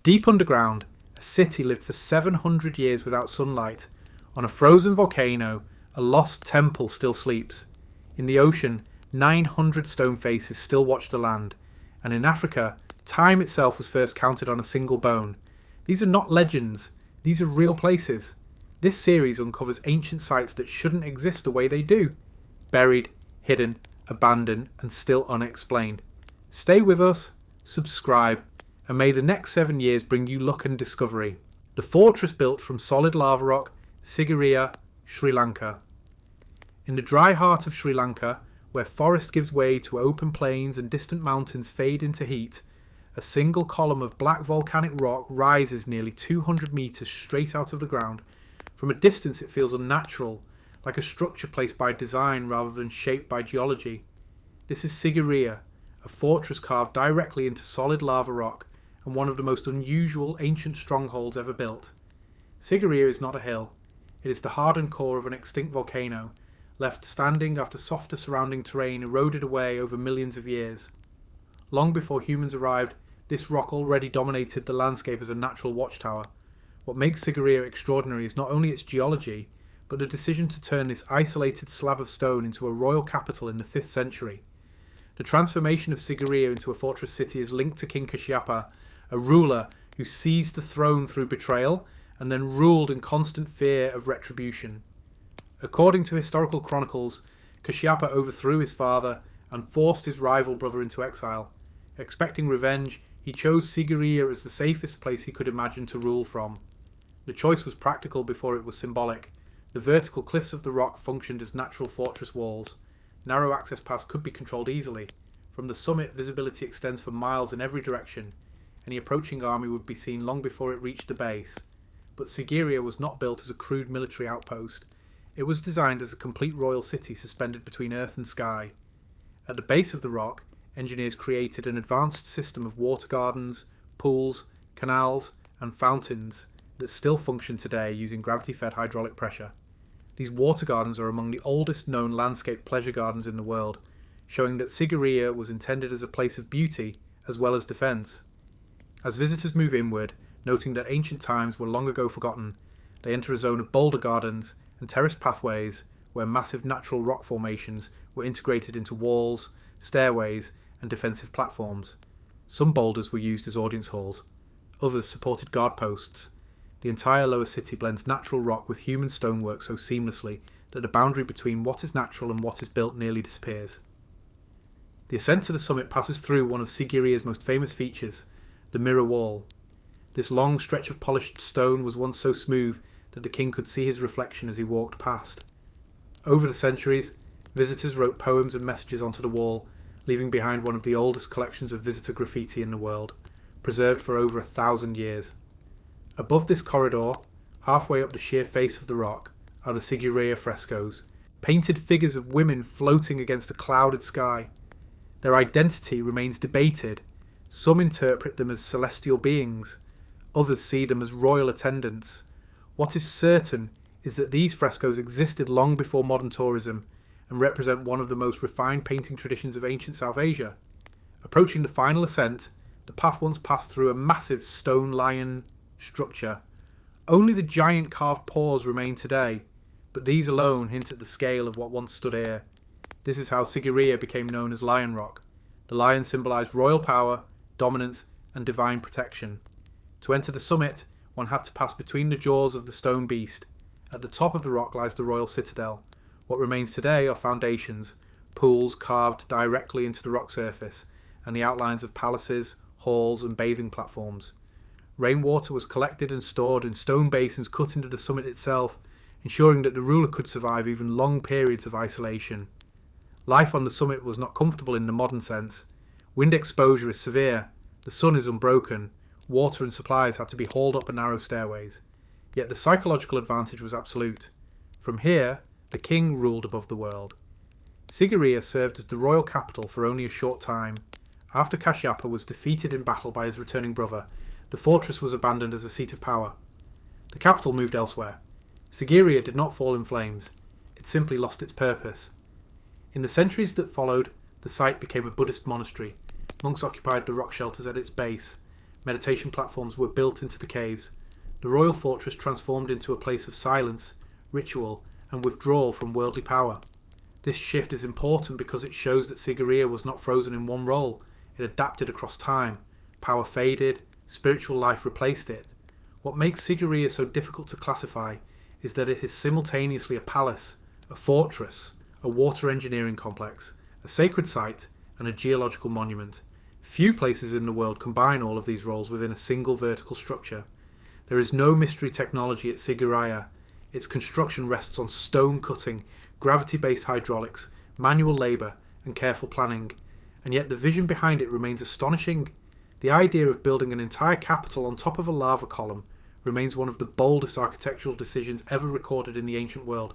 Deep underground, a city lived for 700 years without sunlight. On a frozen volcano, a lost temple still sleeps. In the ocean, 900 stone faces still watch the land. And in Africa, time itself was first counted on a single bone. These are not legends, these are real places. This series uncovers ancient sites that shouldn't exist the way they do. Buried, hidden, abandoned, and still unexplained. Stay with us, subscribe, and may the next 7 years bring you luck and discovery. The fortress built from solid lava rock, Sigiriya, Sri Lanka. In the dry heart of Sri Lanka, where forest gives way to open plains and distant mountains fade into heat, a single column of black volcanic rock rises nearly 200 metres straight out of the ground. From a distance it feels unnatural, like a structure placed by design rather than shaped by geology. This is Sigiriya, a fortress carved directly into solid lava rock, and one of the most unusual ancient strongholds ever built. Sigiriya is not a hill. It is the hardened core of an extinct volcano, left standing after softer surrounding terrain eroded away over millions of years. Long before humans arrived, this rock already dominated the landscape as a natural watchtower. What makes Sigiriya extraordinary is not only its geology, but the decision to turn this isolated slab of stone into a royal capital in the 5th century. The transformation of Sigiriya into a fortress city is linked to King Kashyapa, a ruler who seized the throne through betrayal and then ruled in constant fear of retribution. According to historical chronicles, Kashyapa overthrew his father and forced his rival brother into exile. Expecting revenge, he chose Sigiriya as the safest place he could imagine to rule from. The choice was practical before it was symbolic. The vertical cliffs of the rock functioned as natural fortress walls. Narrow access paths could be controlled easily. From the summit, visibility extends for miles in every direction. Any approaching army would be seen long before it reached the base. But Sigiriya was not built as a crude military outpost. It was designed as a complete royal city suspended between earth and sky. At the base of the rock, engineers created an advanced system of water gardens, pools, canals, and fountains that still function today using gravity-fed hydraulic pressure. These water gardens are among the oldest known landscape pleasure gardens in the world, showing that Sigiriya was intended as a place of beauty as well as defence. As visitors move inward, noting that ancient times were long ago forgotten, they enter a zone of boulder gardens and terraced pathways where massive natural rock formations were integrated into walls, stairways, and defensive platforms. Some boulders were used as audience halls, others supported guard posts. The entire lower city blends natural rock with human stonework so seamlessly that the boundary between what is natural and what is built nearly disappears. The ascent to the summit passes through one of Sigiriya's most famous features, the mirror wall. This long stretch of polished stone was once so smooth that the king could see his reflection as he walked past. Over the centuries, visitors wrote poems and messages onto the wall, leaving behind one of the oldest collections of visitor graffiti in the world, preserved for over 1,000 years. Above this corridor, halfway up the sheer face of the rock, are the Sigiriya frescoes, painted figures of women floating against a clouded sky. Their identity remains debated. Some interpret them as celestial beings, others see them as royal attendants. What is certain is that these frescoes existed long before modern tourism and represent one of the most refined painting traditions of ancient South Asia. Approaching the final ascent, the path once passed through a massive stone lion structure. Only the giant carved paws remain today, but these alone hint at the scale of what once stood here. This is how Sigiriya became known as Lion Rock. The lion symbolised royal power, dominance, and divine protection. To enter the summit, one had to pass between the jaws of the stone beast. At the top of the rock lies the royal citadel. What remains today are foundations, pools carved directly into the rock surface, and the outlines of palaces, halls, and bathing platforms. Rainwater was collected and stored in stone basins cut into the summit itself, ensuring that the ruler could survive even long periods of isolation. Life on the summit was not comfortable in the modern sense. Wind exposure is severe, the sun is unbroken, water and supplies had to be hauled up narrow stairways. Yet the psychological advantage was absolute. From here, the king ruled above the world. Sigiriya served as the royal capital for only a short time. After Kashyapa was defeated in battle by his returning brother, the fortress was abandoned as a seat of power. The capital moved elsewhere. Sigiriya did not fall in flames. It simply lost its purpose. In the centuries that followed, the site became a Buddhist monastery. Monks occupied the rock shelters at its base. Meditation platforms were built into the caves. The royal fortress transformed into a place of silence, ritual, and withdrawal from worldly power. This shift is important because it shows that Sigiriya was not frozen in one role. It adapted across time. Power faded, spiritual life replaced it. What makes Sigiriya so difficult to classify is that it is simultaneously a palace, a fortress, a water engineering complex, a sacred site, and a geological monument. Few places in the world combine all of these roles within a single vertical structure. There is no mystery technology at Sigiriya. Its construction rests on stone cutting, gravity-based hydraulics, manual labour, and careful planning, and yet the vision behind it remains astonishing. The idea of building an entire capital on top of a lava column remains one of the boldest architectural decisions ever recorded in the ancient world.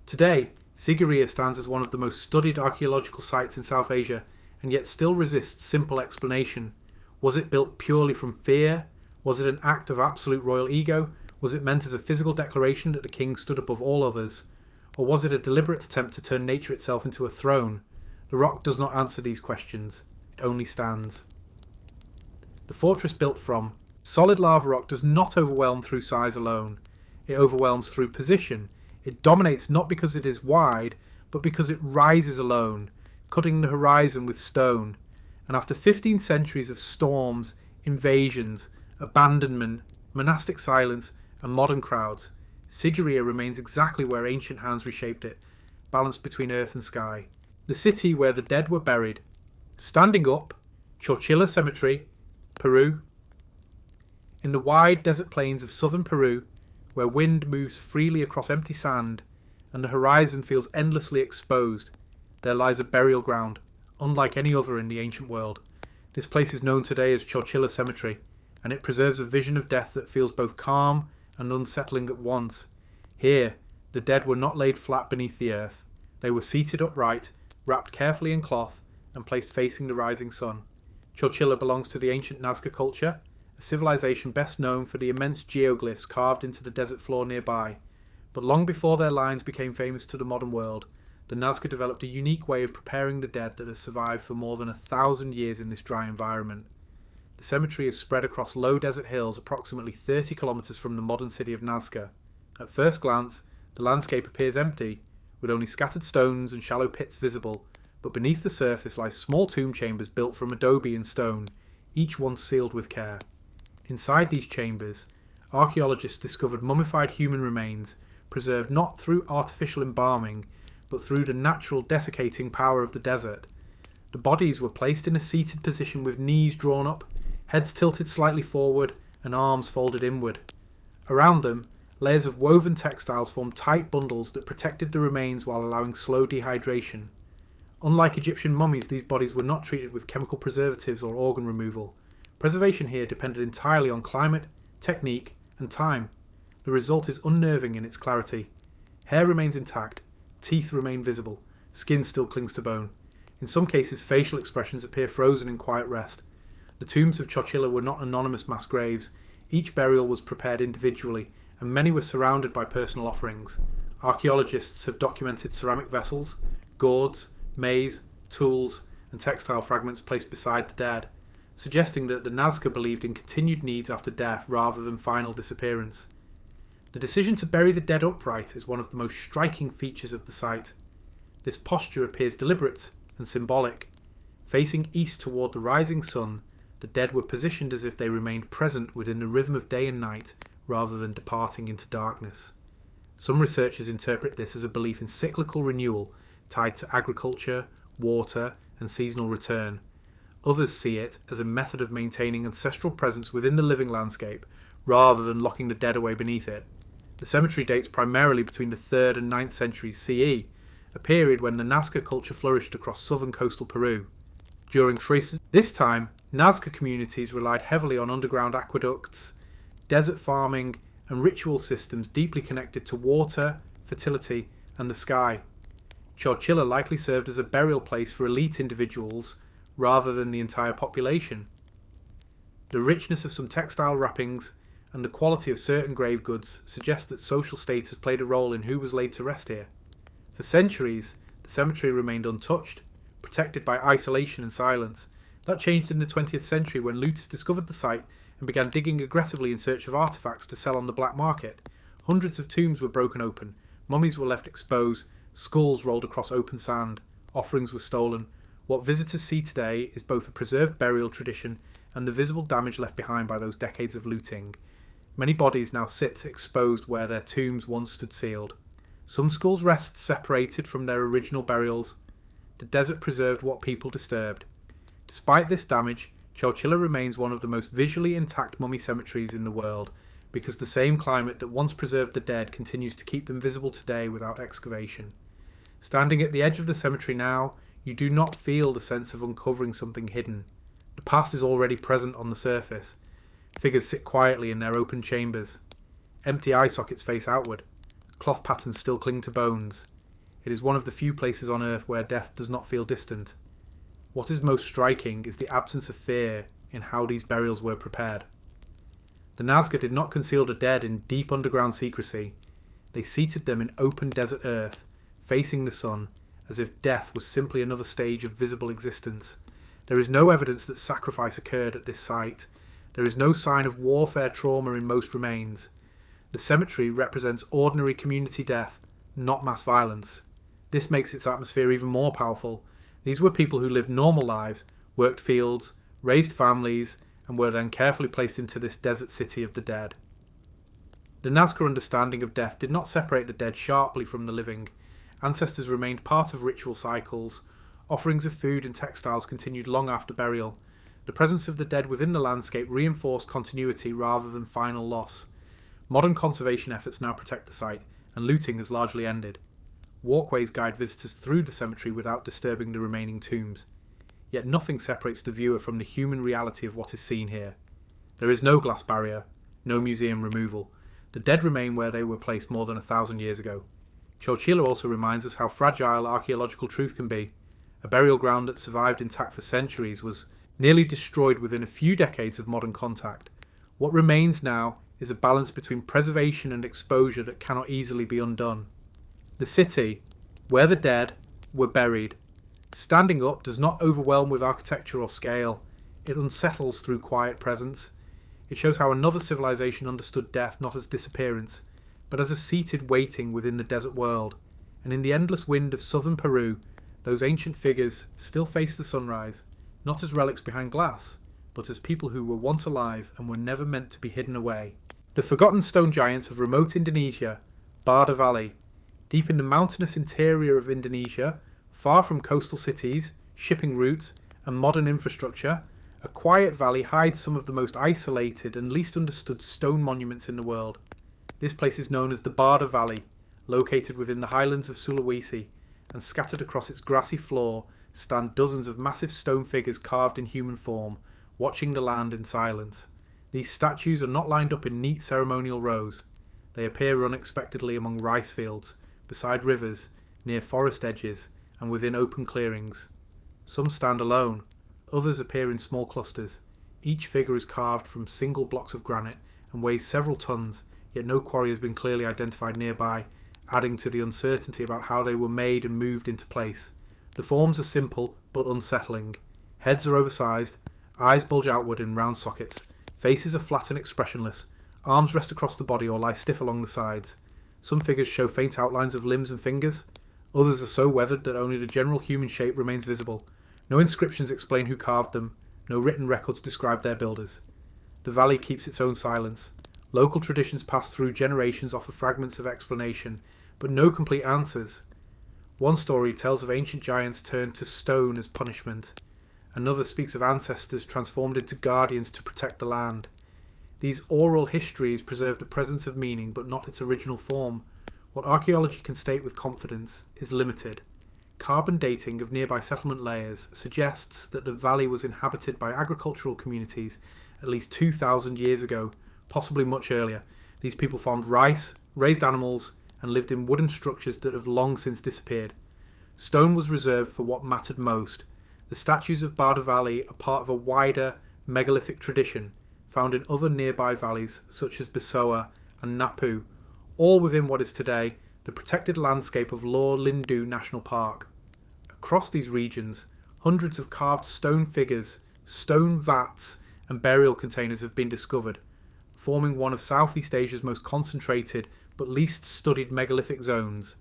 Today, Sigiriya stands as one of the most studied archaeological sites in South Asia, and yet still resists simple explanation. Was it built purely from fear? Was it an act of absolute royal ego? Was it meant as a physical declaration that the king stood above all others? Or was it a deliberate attempt to turn nature itself into a throne? The rock does not answer these questions. It only stands. The fortress built from solid lava rock does not overwhelm through size alone. It overwhelms through position. It dominates not because it is wide, but because it rises alone, cutting the horizon with stone. And after 15 centuries of storms, invasions, abandonment, monastic silence, and modern crowds, Sigiriya remains exactly where ancient hands reshaped it, balanced between earth and sky. The city where the dead were buried. Standing up, Chorchilla Cemetery, Peru. In the wide desert plains of southern Peru, where wind moves freely across empty sand and the horizon feels endlessly exposed, there lies a burial ground, unlike any other in the ancient world. This place is known today as Chorchilla Cemetery, and it preserves a vision of death that feels both calm and unsettling at once. Here, the dead were not laid flat beneath the earth. They were seated upright, wrapped carefully in cloth, and placed facing the rising sun. Chorchilla belongs to the ancient Nazca culture, a civilization best known for the immense geoglyphs carved into the desert floor nearby. But long before their lines became famous to the modern world, the Nazca developed a unique way of preparing the dead that has survived for more than 1,000 years in this dry environment. The cemetery is spread across low desert hills approximately 30 kilometers from the modern city of Nazca. At first glance, the landscape appears empty, with only scattered stones and shallow pits visible, but beneath the surface lie small tomb chambers built from adobe and stone, each one sealed with care. Inside these chambers, archaeologists discovered mummified human remains, preserved not through artificial embalming, but through the natural desiccating power of the desert. The bodies were placed in a seated position with knees drawn up, heads tilted slightly forward, and arms folded inward. Around them, layers of woven textiles formed tight bundles that protected the remains while allowing slow dehydration. Unlike Egyptian mummies, these bodies were not treated with chemical preservatives or organ removal. Preservation here depended entirely on climate, technique, and time. The result is unnerving in its clarity. Hair remains intact, teeth remain visible, skin still clings to bone. In some cases, facial expressions appear frozen in quiet rest. The tombs of Chorchilla were not anonymous mass graves. Each burial was prepared individually, and many were surrounded by personal offerings. Archaeologists have documented ceramic vessels, gourds, maize, tools, and textile fragments placed beside the dead, suggesting that the Nazca believed in continued needs after death rather than final disappearance. The decision to bury the dead upright is one of the most striking features of the site. This posture appears deliberate and symbolic. Facing east toward the rising sun, the dead were positioned as if they remained present within the rhythm of day and night rather than departing into darkness. Some researchers interpret this as a belief in cyclical renewal tied to agriculture, water, and seasonal return. Others see it as a method of maintaining ancestral presence within the living landscape rather than locking the dead away beneath it. The cemetery dates primarily between the 3rd and 9th centuries CE, a period when the Nazca culture flourished across southern coastal Peru. During this time, Nazca communities relied heavily on underground aqueducts, desert farming, and ritual systems deeply connected to water, fertility, and the sky. Chorchilla likely served as a burial place for elite individuals rather than the entire population. The richness of some textile wrappings and the quality of certain grave goods suggest that social status played a role in who was laid to rest here. For centuries, the cemetery remained untouched, protected by isolation and silence, That changed in the 20th century when looters discovered the site and began digging aggressively in search of artefacts to sell on the black market. Hundreds of tombs were broken open, mummies were left exposed, skulls rolled across open sand, offerings were stolen. What visitors see today is both a preserved burial tradition and the visible damage left behind by those decades of looting. Many bodies now sit exposed where their tombs once stood sealed. Some skulls rest separated from their original burials. The desert preserved what people disturbed. Despite this damage, Chowchilla remains one of the most visually intact mummy cemeteries in the world, because the same climate that once preserved the dead continues to keep them visible today without excavation. Standing at the edge of the cemetery now, you do not feel the sense of uncovering something hidden. The past is already present on the surface. Figures sit quietly in their open chambers. Empty eye sockets face outward. Cloth patterns still cling to bones. It is one of the few places on earth where death does not feel distant. What is most striking is the absence of fear in how these burials were prepared. The Nazca did not conceal the dead in deep underground secrecy. They seated them in open desert earth, facing the sun, as if death was simply another stage of visible existence. There is no evidence that sacrifice occurred at this site. There is no sign of warfare trauma in most remains. The cemetery represents ordinary community death, not mass violence. This makes its atmosphere even more powerful. These were people who lived normal lives, worked fields, raised families, and were then carefully placed into this desert city of the dead. The Nazca understanding of death did not separate the dead sharply from the living. Ancestors remained part of ritual cycles. Offerings of food and textiles continued long after burial. The presence of the dead within the landscape reinforced continuity rather than final loss. Modern conservation efforts now protect the site, and looting has largely ended. Walkways guide visitors through the cemetery without disturbing the remaining tombs. Yet nothing separates the viewer from the human reality of what is seen here. There is no glass barrier, no museum removal. The dead remain where they were placed more than 1,000 years ago. Chowchilla also reminds us how fragile archaeological truth can be. A burial ground that survived intact for centuries was nearly destroyed within a few decades of modern contact. What remains now is a balance between preservation and exposure that cannot easily be undone. The city, where the dead were buried, standing up does not overwhelm with architecture or scale. It unsettles through quiet presence. It shows how another civilization understood death not as disappearance, but as a seated waiting within the desert world. And in the endless wind of southern Peru, those ancient figures still face the sunrise, not as relics behind glass, but as people who were once alive and were never meant to be hidden away. The forgotten stone giants of remote Indonesia, Barda Valley. Deep in the mountainous interior of Indonesia, far from coastal cities, shipping routes, and modern infrastructure, a quiet valley hides some of the most isolated and least understood stone monuments in the world. This place is known as the Barda Valley, located within the highlands of Sulawesi, and scattered across its grassy floor stand dozens of massive stone figures carved in human form, watching the land in silence. These statues are not lined up in neat ceremonial rows. They appear unexpectedly among rice fields, beside rivers, near forest edges, and within open clearings. Some stand alone, others appear in small clusters. Each figure is carved from single blocks of granite and weighs several tons, yet no quarry has been clearly identified nearby, adding to the uncertainty about how they were made and moved into place. The forms are simple but unsettling. Heads are oversized, eyes bulge outward in round sockets, faces are flat and expressionless, arms rest across the body or lie stiff along the sides. Some figures show faint outlines of limbs and fingers, others are so weathered that only the general human shape remains visible. No inscriptions explain who carved them, no written records describe their builders. The valley keeps its own silence. Local traditions passed through generations offer fragments of explanation, but no complete answers. One story tells of ancient giants turned to stone as punishment. Another speaks of ancestors transformed into guardians to protect the land. These oral histories preserve the presence of meaning but not its original form. What archaeology can state with confidence is limited. Carbon dating of nearby settlement layers suggests that the valley was inhabited by agricultural communities at least 2,000 years ago, possibly much earlier. These people farmed rice, raised animals, and lived in wooden structures that have long since disappeared. Stone was reserved for what mattered most. The statues of Barda Valley are part of a wider megalithic tradition found in other nearby valleys such as Bisoa and Napu, all within what is today the protected landscape of Lor Lindu National Park. Across these regions, hundreds of carved stone figures stone vats and burial containers have been discovered, forming one of Southeast Asia's most concentrated but least studied megalithic zones.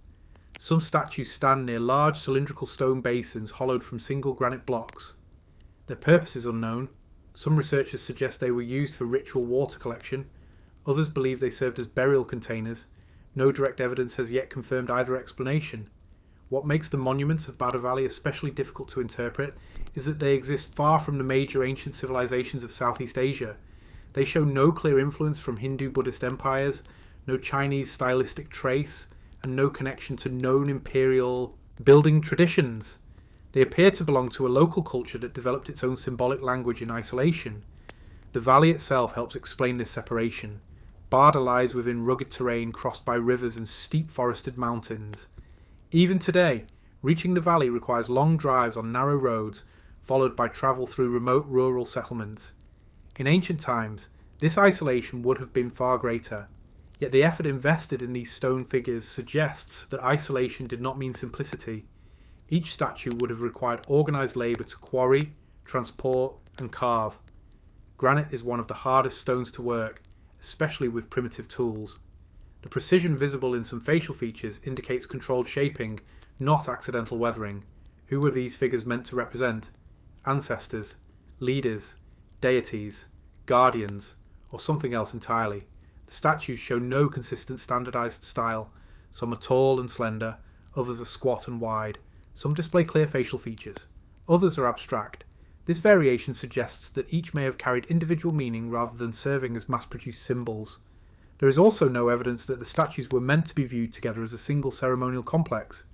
Some statues stand near large cylindrical stone basins hollowed from single granite blocks. Their purpose is unknown. Some researchers suggest they were used for ritual water collection. Others believe they served as burial containers. No direct evidence has yet confirmed either explanation. What makes the monuments of Bada Valley especially difficult to interpret is that they exist far from the major ancient civilizations of Southeast Asia. They show no clear influence from Hindu-Buddhist empires, no Chinese stylistic trace, and no connection to known imperial building traditions. They appear to belong to a local culture that developed its own symbolic language in isolation. The valley itself helps explain this separation. Bada lies within rugged terrain crossed by rivers and steep forested mountains. Even today, reaching the valley requires long drives on narrow roads, followed by travel through remote rural settlements. In ancient times, this isolation would have been far greater, yet the effort invested in these stone figures suggests that isolation did not mean simplicity. Each statue would have required organised labour to quarry, transport, and carve. Granite is one of the hardest stones to work, especially with primitive tools. The precision visible in some facial features indicates controlled shaping, not accidental weathering. Who were these figures meant to represent? Ancestors, leaders, deities, guardians, or something else entirely? The statues show no consistent standardized style. Some are tall and slender, others are squat and wide. Some display clear facial features. Others are abstract. This variation suggests that each may have carried individual meaning rather than serving as mass-produced symbols. There is also no evidence that the statues were meant to be viewed together as a single ceremonial complex.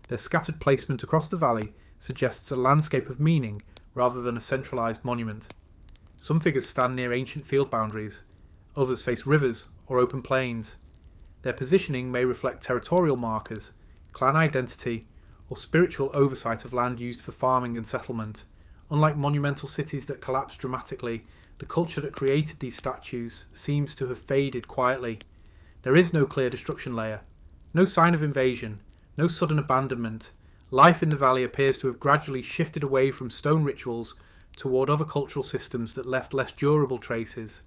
Their scattered placement across the valley suggests a landscape of meaning rather than a centralised monument. Some figures stand near ancient field boundaries. Others face rivers or open plains. Their positioning may reflect territorial markers, clan identity, or spiritual oversight of land used for farming and settlement. Unlike monumental cities that collapse dramatically, the culture that created these statues seems to have faded quietly. There is no clear destruction layer, no sign of invasion, no sudden abandonment. Life in the valley appears to have gradually shifted away from stone rituals toward other cultural systems that left less durable traces.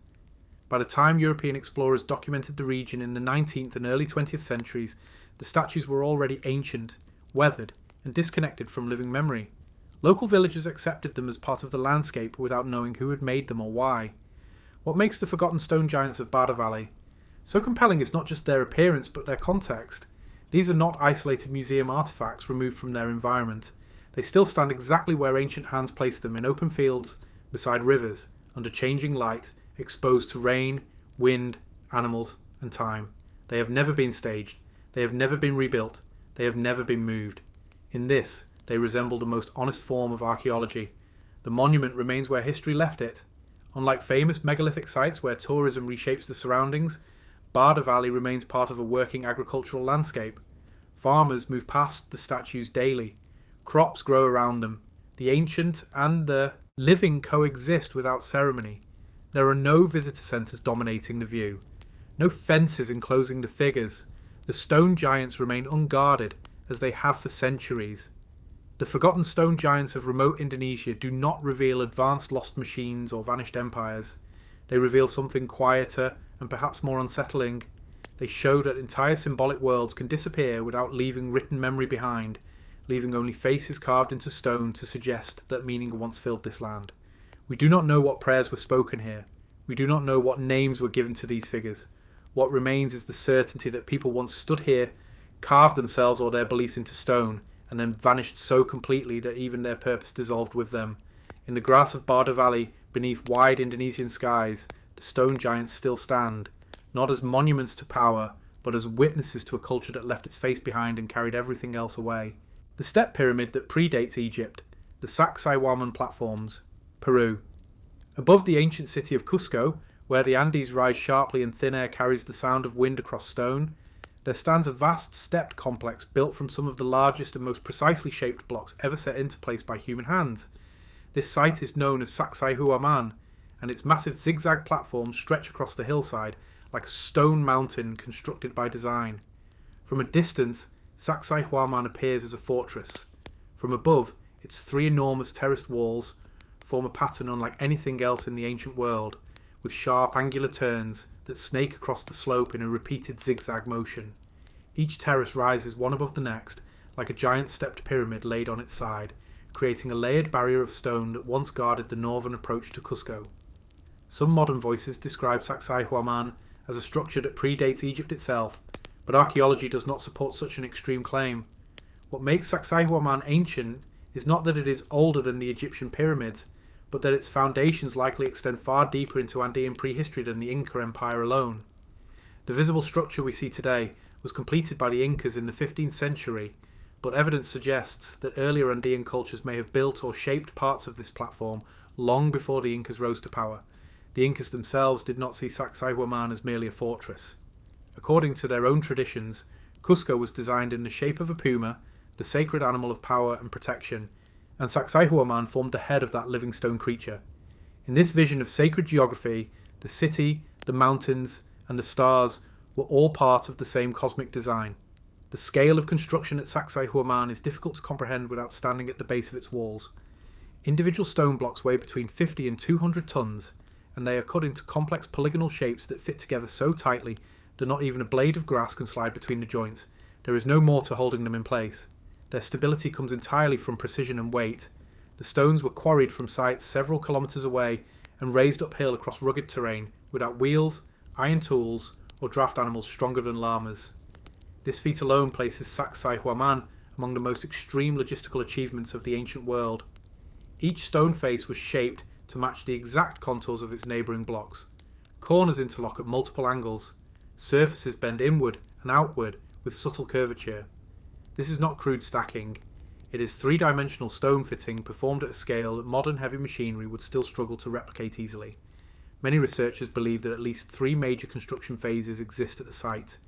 By the time European explorers documented the region in the 19th and early 20th centuries, the statues were already ancient, weathered, and disconnected from living memory. Local villagers accepted them as part of the landscape without knowing who had made them or why. What makes the forgotten stone giants of Bada Valley so compelling is not just their appearance but their context. These are not isolated museum artifacts removed from their environment. They still stand exactly where ancient hands placed them, in open fields, beside rivers, under changing light, exposed to rain, wind, animals, and time. They have never been staged. They have never been rebuilt. They have never been moved. In this, they resemble the most honest form of archaeology. The monument remains where history left it. Unlike famous megalithic sites where tourism reshapes the surroundings, Bada Valley remains part of a working agricultural landscape. Farmers move past the statues daily. Crops grow around them. The ancient and the living coexist without ceremony. There are no visitor centres dominating the view. No fences enclosing the figures. The stone giants remain unguarded, as they have for centuries. The forgotten stone giants of remote Indonesia do not reveal advanced lost machines or vanished empires. They reveal something quieter and perhaps more unsettling. They show that entire symbolic worlds can disappear without leaving written memory behind, leaving only faces carved into stone to suggest that meaning once filled this land. We do not know what prayers were spoken here. We do not know what names were given to these figures. What remains is the certainty that people once stood here, carved themselves or their beliefs into stone, and then vanished so completely that even their purpose dissolved with them. In the grass of Bada Valley, beneath wide Indonesian skies, the stone giants still stand, not as monuments to power, but as witnesses to a culture that left its face behind and carried everything else away. The step pyramid that predates Egypt, the Sacsayhuaman platforms, Peru. Above the ancient city of Cusco, where the Andes rise sharply and thin air carries the sound of wind across stone, there stands a vast stepped complex built from some of the largest and most precisely shaped blocks ever set into place by human hands. This site is known as Sacsayhuaman, and its massive zigzag platforms stretch across the hillside like a stone mountain constructed by design. From a distance, Sacsayhuaman appears as a fortress. From above, its three enormous terraced walls, form a pattern unlike anything else in the ancient world, with sharp angular turns that snake across the slope in a repeated zigzag motion. Each terrace rises one above the next, like a giant stepped pyramid laid on its side, creating a layered barrier of stone that once guarded the northern approach to Cusco. Some modern voices describe Sacsayhuaman as a structure that predates Egypt itself, but archaeology does not support such an extreme claim. What makes Sacsayhuaman ancient is not that it is older than the Egyptian pyramids, but that its foundations likely extend far deeper into Andean prehistory than the Inca Empire alone. The visible structure we see today was completed by the Incas in the 15th century, but evidence suggests that earlier Andean cultures may have built or shaped parts of this platform long before the Incas rose to power. The Incas themselves did not see Sacsayhuaman as merely a fortress. According to their own traditions, Cusco was designed in the shape of a puma, the sacred animal of power and protection, and Sacsayhuaman formed the head of that living stone creature. In this vision of sacred geography, the city, the mountains, and the stars were all part of the same cosmic design. The scale of construction at Sacsayhuaman is difficult to comprehend without standing at the base of its walls. Individual stone blocks weigh between 50 and 200 tons, and they are cut into complex polygonal shapes that fit together so tightly that not even a blade of grass can slide between the joints. There is no mortar holding them in place. Their stability comes entirely from precision and weight. The stones were quarried from sites several kilometres away and raised uphill across rugged terrain without wheels, iron tools, or draft animals stronger than llamas. This feat alone places Sacsayhuaman among the most extreme logistical achievements of the ancient world. Each stone face was shaped to match the exact contours of its neighbouring blocks. Corners interlock at multiple angles. Surfaces bend inward and outward with subtle curvature. This is not crude stacking. It is three-dimensional stone fitting performed at a scale that modern heavy machinery would still struggle to replicate easily. Many researchers believe that at least three major construction phases exist at the site.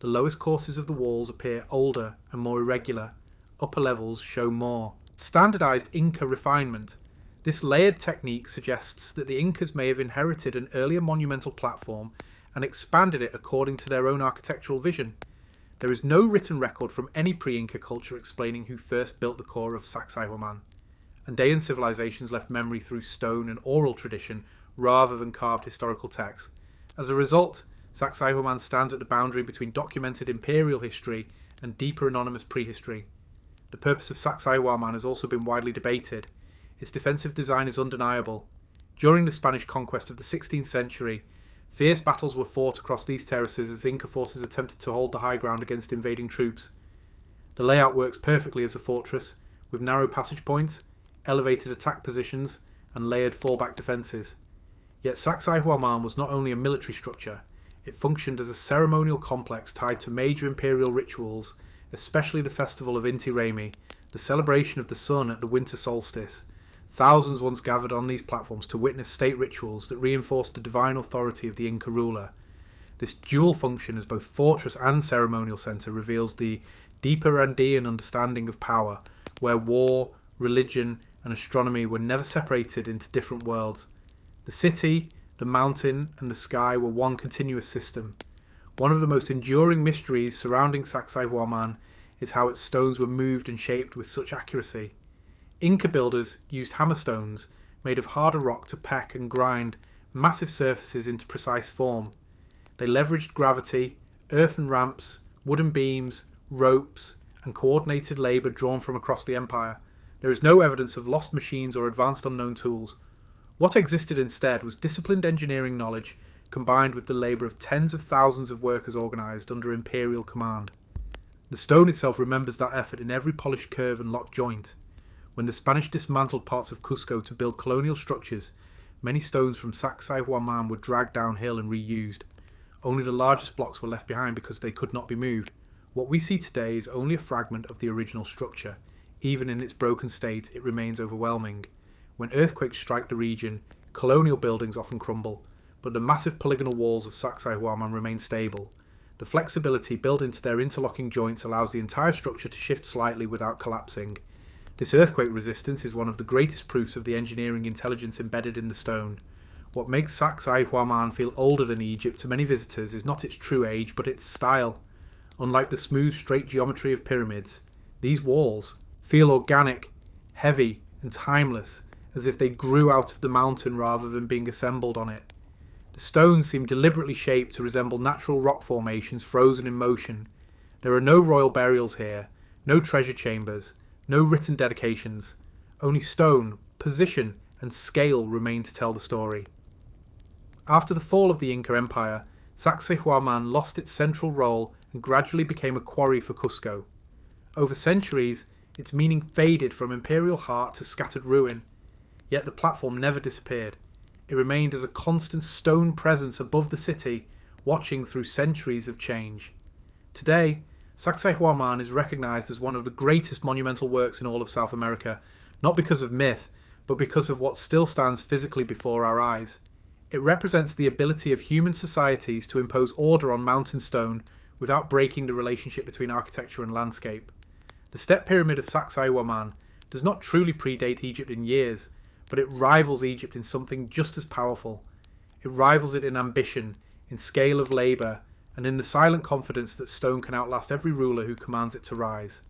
The lowest courses of the walls appear older and more irregular. Upper levels show more standardized Inca refinement. This layered technique suggests that the Incas may have inherited an earlier monumental platform and expanded it according to their own architectural vision. There is no written record from any pre-Inca culture explaining who first built the core of Sacsayhuaman. Andean civilizations left memory through stone and oral tradition rather than carved historical texts. As a result, Sacsayhuaman stands at the boundary between documented imperial history and deeper anonymous prehistory. The purpose of Sacsayhuaman has also been widely debated. Its defensive design is undeniable. During the Spanish conquest of the 16th century, fierce battles were fought across these terraces as Inca forces attempted to hold the high ground against invading troops. The layout works perfectly as a fortress, with narrow passage points, elevated attack positions, and layered fallback defences. Yet Sacsayhuaman was not only a military structure, it functioned as a ceremonial complex tied to major imperial rituals, especially the festival of Inti Raymi, the celebration of the sun at the winter solstice. Thousands once gathered on these platforms to witness state rituals that reinforced the divine authority of the Inca ruler. This dual function as both fortress and ceremonial centre reveals the deeper Andean understanding of power, where war, religion, and astronomy were never separated into different worlds. The city, the mountain, and the sky were one continuous system. One of the most enduring mysteries surrounding Sacsayhuaman is how its stones were moved and shaped with such accuracy. Inca builders used hammerstones made of harder rock to peck and grind massive surfaces into precise form. They leveraged gravity, earthen ramps, wooden beams, ropes, and coordinated labour drawn from across the empire. There is no evidence of lost machines or advanced unknown tools. What existed instead was disciplined engineering knowledge combined with the labour of tens of thousands of workers organised under imperial command. The stone itself remembers that effort in every polished curve and locked joint. When the Spanish dismantled parts of Cusco to build colonial structures, many stones from Sacsayhuaman were dragged downhill and reused. Only the largest blocks were left behind because they could not be moved. What we see today is only a fragment of the original structure. Even in its broken state, it remains overwhelming. When earthquakes strike the region, colonial buildings often crumble, but the massive polygonal walls of Sacsayhuaman remain stable. The flexibility built into their interlocking joints allows the entire structure to shift slightly without collapsing. This earthquake resistance is one of the greatest proofs of the engineering intelligence embedded in the stone. What makes Sacsayhuaman feel older than Egypt to many visitors is not its true age, but its style. Unlike the smooth, straight geometry of pyramids, these walls feel organic, heavy, and timeless, as if they grew out of the mountain rather than being assembled on it. The stones seem deliberately shaped to resemble natural rock formations frozen in motion. There are no royal burials here, no treasure chambers, no written dedications. Only stone, position, and scale remain to tell the story. After the fall of the Inca Empire, Sacsayhuaman lost its central role and gradually became a quarry for Cusco. Over centuries, its meaning faded from imperial heart to scattered ruin, yet the platform never disappeared. It remained as a constant stone presence above the city, watching through centuries of change. Today, Sacsayhuaman is recognized as one of the greatest monumental works in all of South America, not because of myth, but because of what still stands physically before our eyes. It represents the ability of human societies to impose order on mountain stone without breaking the relationship between architecture and landscape. The step pyramid of Sacsayhuaman does not truly predate Egypt in years, but it rivals Egypt in something just as powerful. It rivals it in ambition, in scale of labour, and in the silent confidence that stone can outlast every ruler who commands it to rise.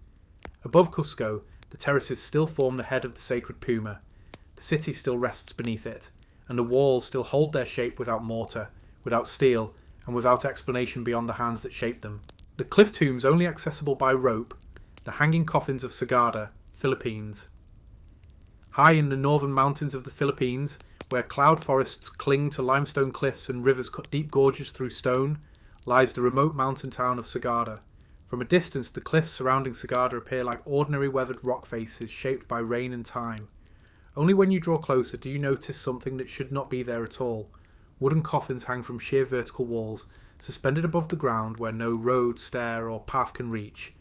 Above Cusco, the terraces still form the head of the sacred puma. The city still rests beneath it, and the walls still hold their shape without mortar, without steel, and without explanation beyond the hands that shaped them. The cliff tombs only accessible by rope, the hanging coffins of Sagada, Philippines. High in the northern mountains of the Philippines, where cloud forests cling to limestone cliffs and rivers cut deep gorges through stone, lies the remote mountain town of Sagada. From a distance, the cliffs surrounding Sagada appear like ordinary weathered rock faces shaped by rain and time. Only when you draw closer do you notice something that should not be there at all. Wooden coffins hang from sheer vertical walls, suspended above the ground where no road, stair, or path can reach.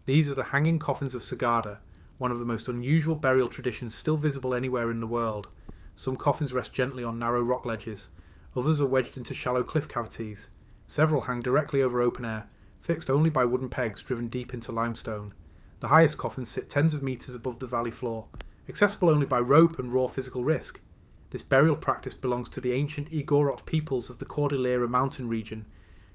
These are the hanging coffins of Sagada, one of the most unusual burial traditions still visible anywhere in the world. Some coffins rest gently on narrow rock ledges, others are wedged into shallow cliff cavities. Several hang directly over open air, fixed only by wooden pegs driven deep into limestone. The highest coffins sit tens of metres above the valley floor, accessible only by rope and raw physical risk. This burial practice belongs to the ancient Igorot peoples of the Cordillera mountain region,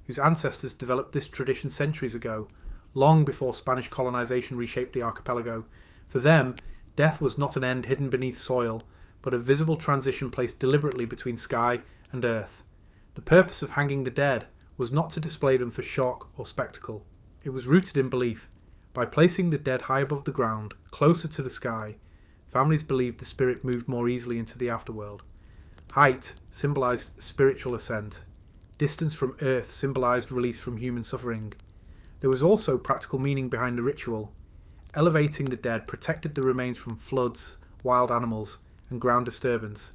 whose ancestors developed this tradition centuries ago, long before Spanish colonization reshaped the archipelago. For them, death was not an end hidden beneath soil, but a visible transition placed deliberately between sky and earth. The purpose of hanging the dead was not to display them for shock or spectacle. It was rooted in belief. By placing the dead high above the ground, closer to the sky, families believed the spirit moved more easily into the afterworld. Height symbolized spiritual ascent. Distance from earth symbolized release from human suffering. There was also practical meaning behind the ritual. Elevating the dead protected the remains from floods, wild animals, and ground disturbance.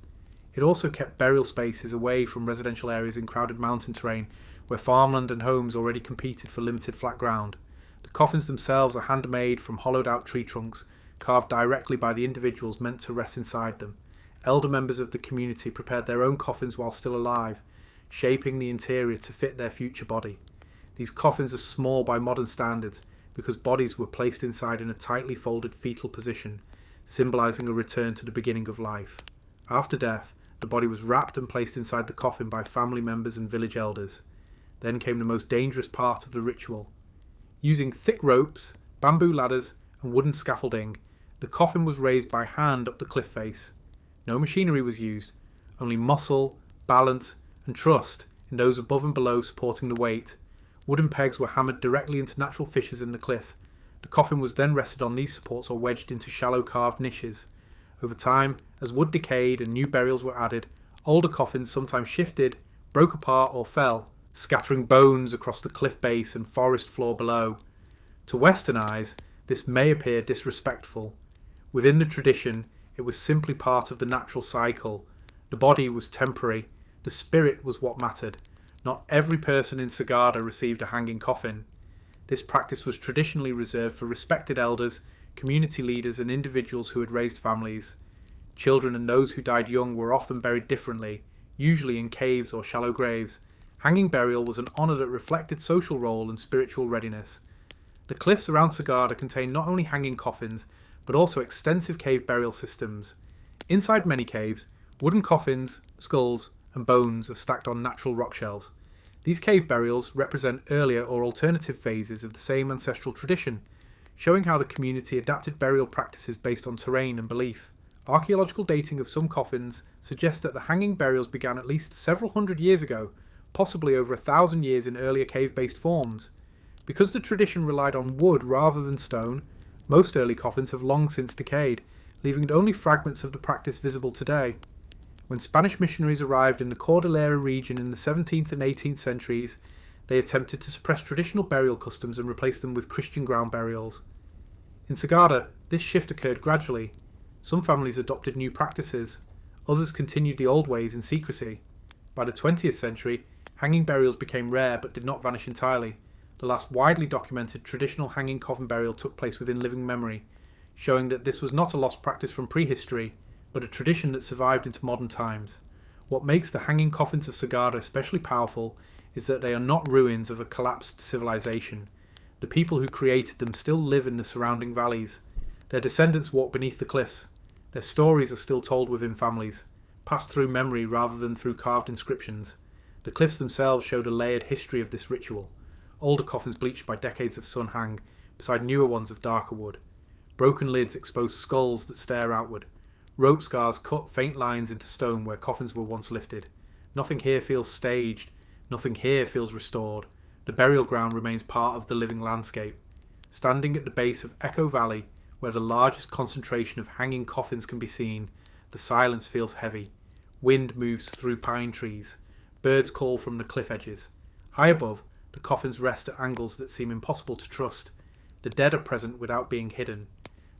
It also kept burial spaces away from residential areas in crowded mountain terrain where farmland and homes already competed for limited flat ground. The coffins themselves are handmade from hollowed out tree trunks, carved directly by the individuals meant to rest inside them. Elder members of the community prepared their own coffins while still alive, shaping the interior to fit their future body. These coffins are small by modern standards because bodies were placed inside in a tightly folded fetal position, symbolizing a return to the beginning of life. After death, the body was wrapped and placed inside the coffin by family members and village elders. Then came the most dangerous part of the ritual. Using thick ropes, bamboo ladders, and wooden scaffolding, the coffin was raised by hand up the cliff face. No machinery was used, only muscle, balance, and trust in those above and below supporting the weight. Wooden pegs were hammered directly into natural fissures in the cliff. The coffin was then rested on these supports or wedged into shallow carved niches. Over time, as wood decayed and new burials were added, older coffins sometimes shifted, broke apart or fell, scattering bones across the cliff base and forest floor below. To Western eyes, this may appear disrespectful. Within the tradition, it was simply part of the natural cycle. The body was temporary, the spirit was what mattered. Not every person in Sagada received a hanging coffin. This practice was traditionally reserved for respected elders, community leaders, and individuals who had raised families. Children and those who died young were often buried differently, usually in caves or shallow graves. Hanging burial was an honour that reflected social role and spiritual readiness. The cliffs around Sagada contain not only hanging coffins, but also extensive cave burial systems. Inside many caves, wooden coffins, skulls, and bones are stacked on natural rock shelves. These cave burials represent earlier or alternative phases of the same ancestral tradition, showing how the community adapted burial practices based on terrain and belief. Archaeological dating of some coffins suggests that the hanging burials began at least several hundred years ago, possibly over 1,000 years in earlier cave-based forms. Because the tradition relied on wood rather than stone, most early coffins have long since decayed, leaving only fragments of the practice visible today. When Spanish missionaries arrived in the Cordillera region in the 17th and 18th centuries, they attempted to suppress traditional burial customs and replace them with Christian ground burials. In Sagada, this shift occurred gradually. Some families adopted new practices, others continued the old ways in secrecy. By the 20th century, hanging burials became rare but did not vanish entirely. The last widely documented traditional hanging coffin burial took place within living memory, showing that this was not a lost practice from prehistory, but a tradition that survived into modern times. What makes the hanging coffins of Sagada especially powerful is that they are not ruins of a collapsed civilization. The people who created them still live in the surrounding valleys. Their descendants walk beneath the cliffs. Their stories are still told within families, passed through memory rather than through carved inscriptions. The cliffs themselves showed a layered history of this ritual. Older coffins bleached by decades of sun hang beside newer ones of darker wood. Broken lids expose skulls that stare outward. Rope scars cut faint lines into stone where coffins were once lifted. Nothing here feels staged. Nothing here feels restored. The burial ground remains part of the living landscape. Standing at the base of Echo Valley, where the largest concentration of hanging coffins can be seen, the silence feels heavy. Wind moves through pine trees. Birds call from the cliff edges. High above, the coffins rest at angles that seem impossible to trust. The dead are present without being hidden.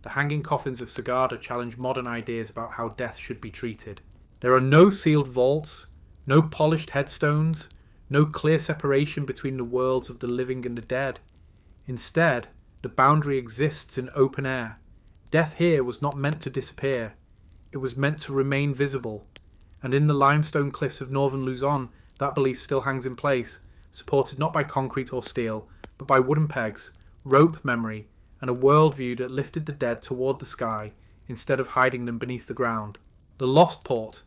The hanging coffins of Sagada challenge modern ideas about how death should be treated. There are no sealed vaults, no polished headstones, no clear separation between the worlds of the living and the dead. Instead, the boundary exists in open air. Death here was not meant to disappear. It was meant to remain visible. And in the limestone cliffs of northern Luzon, that belief still hangs in place, supported not by concrete or steel, but by wooden pegs, rope memory, and a worldview that lifted the dead toward the sky instead of hiding them beneath the ground. The lost port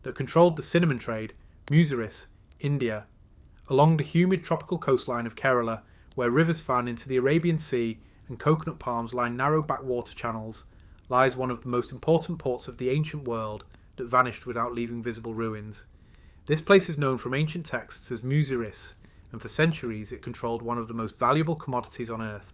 that controlled the cinnamon trade, Muziris, India, along the humid tropical coastline of Kerala, where rivers fan into the Arabian Sea and coconut palms line narrow backwater channels, lies one of the most important ports of the ancient world that vanished without leaving visible ruins. This place is known from ancient texts as Muziris, and for centuries it controlled one of the most valuable commodities on earth,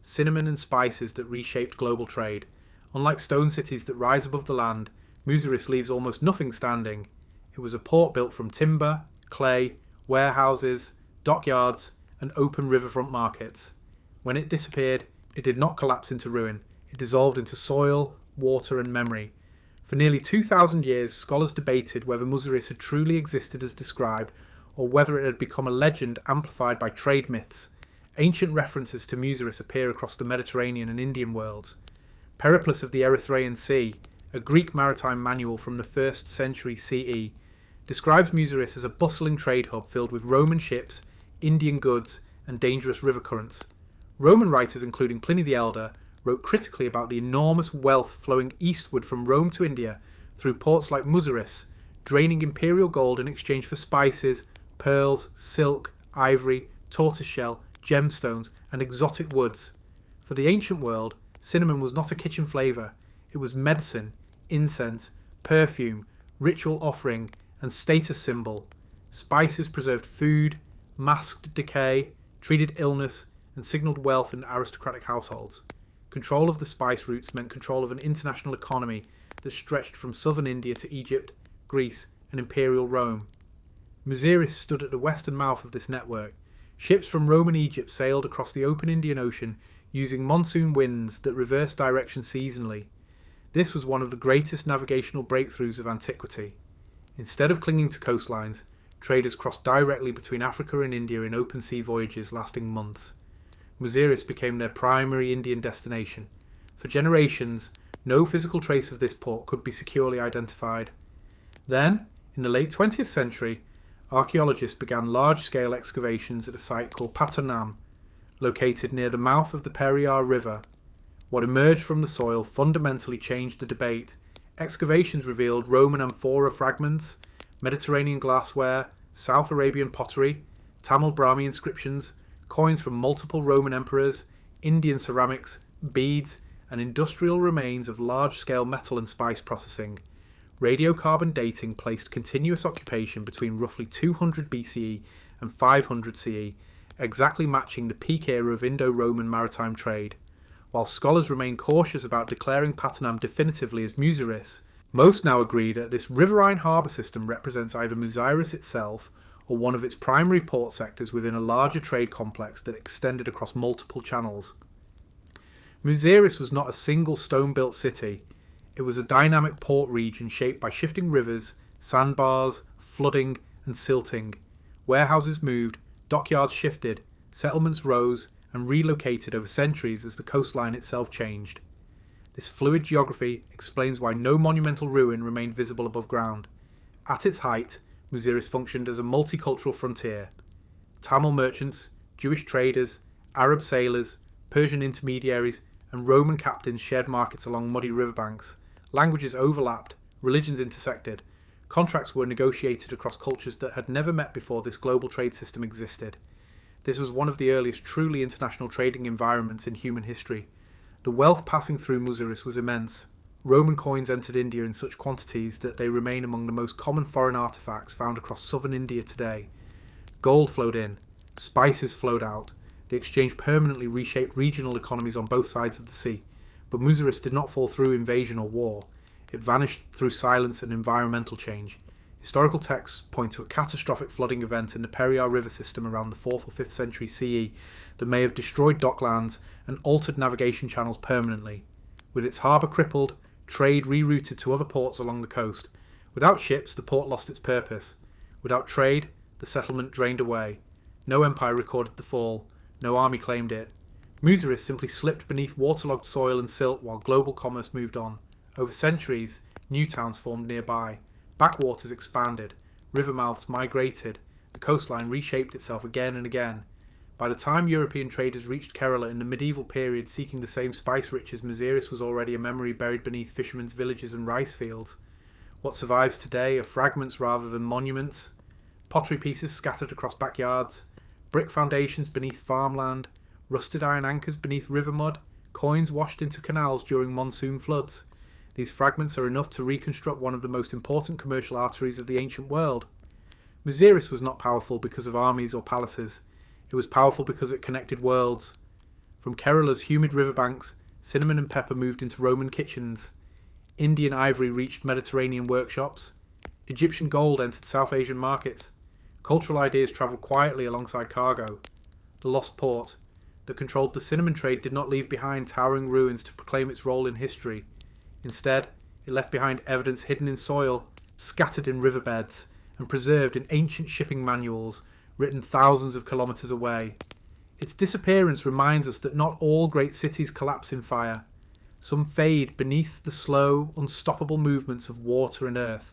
cinnamon and spices that reshaped global trade. Unlike stone cities that rise above the land, Muziris leaves almost nothing standing. It was a port built from timber, clay, warehouses, dockyards, and open riverfront markets. When it disappeared, it did not collapse into ruin. It dissolved into soil, water, and memory. For nearly 2,000 years, scholars debated whether Muziris had truly existed as described, or whether it had become a legend amplified by trade myths. Ancient references to Muziris appear across the Mediterranean and Indian worlds. Periplus of the Erythraean Sea, a Greek maritime manual from the 1st century CE, describes Muziris as a bustling trade hub filled with Roman ships, Indian goods, and dangerous river currents. Roman writers, including Pliny the Elder, wrote critically about the enormous wealth flowing eastward from Rome to India through ports like Muziris, draining imperial gold in exchange for spices, pearls, silk, ivory, tortoiseshell, gemstones, and exotic woods. For the ancient world, cinnamon was not a kitchen flavour. It was medicine, incense, perfume, ritual offering, and status symbol. Spices preserved food, masked decay, treated illness, and signalled wealth in aristocratic households. Control of the spice routes meant control of an international economy that stretched from southern India to Egypt, Greece, and Imperial Rome. Muziris stood at the western mouth of this network. Ships from Roman Egypt sailed across the open Indian Ocean using monsoon winds that reversed direction seasonally. This was one of the greatest navigational breakthroughs of antiquity. Instead of clinging to coastlines, traders crossed directly between Africa and India in open sea voyages lasting months. Muziris became their primary Indian destination. For generations, no physical trace of this port could be securely identified. Then, in the late 20th century, archaeologists began large-scale excavations at a site called Paternam, located near the mouth of the Periyar River. What emerged from the soil fundamentally changed the debate. Excavations revealed Roman amphora fragments, Mediterranean glassware, South Arabian pottery, Tamil Brahmi inscriptions, coins from multiple Roman emperors, Indian ceramics, beads, and industrial remains of large-scale metal and spice processing. Radiocarbon dating placed continuous occupation between roughly 200 BCE and 500 CE, exactly matching the peak era of Indo-Roman maritime trade. While scholars remain cautious about declaring Patanam definitively as Muziris, most now agree that this riverine harbour system represents either Muziris itself or one of its primary port sectors within a larger trade complex that extended across multiple channels. Muziris was not a single stone-built city. It was a dynamic port region shaped by shifting rivers, sandbars, flooding and silting. Warehouses moved, dockyards shifted, settlements rose and relocated over centuries as the coastline itself changed. This fluid geography explains why no monumental ruin remained visible above ground. At its height, Muziris functioned as a multicultural frontier. Tamil merchants, Jewish traders, Arab sailors, Persian intermediaries, and Roman captains shared markets along muddy riverbanks. Languages overlapped, religions intersected. Contracts were negotiated across cultures that had never met before this global trade system existed. This was one of the earliest truly international trading environments in human history. The wealth passing through Muziris was immense. Roman coins entered India in such quantities that they remain among the most common foreign artifacts found across southern India today. Gold flowed in, spices flowed out. The exchange permanently reshaped regional economies on both sides of the sea. But Muziris did not fall through invasion or war. It vanished through silence and environmental change. Historical texts point to a catastrophic flooding event in the Periyar river system around the 4th or 5th century CE that may have destroyed docklands and altered navigation channels permanently. With its harbour crippled, trade rerouted to other ports along the coast. Without ships, the port lost its purpose. Without trade, the settlement drained away. No empire recorded the fall. No army claimed it. Muziris simply slipped beneath waterlogged soil and silt while global commerce moved on. Over centuries, new towns formed nearby. Backwaters expanded. River mouths migrated. The coastline reshaped itself again and again. By the time European traders reached Kerala in the medieval period seeking the same spice riches, Muziris was already a memory buried beneath fishermen's villages and rice fields. What survives today are fragments rather than monuments. Pottery pieces scattered across backyards. Brick foundations beneath farmland. Rusted iron anchors beneath river mud. Coins washed into canals during monsoon floods. These fragments are enough to reconstruct one of the most important commercial arteries of the ancient world. Muziris was not powerful because of armies or palaces. It was powerful because it connected worlds. From Kerala's humid riverbanks, cinnamon and pepper moved into Roman kitchens. Indian ivory reached Mediterranean workshops. Egyptian gold entered South Asian markets. Cultural ideas travelled quietly alongside cargo. The lost port that controlled the cinnamon trade did not leave behind towering ruins to proclaim its role in history. Instead, it left behind evidence hidden in soil, scattered in riverbeds, and preserved in ancient shipping manuals written thousands of kilometres away. Its disappearance reminds us that not all great cities collapse in fire. Some fade beneath the slow, unstoppable movements of water and earth.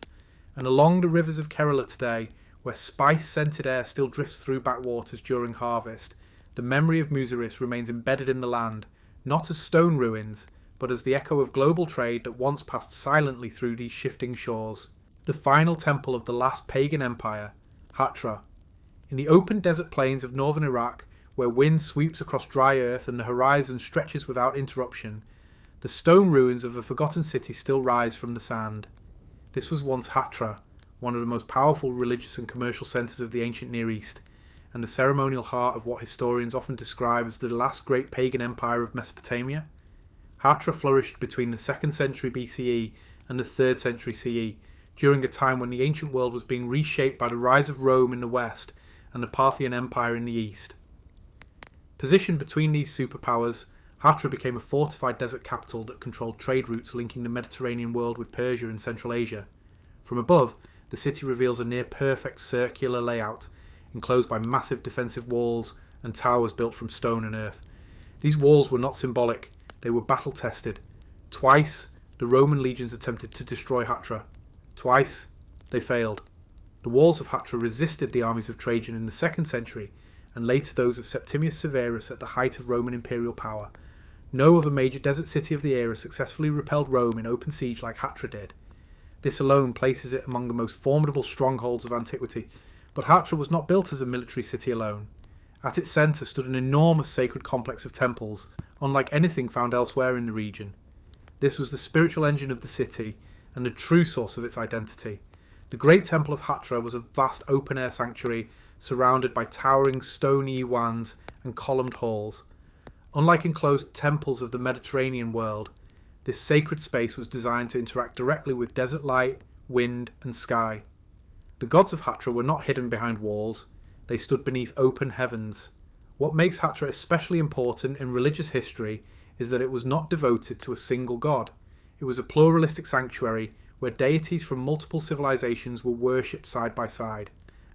And along the rivers of Kerala today, where spice-scented air still drifts through backwaters during harvest, the memory of Muziris remains embedded in the land, not as stone ruins, but as the echo of global trade that once passed silently through these shifting shores. The final temple of the last pagan empire, Hatra. In the open desert plains of northern Iraq, where wind sweeps across dry earth and the horizon stretches without interruption, the stone ruins of a forgotten city still rise from the sand. This was once Hatra, one of the most powerful religious and commercial centres of the ancient Near East, and the ceremonial heart of what historians often describe as the last great pagan empire of Mesopotamia. Hatra flourished between the 2nd century BCE and the 3rd century CE, during a time when the ancient world was being reshaped by the rise of Rome in the west and the Parthian Empire in the east. Positioned between these superpowers, Hatra became a fortified desert capital that controlled trade routes linking the Mediterranean world with Persia and Central Asia. From above, the city reveals a near-perfect circular layout, enclosed by massive defensive walls and towers built from stone and earth. These walls were not symbolic. They were battle-tested. Twice, the Roman legions attempted to destroy Hatra. Twice, they failed. The walls of Hatra resisted the armies of Trajan in the 2nd century, and later those of Septimius Severus at the height of Roman imperial power. No other major desert city of the era successfully repelled Rome in open siege like Hatra did. This alone places it among the most formidable strongholds of antiquity, but Hatra was not built as a military city alone. At its centre stood an enormous sacred complex of temples, unlike anything found elsewhere in the region. This was the spiritual engine of the city and the true source of its identity. The great temple of Hatra was a vast open-air sanctuary surrounded by towering stone iwans and columned halls. Unlike enclosed temples of the Mediterranean world, this sacred space was designed to interact directly with desert light, wind, and sky. The gods of Hatra were not hidden behind walls, they stood beneath open heavens. What makes Hatra especially important in religious history is that it was not devoted to a single god. It was a pluralistic sanctuary where deities from multiple civilizations were worshipped side by side.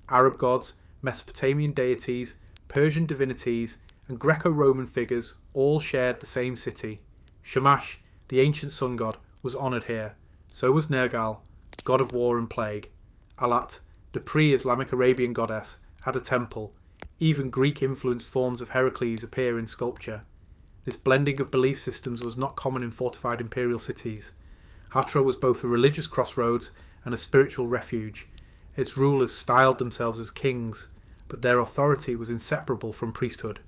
Arab gods, Mesopotamian deities, Persian divinities, and Greco-Roman figures all shared the same city. Shamash, the ancient sun god, was honoured here. So was Nergal, god of war and plague. Alat, the pre-Islamic Arabian goddess, had a temple. Even Greek-influenced forms of Heracles appear in sculpture. This blending of belief systems was not common in fortified imperial cities. Hatra was both a religious crossroads and a spiritual refuge. Its rulers styled themselves as kings, but their authority was inseparable from priesthood.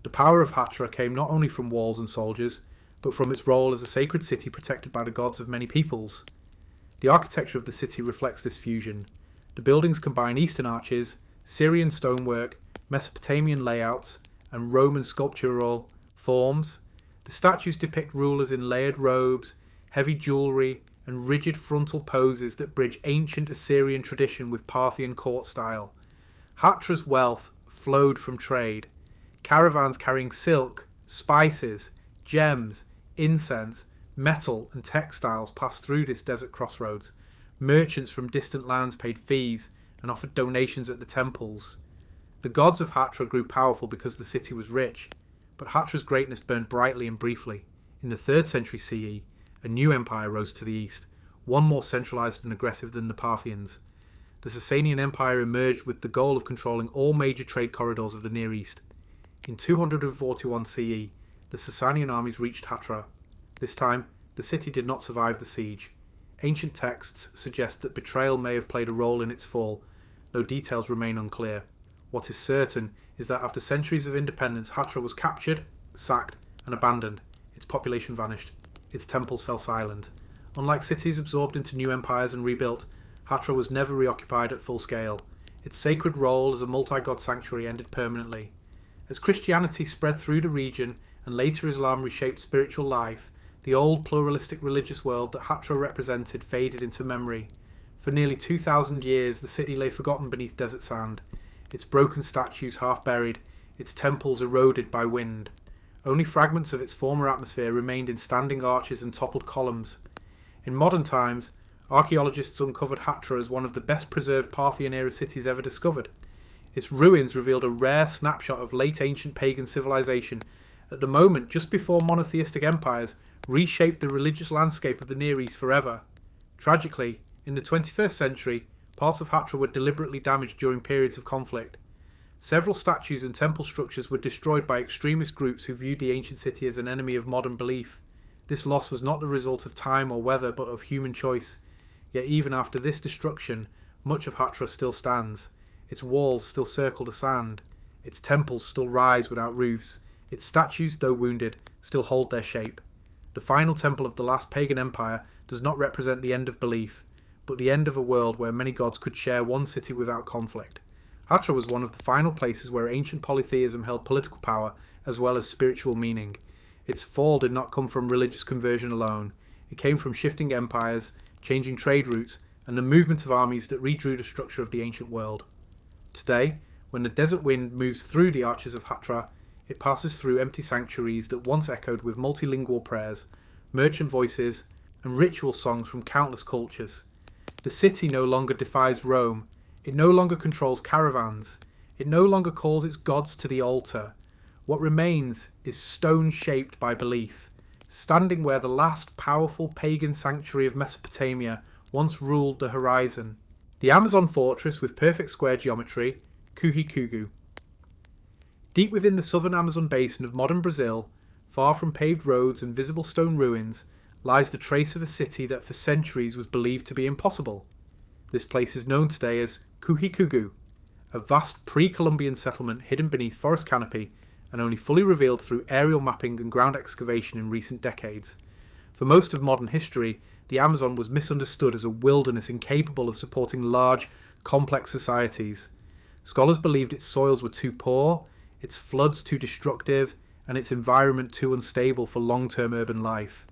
The power of Hatra came not only from walls and soldiers, but from its role as a sacred city protected by the gods of many peoples. The architecture of the city reflects this fusion. The buildings combine Eastern arches, Syrian stonework, Mesopotamian layouts, and Roman sculptural forms. The statues depict rulers in layered robes, heavy jewellery, and rigid frontal poses that bridge ancient Assyrian tradition with Parthian court style. Hatra's wealth flowed from trade. Caravans carrying silk, spices, gems, incense, metal, and textiles passed through this desert crossroads. Merchants from distant lands paid fees and offered donations at the temples. The gods of Hatra grew powerful because the city was rich, but Hatra's greatness burned brightly and briefly. In the 3rd century CE, a new empire rose to the east, one more centralised and aggressive than the Parthians. The Sasanian Empire emerged with the goal of controlling all major trade corridors of the Near East. In 241 CE, the Sasanian armies reached Hatra. This time, the city did not survive the siege. Ancient texts suggest that betrayal may have played a role in its fall, though details remain unclear. What is certain is that after centuries of independence, Hatra was captured, sacked, and abandoned. Its population vanished. Its temples fell silent. Unlike cities absorbed into new empires and rebuilt, Hatra was never reoccupied at full scale. Its sacred role as a multi-god sanctuary ended permanently. As Christianity spread through the region and later Islam reshaped spiritual life, the old pluralistic religious world that Hatra represented faded into memory. For nearly 2,000 years, the city lay forgotten beneath desert sand, its broken statues half buried, its temples eroded by wind. Only fragments of its former atmosphere remained in standing arches and toppled columns. In modern times, archaeologists uncovered Hatra as one of the best preserved Parthian-era cities ever discovered. Its ruins revealed a rare snapshot of late ancient pagan civilization, at the moment just before monotheistic empires reshaped the religious landscape of the Near East forever. Tragically, in the 21st century, parts of Hatra were deliberately damaged during periods of conflict. Several statues and temple structures were destroyed by extremist groups who viewed the ancient city as an enemy of modern belief. This loss was not the result of time or weather, but of human choice. Yet even after this destruction, much of Hatra still stands. Its walls still circle the sand. Its temples still rise without roofs. Its statues, though wounded, still hold their shape. The final temple of the last pagan empire does not represent the end of belief, but the end of a world where many gods could share one city without conflict. Hatra was one of the final places where ancient polytheism held political power as well as spiritual meaning. Its fall did not come from religious conversion alone. It came from shifting empires, changing trade routes, and the movement of armies that redrew the structure of the ancient world. Today, when the desert wind moves through the arches of Hatra, it passes through empty sanctuaries that once echoed with multilingual prayers, merchant voices, and ritual songs from countless cultures. The city no longer defies Rome. It no longer controls caravans. It no longer calls its gods to the altar. What remains is stone shaped by belief, standing where the last powerful pagan sanctuary of Mesopotamia once ruled the horizon. The Amazon fortress with perfect square geometry, Kuhikugu. Deep within the southern Amazon basin of modern Brazil, far from paved roads and visible stone ruins, lies the trace of a city that for centuries was believed to be impossible. This place is known today as Kuhikugu, a vast pre-Columbian settlement hidden beneath forest canopy and only fully revealed through aerial mapping and ground excavation in recent decades. For most of modern history, the Amazon was misunderstood as a wilderness incapable of supporting large, complex societies. Scholars believed its soils were too poor, its floods too destructive, and its environment too unstable for long-term urban life.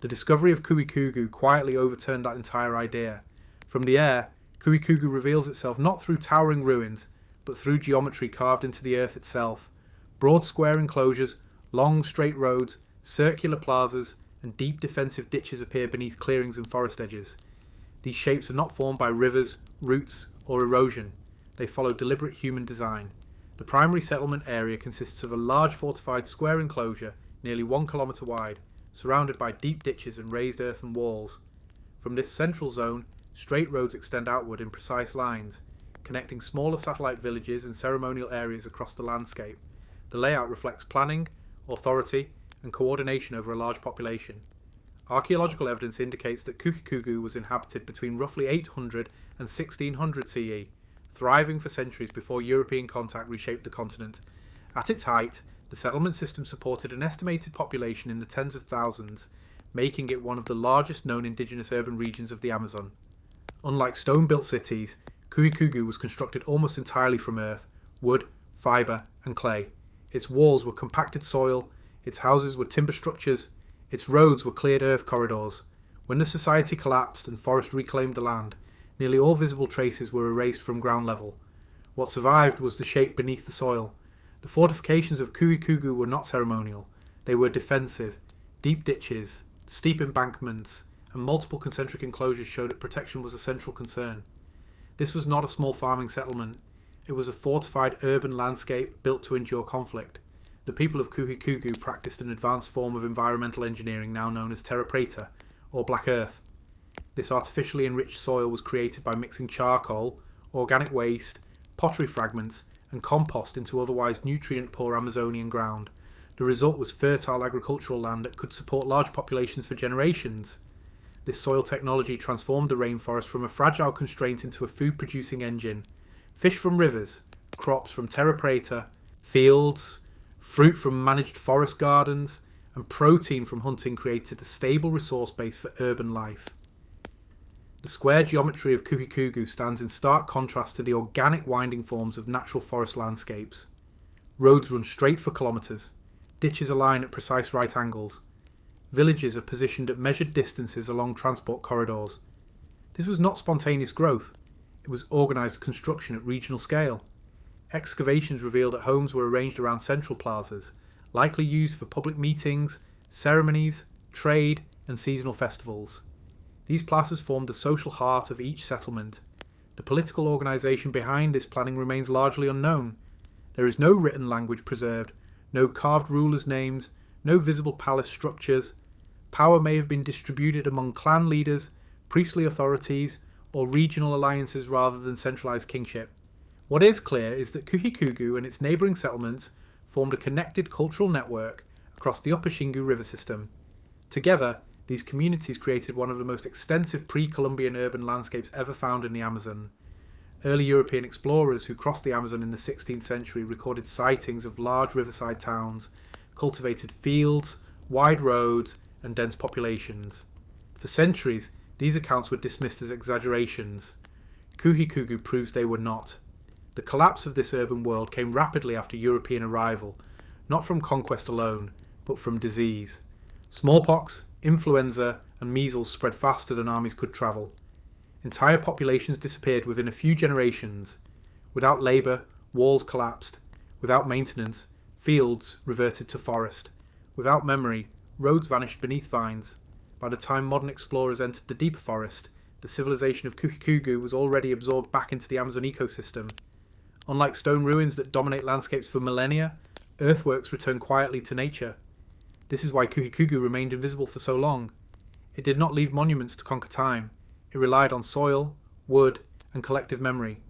The discovery of Kuikugu quietly overturned that entire idea. From the air, Kuikugu reveals itself not through towering ruins, but through geometry carved into the earth itself. Broad square enclosures, long straight roads, circular plazas, and deep defensive ditches appear beneath clearings and forest edges. These shapes are not formed by rivers, roots, or erosion. They follow deliberate human design. The primary settlement area consists of a large fortified square enclosure, nearly 1 kilometre wide, surrounded by deep ditches and raised earthen walls. From this central zone, straight roads extend outward in precise lines, connecting smaller satellite villages and ceremonial areas across the landscape. The layout reflects planning, authority, and coordination over a large population. Archaeological evidence indicates that Kuikugu was inhabited between roughly 800 and 1600 CE, thriving for centuries before European contact reshaped the continent. At its height, the settlement system supported an estimated population in the tens of thousands, making it one of the largest known indigenous urban regions of the Amazon. Unlike stone-built cities, Kuikugu was constructed almost entirely from earth, wood, fibre, and clay. Its walls were compacted soil, its houses were timber structures, its roads were cleared earth corridors. When the society collapsed and forest reclaimed the land, nearly all visible traces were erased from ground level. What survived was the shape beneath the soil. The fortifications of Kuikugu were not ceremonial. They were defensive. Deep ditches, steep embankments, and multiple concentric enclosures showed that protection was a central concern. This was not a small farming settlement. It was a fortified urban landscape built to endure conflict. The people of Kuikugu practiced an advanced form of environmental engineering now known as terra preta, or black earth. This artificially enriched soil was created by mixing charcoal, organic waste, pottery fragments, and compost into otherwise nutrient-poor Amazonian ground. The result was fertile agricultural land that could support large populations for generations. This soil technology transformed the rainforest from a fragile constraint into a food-producing engine. Fish from rivers, crops from terra preta, fields, fruit from managed forest gardens, and protein from hunting created a stable resource base for urban life. The square geometry of Kuikugu stands in stark contrast to the organic winding forms of natural forest landscapes. Roads run straight for kilometres. Ditches align at precise right angles. Villages are positioned at measured distances along transport corridors. This was not spontaneous growth. It was organised construction at regional scale. Excavations revealed that homes were arranged around central plazas, likely used for public meetings, ceremonies, trade, and seasonal festivals. These plazas formed the social heart of each settlement. The political organisation behind this planning remains largely unknown. There is no written language preserved, no carved rulers' names, no visible palace structures. Power may have been distributed among clan leaders, priestly authorities, or regional alliances rather than centralised kingship. What is clear is that Kuikugu and its neighbouring settlements formed a connected cultural network across the upper Xingu river system. Together, these communities created one of the most extensive pre-Columbian urban landscapes ever found in the Amazon. Early European explorers who crossed the Amazon in the 16th century recorded sightings of large riverside towns, cultivated fields, wide roads, and dense populations. For centuries, these accounts were dismissed as exaggerations. Kuikugu proves they were not. The collapse of this urban world came rapidly after European arrival, not from conquest alone, but from disease. Smallpox, influenza, and measles spread faster than armies could travel. Entire populations disappeared within a few generations. Without labour, walls collapsed. Without maintenance, fields reverted to forest. Without memory, roads vanished beneath vines. By the time modern explorers entered the deeper forest, the civilization of Kuikugu was already absorbed back into the Amazon ecosystem. Unlike stone ruins that dominate landscapes for millennia, earthworks return quietly to nature. This is why Kuikugu remained invisible for so long. It did not leave monuments to conquer time. It relied on soil, wood, and collective memory.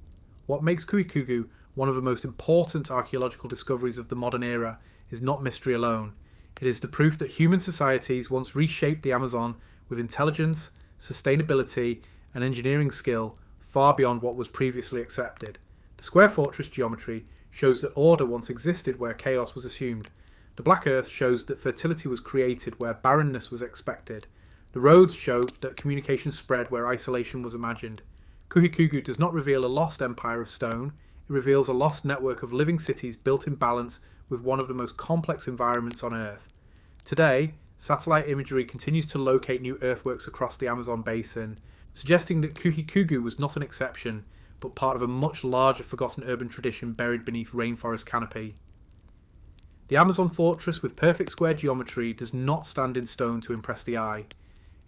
What makes Kuikugu one of the most important archaeological discoveries of the modern era is not mystery alone. It is the proof that human societies once reshaped the Amazon with intelligence, sustainability, and engineering skill far beyond what was previously accepted. The square fortress geometry shows that order once existed where chaos was assumed. The black earth shows that fertility was created where barrenness was expected. The roads show that communication spread where isolation was imagined. Kuhikugu does not reveal a lost empire of stone, it reveals a lost network of living cities built in balance with one of the most complex environments on Earth. Today, satellite imagery continues to locate new earthworks across the Amazon basin, suggesting that Kuhikugu was not an exception, but part of a much larger forgotten urban tradition buried beneath rainforest canopy. The Amazon fortress with perfect square geometry does not stand in stone to impress the eye.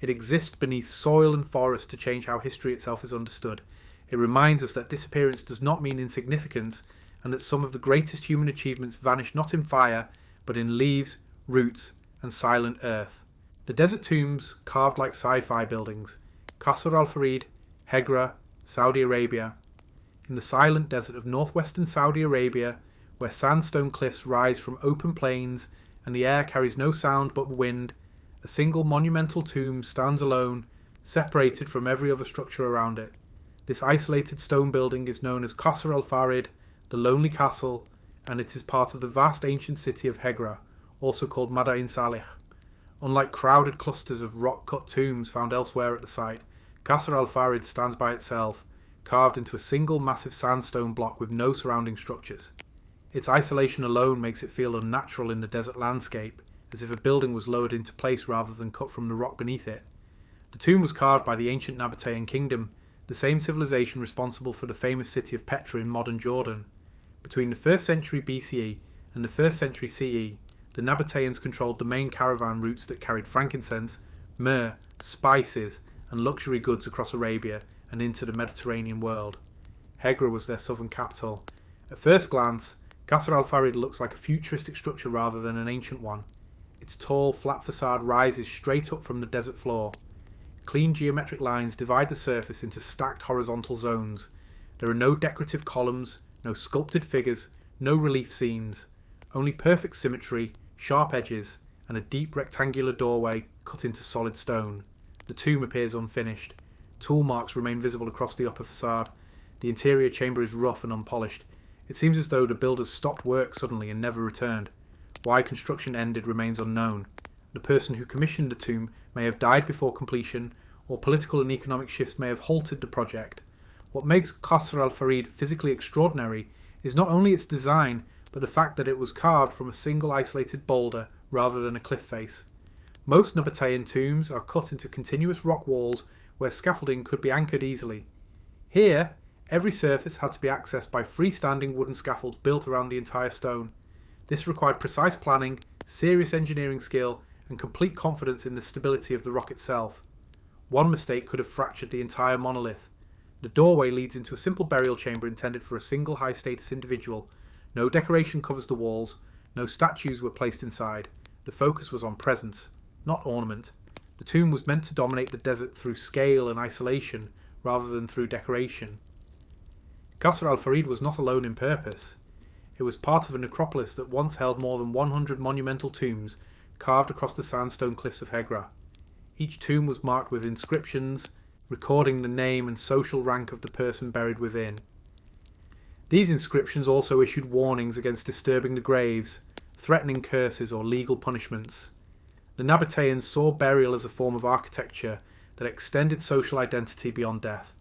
It exists beneath soil and forest to change how history itself is understood. It reminds us that disappearance does not mean insignificance, and that some of the greatest human achievements vanish not in fire, but in leaves, roots, and silent earth. The desert tombs carved like sci-fi buildings. Qasr al-Farid, Hegra, Saudi Arabia. In the silent desert of northwestern Saudi Arabia, where sandstone cliffs rise from open plains and the air carries no sound but wind, a single monumental tomb stands alone, separated from every other structure around it. This isolated stone building is known as Qasr al-Farid, the Lonely Castle, and it is part of the vast ancient city of Hegra, also called Madain Salih. Unlike crowded clusters of rock-cut tombs found elsewhere at the site, Qasr al-Farid stands by itself, carved into a single massive sandstone block with no surrounding structures. Its isolation alone makes it feel unnatural in the desert landscape, as if a building was lowered into place rather than cut from the rock beneath it. The tomb was carved by the ancient Nabatean kingdom, the same civilization responsible for the famous city of Petra in modern Jordan. Between the 1st century BCE and the 1st century CE, the Nabateans controlled the main caravan routes that carried frankincense, myrrh, spices, and luxury goods across Arabia and into the Mediterranean world. Hegra was their southern capital. At first glance, Qasr al-Farid looks like a futuristic structure rather than an ancient one. Its tall, flat facade rises straight up from the desert floor. Clean geometric lines divide the surface into stacked horizontal zones. There are no decorative columns, no sculpted figures, no relief scenes. Only perfect symmetry, sharp edges, and a deep rectangular doorway cut into solid stone. The tomb appears unfinished. Tool marks remain visible across the upper facade. The interior chamber is rough and unpolished. It seems as though the builders stopped work suddenly and never returned. Why construction ended remains unknown. The person who commissioned the tomb may have died before completion, or political and economic shifts may have halted the project. What makes Qasr al-Farid physically extraordinary is not only its design, but the fact that it was carved from a single isolated boulder rather than a cliff face. Most Nabatean tombs are cut into continuous rock walls where scaffolding could be anchored easily. Here, every surface had to be accessed by freestanding wooden scaffolds built around the entire stone. This required precise planning, serious engineering skill, and complete confidence in the stability of the rock itself. One mistake could have fractured the entire monolith. The doorway leads into a simple burial chamber intended for a single high-status individual. No decoration covers the walls, no statues were placed inside. The focus was on presence, not ornament. The tomb was meant to dominate the desert through scale and isolation, rather than through decoration. Qasr al-Farid was not alone in purpose. It was part of a necropolis that once held more than 100 monumental tombs carved across the sandstone cliffs of Hegra. Each tomb was marked with inscriptions, recording the name and social rank of the person buried within. These inscriptions also issued warnings against disturbing the graves, threatening curses or legal punishments. The Nabateans saw burial as a form of architecture that extended social identity beyond death.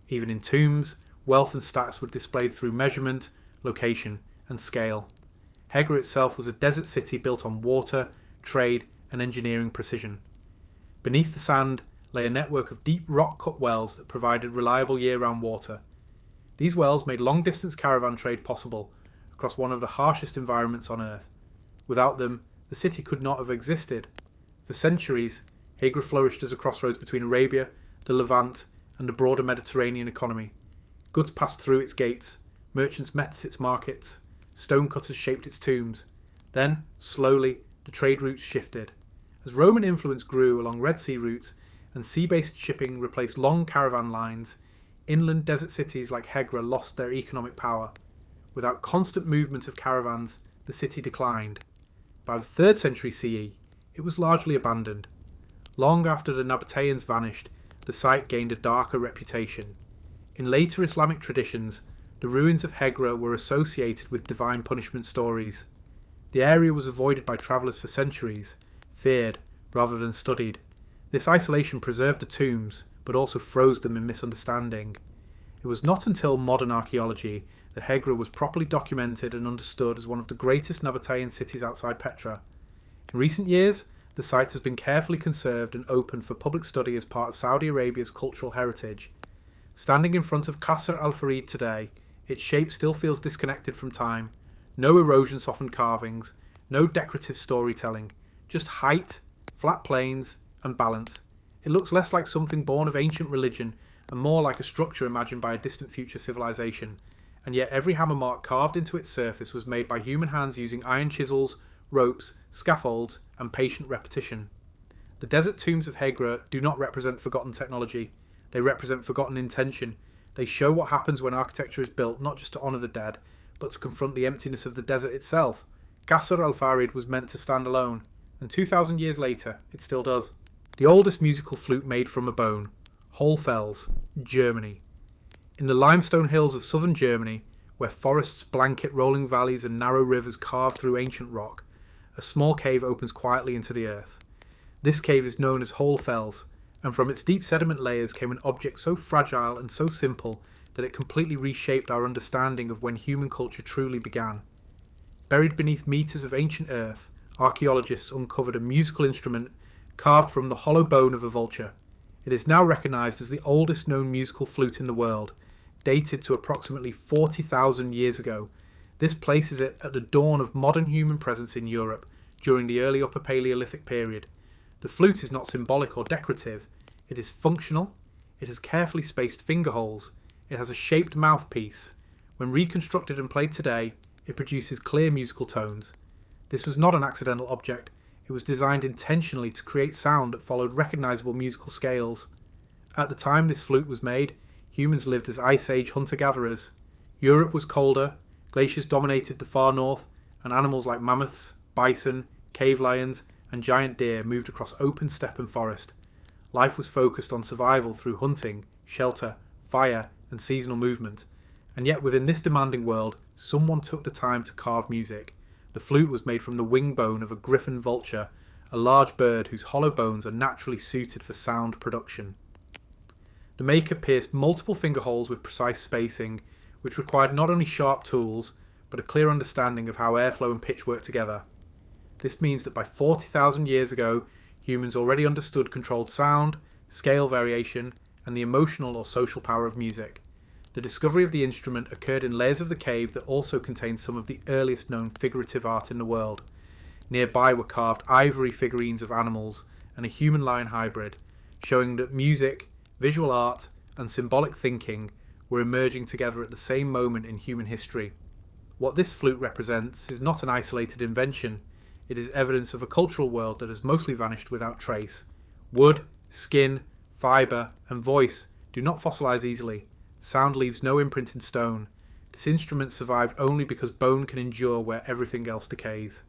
Even in tombs, wealth and status were displayed through measurement, location, and scale. Hegra itself was a desert city built on water, trade, and engineering precision. Beneath the sand lay a network of deep rock-cut wells that provided reliable year-round water. These wells made long-distance caravan trade possible across one of the harshest environments on Earth. Without them, the city could not have existed. For centuries, Hegra flourished as a crossroads between Arabia, the Levant, and the broader Mediterranean economy. Goods passed through its gates, merchants met at its markets, stonecutters shaped its tombs. Then, slowly, the trade routes shifted. As Roman influence grew along Red Sea routes and sea-based shipping replaced long caravan lines, inland desert cities like Hegra lost their economic power. Without constant movement of caravans, the city declined. By the 3rd century CE, it was largely abandoned. Long after the Nabateans vanished, the site gained a darker reputation. In later Islamic traditions, The ruins of Hegra were associated with divine punishment stories. The area was avoided by travellers for centuries, feared rather than studied. This isolation preserved the tombs, but also froze them in misunderstanding. It was not until modern archaeology that Hegra was properly documented and understood as one of the greatest Nabatean cities outside Petra. In recent years, the site has been carefully conserved and opened for public study as part of Saudi Arabia's cultural heritage. Standing in front of Qasr al-Farid today, its shape still feels disconnected from time. No erosion-softened carvings, no decorative storytelling, just height, flat plains, and balance. It looks less like something born of ancient religion and more like a structure imagined by a distant future civilization, and yet every hammer mark carved into its surface was made by human hands using iron chisels, ropes, scaffolds, and patient repetition. The desert tombs of Hegra do not represent forgotten technology. They represent forgotten intention. They show what happens when architecture is built not just to honour the dead, but to confront the emptiness of the desert itself. Qasr al-Farid was meant to stand alone, and 2,000 years later, it still does. The oldest musical flute made from a bone, Hohlfels, Germany. In the limestone hills of southern Germany, where forests blanket rolling valleys and narrow rivers carved through ancient rock, a small cave opens quietly into the earth. This cave is known as Hohlfels, and from its deep sediment layers came an object so fragile and so simple that it completely reshaped our understanding of when human culture truly began. Buried beneath meters of ancient earth, archaeologists uncovered a musical instrument carved from the hollow bone of a vulture. It is now recognised as the oldest known musical flute in the world, dated to approximately 40,000 years ago. This places it at the dawn of modern human presence in Europe during the early Upper Paleolithic period. The flute is not symbolic or decorative. It is functional. It has carefully spaced finger holes. It has a shaped mouthpiece. When reconstructed and played today, it produces clear musical tones. This was not an accidental object. It was designed intentionally to create sound that followed recognisable musical scales. At the time this flute was made, humans lived as Ice Age hunter-gatherers. Europe was colder, glaciers dominated the far north, and animals like mammoths, bison, cave lions, and giant deer moved across open steppe and forest. Life was focused on survival through hunting, shelter, fire, and seasonal movement. And yet within this demanding world, someone took the time to carve music. The flute was made from the wing bone of a griffon vulture, a large bird whose hollow bones are naturally suited for sound production. The maker pierced multiple finger holes with precise spacing, which required not only sharp tools, but a clear understanding of how airflow and pitch work together. This means that by 40,000 years ago, humans already understood controlled sound, scale variation, and the emotional or social power of music. The discovery of the instrument occurred in layers of the cave that also contained some of the earliest known figurative art in the world. Nearby were carved ivory figurines of animals and a human-lion hybrid, showing that music, visual art, and symbolic thinking were emerging together at the same moment in human history. What this flute represents is not an isolated invention. It is evidence of a cultural world that has mostly vanished without trace. Wood, skin, fibre, and voice do not fossilise easily. Sound leaves no imprint in stone. This instrument survived only because bone can endure where everything else decays.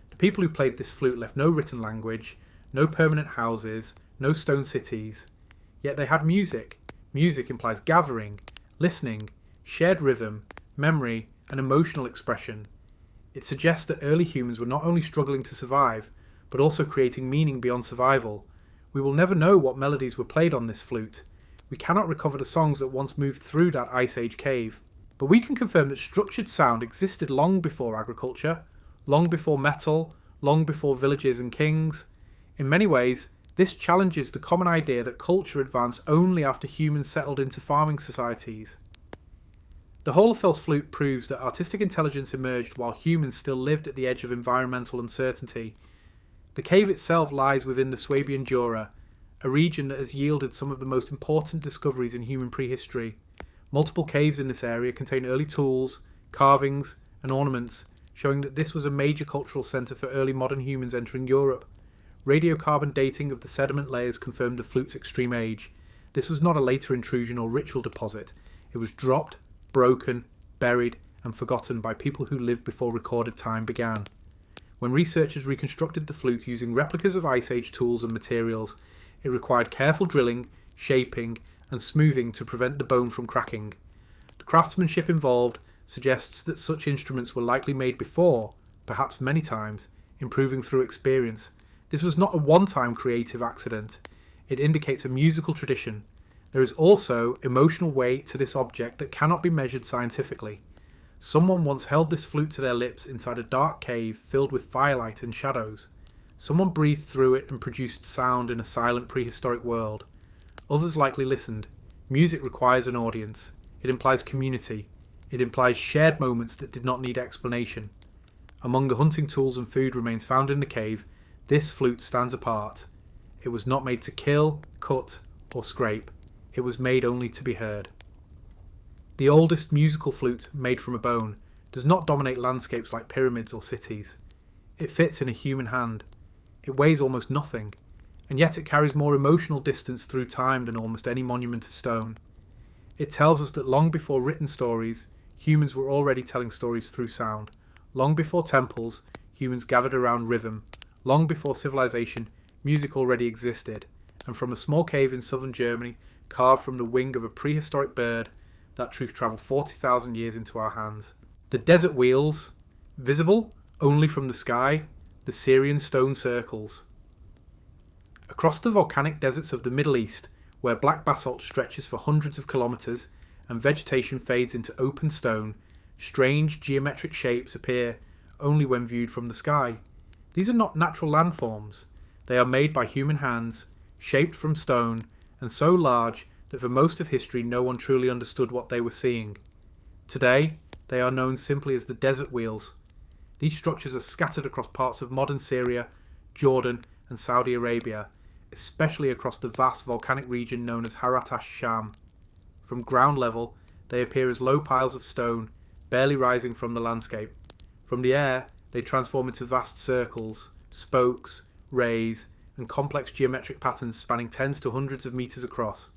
The people who played this flute left no written language, no permanent houses, no stone cities. Yet they had music. Music implies gathering, listening, shared rhythm, memory, and emotional expression. It suggests that early humans were not only struggling to survive, but also creating meaning beyond survival. We will never know what melodies were played on this flute. We cannot recover the songs that once moved through that Ice Age cave. But we can confirm that structured sound existed long before agriculture, long before metal, long before villages and kings. In many ways, this challenges the common idea that culture advanced only after humans settled into farming societies. The Hohlfels flute proves that artistic intelligence emerged while humans still lived at the edge of environmental uncertainty. The cave itself lies within the Swabian Jura, a region that has yielded some of the most important discoveries in human prehistory. Multiple caves in this area contain early tools, carvings, and ornaments, showing that this was a major cultural centre for early modern humans entering Europe. Radiocarbon dating of the sediment layers confirmed the flute's extreme age. This was not a later intrusion or ritual deposit. It was dropped, broken, buried, and forgotten by people who lived before recorded time began. When researchers reconstructed the flute using replicas of Ice Age tools and materials, it required careful drilling, shaping, and smoothing to prevent the bone from cracking. The craftsmanship involved suggests that such instruments were likely made before, perhaps many times, improving through experience. This was not a one-time creative accident. It indicates a musical tradition. There is also emotional weight to this object that cannot be measured scientifically. Someone once held this flute to their lips inside a dark cave filled with firelight and shadows. Someone breathed through it and produced sound in a silent prehistoric world. Others likely listened. Music requires an audience. It implies community. It implies shared moments that did not need explanation. Among the hunting tools and food remains found in the cave, this flute stands apart. It was not made to kill, cut, or scrape. It was made only to be heard. The oldest musical flute, made from a bone, does not dominate landscapes like pyramids or cities. It fits in a human hand. It weighs almost nothing, and yet it carries more emotional distance through time than almost any monument of stone. It tells us that long before written stories, humans were already telling stories through sound. Long before temples, humans gathered around rhythm. Long before civilization, music already existed, and from a small cave in southern Germany, carved from the wing of a prehistoric bird, that truth travelled 40,000 years into our hands. The desert wheels, visible only from the sky, the Syrian stone circles. Across the volcanic deserts of the Middle East, where black basalt stretches for hundreds of kilometres and vegetation fades into open stone, strange geometric shapes appear only when viewed from the sky. These are not natural landforms. They are made by human hands, shaped from stone, and so large that for most of history no one truly understood what they were seeing. Today, they are known simply as the desert wheels. These structures are scattered across parts of modern Syria, Jordan, and Saudi Arabia, especially across the vast volcanic region known as Harat ash-Sham. From ground level, they appear as low piles of stone, barely rising from the landscape. From the air, they transform into vast circles, spokes, rays, and complex geometric patterns spanning tens to hundreds of meters across.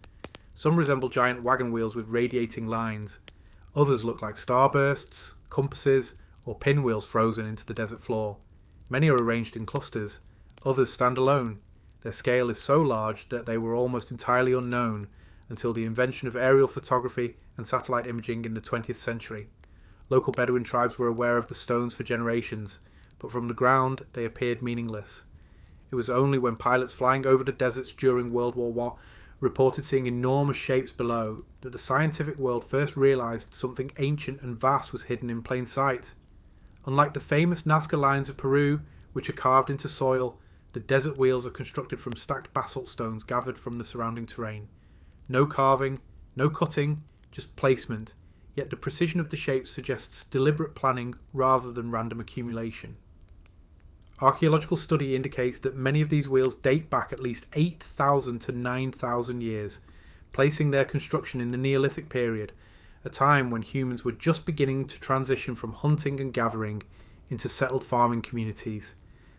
Some resemble giant wagon wheels with radiating lines. Others look like starbursts, compasses, or pinwheels frozen into the desert floor. Many are arranged in clusters. Others stand alone. Their scale is so large that they were almost entirely unknown until the invention of aerial photography and satellite imaging in the 20th century. Local Bedouin tribes were aware of the stones for generations, but from the ground they appeared meaningless. It was only when pilots flying over the deserts during World War I reported seeing enormous shapes below that the scientific world first realised something ancient and vast was hidden in plain sight. Unlike the famous Nazca lines of Peru, which are carved into soil, the desert wheels are constructed from stacked basalt stones gathered from the surrounding terrain. No carving, no cutting, just placement, yet the precision of the shapes suggests deliberate planning rather than random accumulation. Archaeological study indicates that many of these wheels date back at least 8,000 to 9,000 years, placing their construction in the Neolithic period, a time when humans were just beginning to transition from hunting and gathering into settled farming communities.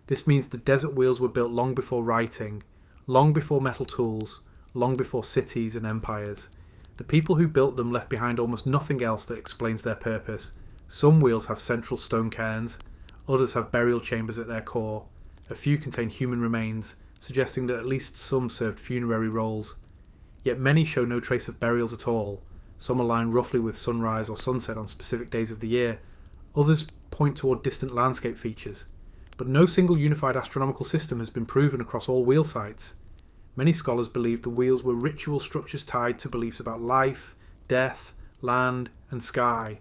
This means the desert wheels were built long before writing, long before metal tools, long before cities and empires. The people who built them left behind almost nothing else that explains their purpose. Some wheels have central stone cairns, others have burial chambers at their core. A few contain human remains, suggesting that at least some served funerary roles. Yet many show no trace of burials at all. Some align roughly with sunrise or sunset on specific days of the year. Others point toward distant landscape features. But no single unified astronomical system has been proven across all wheel sites. Many scholars believe the wheels were ritual structures tied to beliefs about life, death, land, and sky.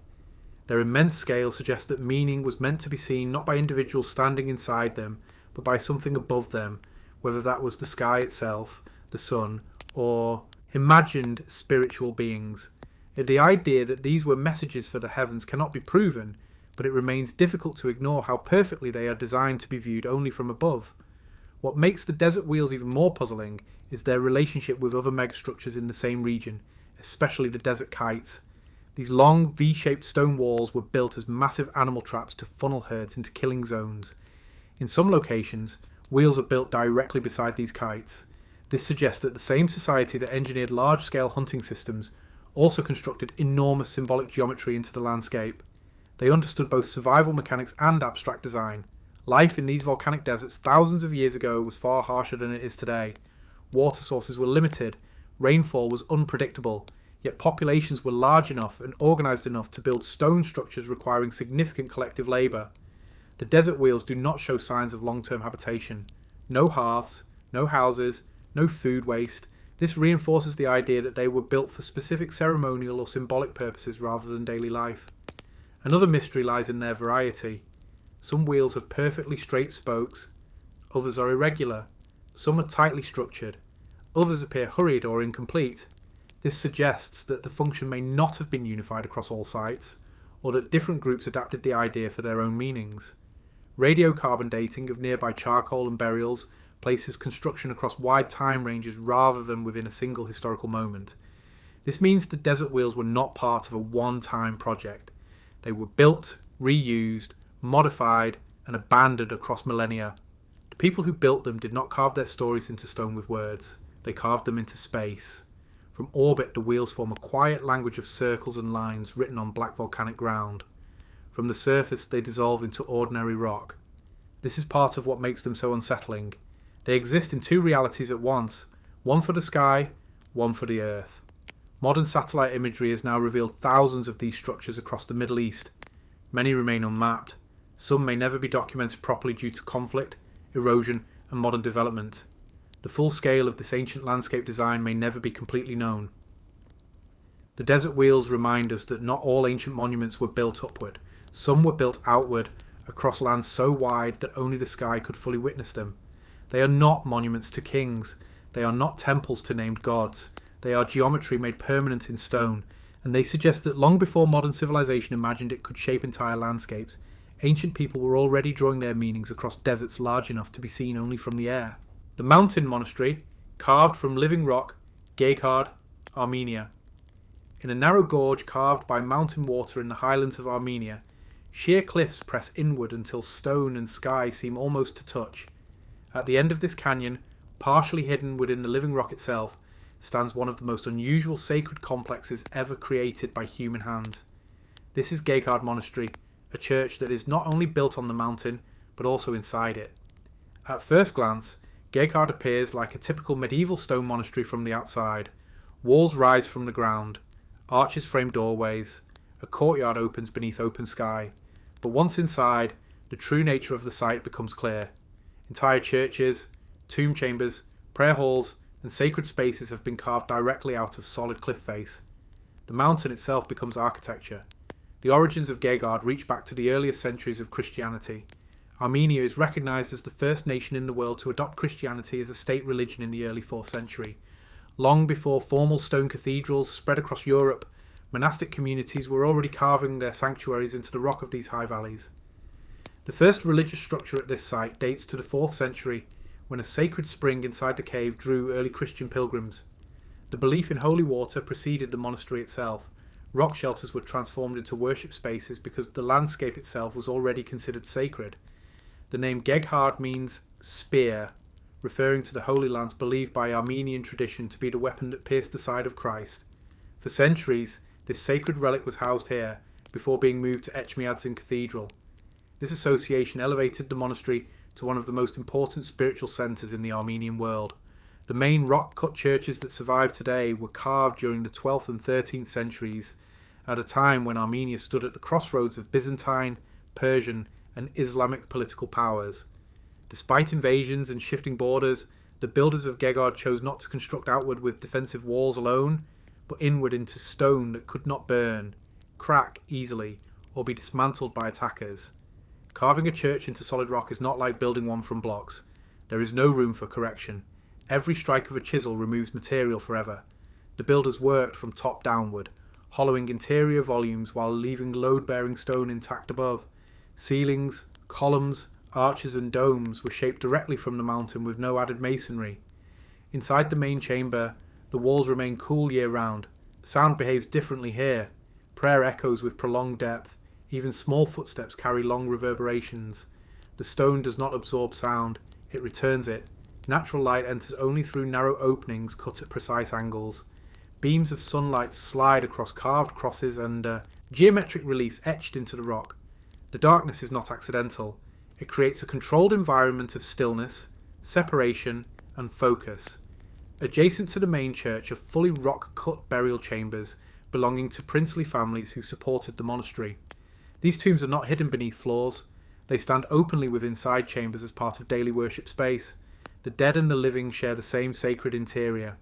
Their immense scale suggests that meaning was meant to be seen not by individuals standing inside them, but by something above them, whether that was the sky itself, the sun, or imagined spiritual beings. The idea that these were messages for the heavens cannot be proven, but it remains difficult to ignore how perfectly they are designed to be viewed only from above. What makes the desert wheels even more puzzling is their relationship with other megastructures in the same region, especially the desert kites. These long V-shaped stone walls were built as massive animal traps to funnel herds into killing zones. In some locations, wheels are built directly beside these kites. This suggests that the same society that engineered large-scale hunting systems also constructed enormous symbolic geometry into the landscape. They understood both survival mechanics and abstract design. Life in these volcanic deserts thousands of years ago was far harsher than it is today. Water sources were limited, rainfall was unpredictable, yet populations were large enough and organised enough to build stone structures requiring significant collective labour. The desert wheels do not show signs of long-term habitation. No hearths, no houses, no food waste. This reinforces the idea that they were built for specific ceremonial or symbolic purposes rather than daily life. Another mystery lies in their variety. Some wheels have perfectly straight spokes, others are irregular, some are tightly structured, others appear hurried or incomplete. This suggests that the function may not have been unified across all sites, or that different groups adapted the idea for their own meanings. Radiocarbon dating of nearby charcoal and burials places construction across wide time ranges rather than within a single historical moment. This means the desert wheels were not part of a one-time project. They were built, reused, modified, and abandoned across millennia. The people who built them did not carve their stories into stone with words. They carved them into space. From orbit, the wheels form a quiet language of circles and lines written on black volcanic ground. From the surface, they dissolve into ordinary rock. This is part of what makes them so unsettling. They exist in two realities at once, one for the sky, one for the earth. Modern satellite imagery has now revealed thousands of these structures across the Middle East. Many remain unmapped. Some may never be documented properly due to conflict, erosion, and modern development. The full scale of this ancient landscape design may never be completely known. The desert wheels remind us that not all ancient monuments were built upward. Some were built outward, across lands so wide that only the sky could fully witness them. They are not monuments to kings. They are not temples to named gods. They are geometry made permanent in stone, and they suggest that long before modern civilization imagined it could shape entire landscapes, ancient people were already drawing their meanings across deserts large enough to be seen only from the air. The mountain monastery, carved from living rock, Gegard, Armenia. In a narrow gorge carved by mountain water in the highlands of Armenia, sheer cliffs press inward until stone and sky seem almost to touch. At the end of this canyon, partially hidden within the living rock itself, stands one of the most unusual sacred complexes ever created by human hands. This is Gegard Monastery, a church that is not only built on the mountain, but also inside it. At first glance, Gegard appears like a typical medieval stone monastery from the outside. Walls rise from the ground, arches frame doorways, a courtyard opens beneath open sky. But once inside, the true nature of the site becomes clear. Entire churches, tomb chambers, prayer halls, and sacred spaces have been carved directly out of solid cliff face. The mountain itself becomes architecture. The origins of Gegard reach back to the earliest centuries of Christianity. Armenia is recognised as the first nation in the world to adopt Christianity as a state religion in the early 4th century. Long before formal stone cathedrals spread across Europe, monastic communities were already carving their sanctuaries into the rock of these high valleys. The first religious structure at this site dates to the 4th century, when a sacred spring inside the cave drew early Christian pilgrims. The belief in holy water preceded the monastery itself. Rock shelters were transformed into worship spaces because the landscape itself was already considered sacred. The name Gegard means spear, referring to the Holy Lance believed by Armenian tradition to be the weapon that pierced the side of Christ. For centuries, this sacred relic was housed here, before being moved to Etchmiadzin Cathedral. This association elevated the monastery to one of the most important spiritual centres in the Armenian world. The main rock-cut churches that survive today were carved during the 12th and 13th centuries, at a time when Armenia stood at the crossroads of Byzantine, Persian, and Islamic political powers. Despite invasions and shifting borders, the builders of Gegard chose not to construct outward with defensive walls alone, but inward into stone that could not burn, crack easily, or be dismantled by attackers. Carving a church into solid rock is not like building one from blocks. There is no room for correction. Every strike of a chisel removes material forever. The builders worked from top downward, hollowing interior volumes while leaving load-bearing stone intact above. Ceilings, columns, arches and domes were shaped directly from the mountain with no added masonry. Inside the main chamber, the walls remain cool year-round. Sound behaves differently here. Prayer echoes with prolonged depth. Even small footsteps carry long reverberations. The stone does not absorb sound, it returns it. Natural light enters only through narrow openings cut at precise angles. Beams of sunlight slide across carved crosses and geometric reliefs etched into the rock. The darkness is not accidental. It creates a controlled environment of stillness, separation, and focus. Adjacent to the main church are fully rock-cut burial chambers belonging to princely families who supported the monastery. These tombs are not hidden beneath floors. They stand openly within side chambers as part of daily worship space. The dead and the living share the same sacred interior.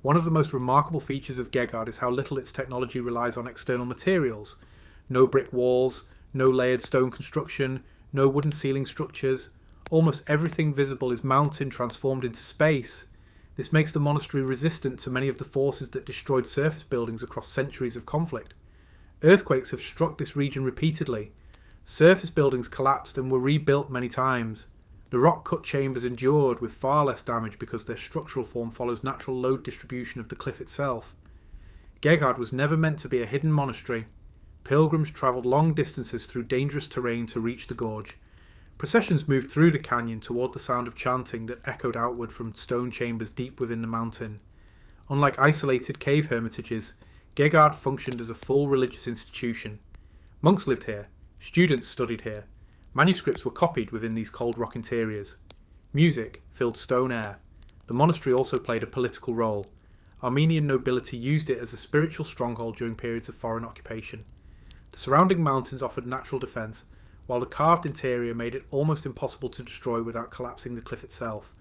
One of the most remarkable features of Gegard is how little its technology relies on external materials. No brick walls, no layered stone construction, no wooden ceiling structures. Almost everything visible is mountain transformed into space. This makes the monastery resistant to many of the forces that destroyed surface buildings across centuries of conflict. Earthquakes have struck this region repeatedly. Surface buildings collapsed and were rebuilt many times. The rock-cut chambers endured with far less damage because their structural form follows natural load distribution of the cliff itself. Gegard was never meant to be a hidden monastery. Pilgrims travelled long distances through dangerous terrain to reach the gorge. Processions moved through the canyon toward the sound of chanting that echoed outward from stone chambers deep within the mountain. Unlike isolated cave hermitages, Gegard functioned as a full religious institution. Monks lived here. Students studied here. Manuscripts were copied within these cold rock interiors. Music filled stone air. The monastery also played a political role. Armenian nobility used it as a spiritual stronghold during periods of foreign occupation. The surrounding mountains offered natural defence, while the carved interior made it almost impossible to destroy without collapsing the cliff itself.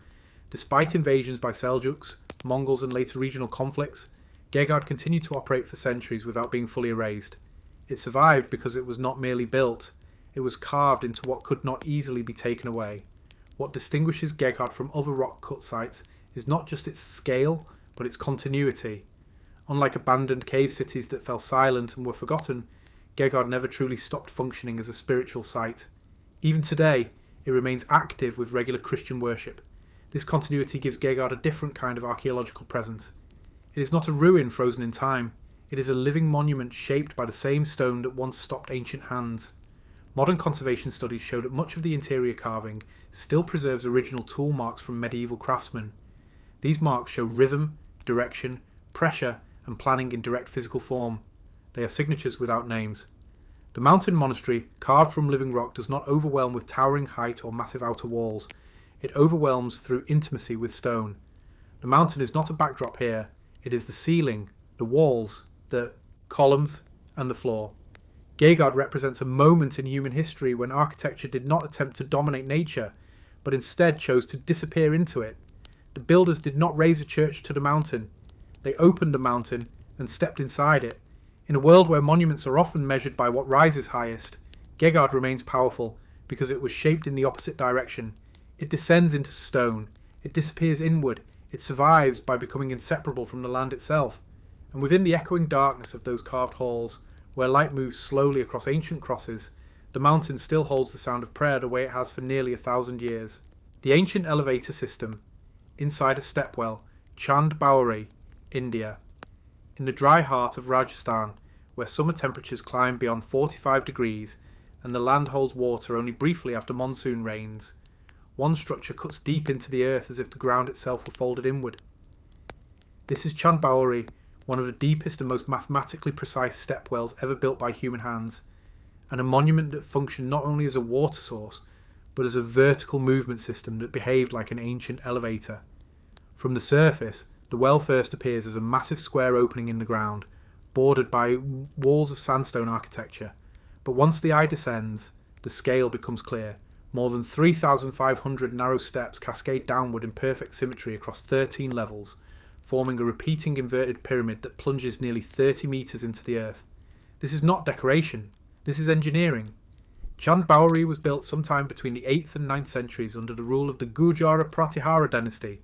Despite invasions by Seljuks, Mongols and later regional conflicts, Gegard continued to operate for centuries without being fully erased. It survived because it was not merely built, it was carved into what could not easily be taken away. What distinguishes Gegard from other rock-cut sites is not just its scale, but its continuity. Unlike abandoned cave cities that fell silent and were forgotten, Gegard never truly stopped functioning as a spiritual site. Even today, it remains active with regular Christian worship. This continuity gives Gegard a different kind of archaeological presence. It is not a ruin frozen in time, it is a living monument shaped by the same stone that once stopped ancient hands. Modern conservation studies show that much of the interior carving still preserves original tool marks from medieval craftsmen. These marks show rhythm, direction, pressure, and planning in direct physical form. They are signatures without names. The mountain monastery, carved from living rock, does not overwhelm with towering height or massive outer walls. It overwhelms through intimacy with stone. The mountain is not a backdrop here. It is the ceiling, the walls, the columns, and the floor. Gegard represents a moment in human history when architecture did not attempt to dominate nature, but instead chose to disappear into it. The builders did not raise a church to the mountain. They opened the mountain and stepped inside it. In a world where monuments are often measured by what rises highest, Gegard remains powerful because it was shaped in the opposite direction. It descends into stone. It disappears inward. It survives by becoming inseparable from the land itself. And within the echoing darkness of those carved halls, where light moves slowly across ancient crosses, the mountain still holds the sound of prayer the way it has for nearly 1,000 years. The ancient elevator system, inside a stepwell, Chand Bauri, India. In the dry heart of Rajasthan, where summer temperatures climb beyond 45 degrees and the land holds water only briefly after monsoon rains, one structure cuts deep into the earth as if the ground itself were folded inward. This is Chand Bauri, one of the deepest and most mathematically precise stepwells ever built by human hands, and a monument that functioned not only as a water source, but as a vertical movement system that behaved like an ancient elevator. From the surface, the well first appears as a massive square opening in the ground, bordered by walls of sandstone architecture, but once the eye descends, the scale becomes clear. More than 3,500 narrow steps cascade downward in perfect symmetry across 13 levels, forming a repeating inverted pyramid that plunges nearly 30 metres into the earth. This is not decoration, this is engineering. Chand Bauri was built sometime between the 8th and 9th centuries under the rule of the Gujara Pratihara dynasty,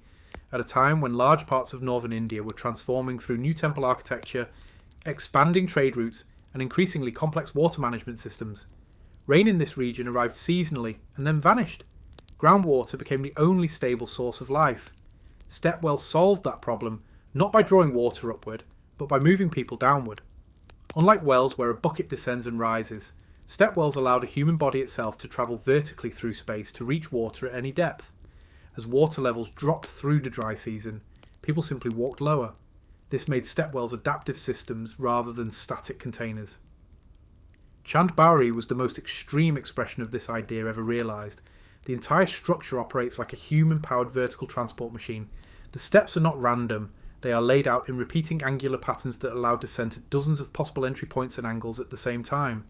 at a time when large parts of northern India were transforming through new temple architecture, expanding trade routes, and increasingly complex water management systems. Rain in this region arrived seasonally and then vanished. Groundwater became the only stable source of life. Stepwells solved that problem not by drawing water upward, but by moving people downward. Unlike wells where a bucket descends and rises, stepwells allowed the human body itself to travel vertically through space to reach water at any depth. As water levels dropped through the dry season, people simply walked lower. This made stepwells adaptive systems rather than static containers. Chand Bauri was the most extreme expression of this idea ever realised. The entire structure operates like a human-powered vertical transport machine. The steps are not random, they are laid out in repeating angular patterns that allow descent at dozens of possible entry points and angles at the same time.